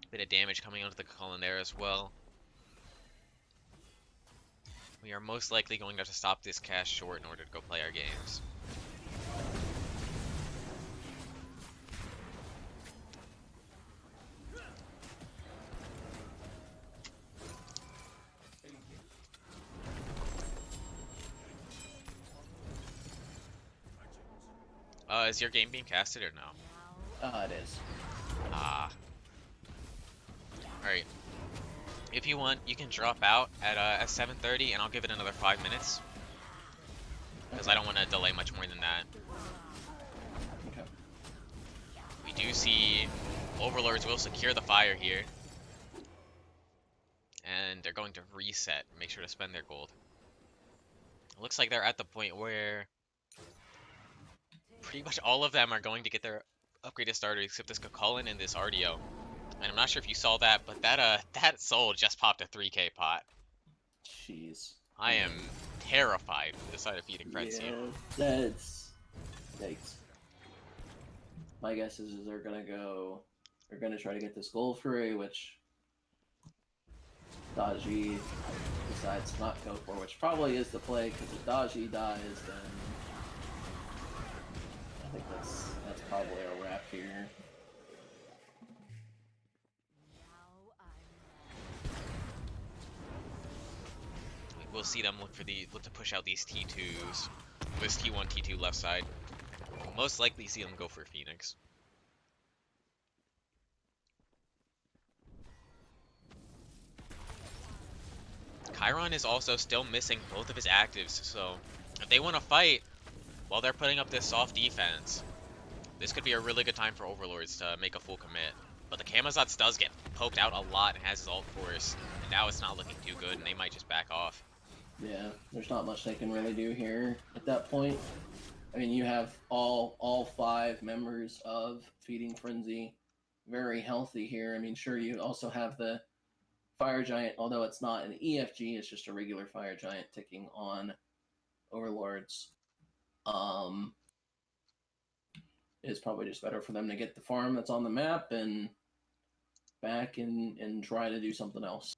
Bit of damage coming onto the Cucullen there as well. We are most likely going to have to stop this cast short in order to go play our games. Is your game being casted or no? It is. Ah. Alright. If you want, you can drop out at 7:30, and I'll give it another 5 minutes. Because I don't want to delay much more than that. Okay. We do see Overlords will secure the fire here. And they're going to reset. Make sure to spend their gold. It looks like they're at the point where pretty much all of them are going to get their upgraded starter except this Cucullen and this Ardio. And I'm not sure if you saw that, but that soul just popped a 3k pot. Jeez. I am terrified for the side of Feeding Frenzy. Yeah, that's... Yikes. My guess is they're gonna go... They're gonna try to get this goal free, which... Daji decides to not go for, which probably is the play, because if Daji dies, then... I think that's probably a wrap here. We'll see them look to push out these T2s. This T1, T2 left side. We'll most likely see them go for Phoenix. Chiron is also still missing both of his actives, so if they want to fight while they're putting up this soft defense, this could be a really good time for Overlords to make a full commit. But the Camazotz does get poked out a lot and has his ult force, and now it's not looking too good, and they might just back off. Yeah, there's not much they can really do here at that point. I mean, you have all 5 members of Feeding Frenzy very healthy here. I mean, sure, you also have the Fire Giant, although it's not an EFG, it's just a regular Fire Giant ticking on Overlords. It's probably just better for them to get the farm that's on the map and back and try to do something else.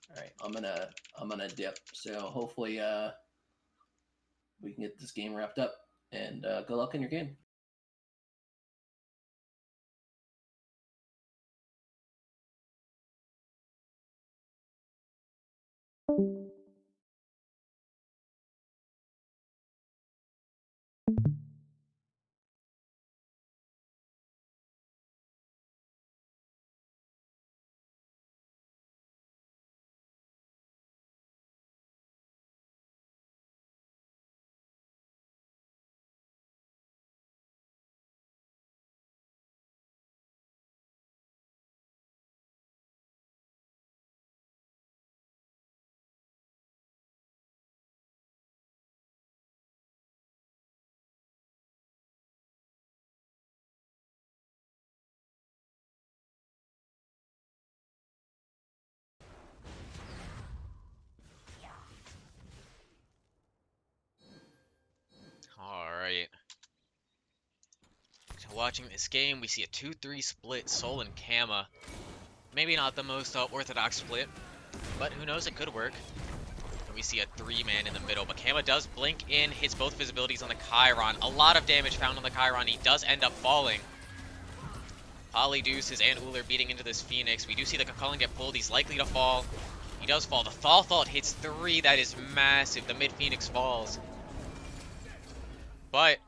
All right, I'm gonna dip. So hopefully we can get this game wrapped up, and good luck in your game. Alright. So watching this game, we see a 2-3 split, Sol and Kama. Maybe not the most orthodox split, but who knows, it could work. And we see a 3-man in the middle, but Kama does blink in, hits both of his abilities on the Chiron. A lot of damage found on the Chiron, he does end up falling. Polydeuces and Uller beating into this Phoenix. We do see the Cucullin get pulled, he's likely to fall. He does fall, the Fall Thought hits 3, that is massive, the mid-Phoenix falls. But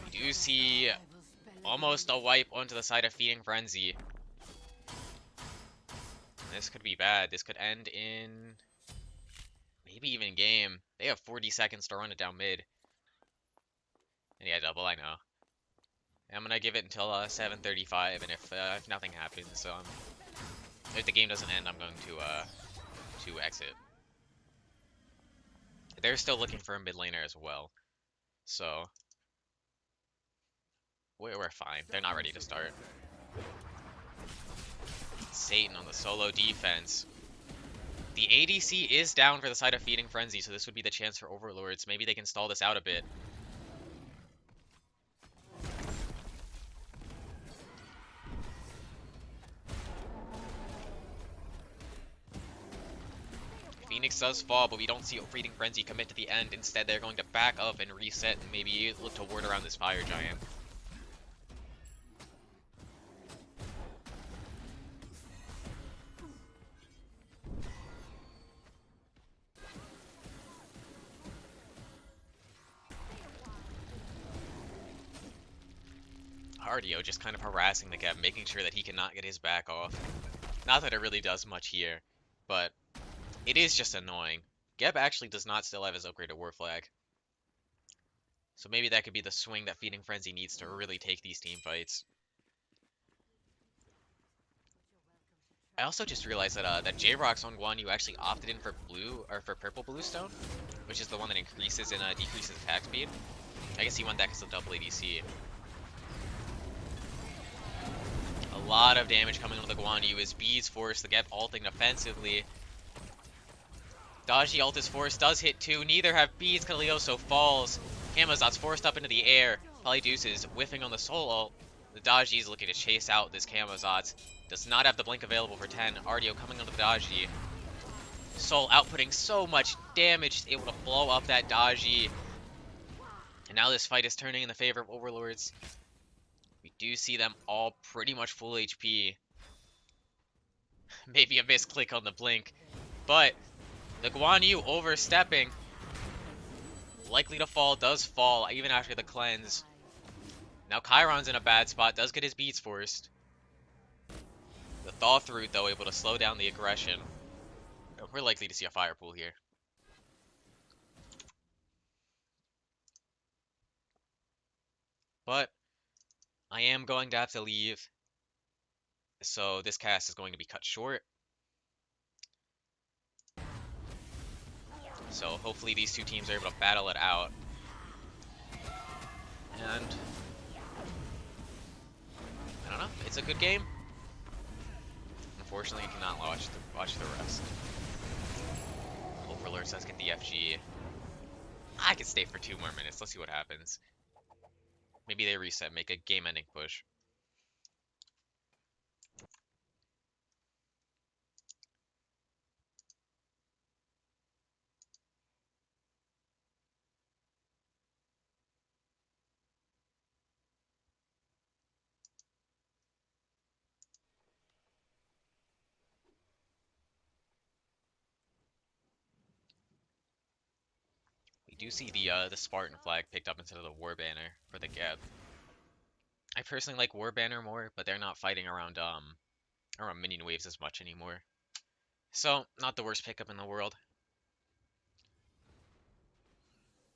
we do see almost a wipe onto the side of Feeding Frenzy. This could be bad. This could end in maybe even game. They have 40 seconds to run it down mid. And yeah, double, I know. I'm gonna give it until 7:35, and if nothing happens, if the game doesn't end, I'm going to exit. They're still looking for a mid laner as well, so we're fine. They're not ready to start. Satan on the solo defense. The ADC is down for the side of Feeding Frenzy, so this would be the chance for Overlords. Maybe they can stall this out a bit. Phoenix does fall, but we don't see Feeding Frenzy commit to the end. Instead, they're going to back up and reset and maybe look to ward around this Fire Giant. Cardio just kind of harassing the Geb, making sure that he cannot get his back off. Not that it really does much here, but it is just annoying. Geb actually does not still have his upgraded War Flag. So maybe that could be the swing that Feeding Frenzy needs to really take these team fights. I also just realized that that Jrox on Guan Yu actually opted in for blue or for purple bluestone, which is the one that increases and decreases attack speed. I guess he went that because of double ADC. A lot of damage coming on the Guan Yu. His B's forced to get ulting defensively. Dodgy ult is forced, does hit too. Neither have B's. CuddlyOso falls. Camazot's forced up into the air. Polydeuce is whiffing on the soul ult. The Dodgy is looking to chase out this Camazot. Does not have the blink available for 10. Ardio coming onto the Dodgy. Soul outputting so much damage, able to blow up that Dodgy. And now this fight is turning in the favor of Overlords. We do see them all pretty much full HP. Maybe a misclick on the blink. But the Guan Yu overstepping. Likely to fall, does fall even after the cleanse. Now Chiron's in a bad spot, does get his beats forced. The thaw through though able to slow down the aggression. We're likely to see a fire pool here. But I am going to have to leave. So this cast is going to be cut short. So hopefully these two teams are able to battle it out. And I don't know, it's a good game. Unfortunately, you cannot watch the rest. Overlord says get the FG. I could stay for 2 more minutes. Let's see what happens. Maybe they reset, make a game-ending push. We do see the Spartan flag picked up instead of the War Banner for the Geb. I personally like War Banner more, but they're not fighting around minion waves as much anymore. So, not the worst pickup in the world.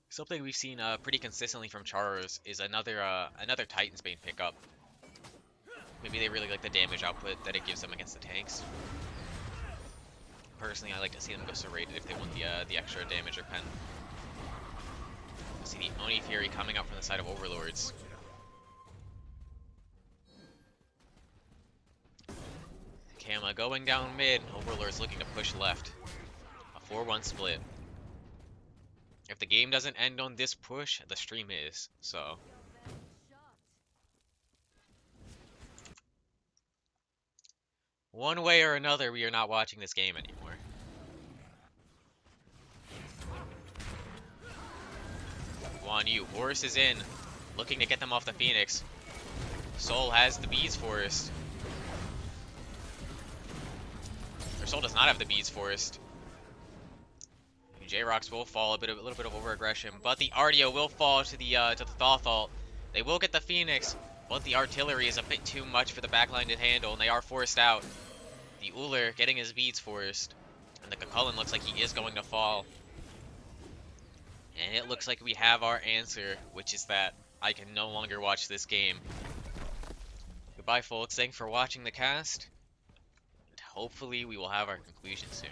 Something we've seen pretty consistently from Char's is another Titan's Bane pickup. Maybe they really like the damage output that it gives them against the tanks. Personally, I like to see them go serrated if they want the extra damage or pen. See the Oni Fury coming up from the side of Overlords. Kama going down mid. Overlords looking to push left. A 4-1 split. If the game doesn't end on this push, the stream is. So one way or another, we are not watching this game anymore. Guan Yu, Horus is in, looking to get them off the Phoenix. Soul has the Bees Forest. Or Soul does not have the Bees Forest. Jrox will fall a little bit of over-aggression, but the Ardio will fall to the Thothalt. They will get the Phoenix, but the artillery is a bit too much for the backline to handle, and they are forced out. The Uller getting his beads forced, and the Cucullin looks like he is going to fall. And it looks like we have our answer, which is that I can no longer watch this game. Goodbye, folks. Thanks for watching the cast. And hopefully we will have our conclusion soon.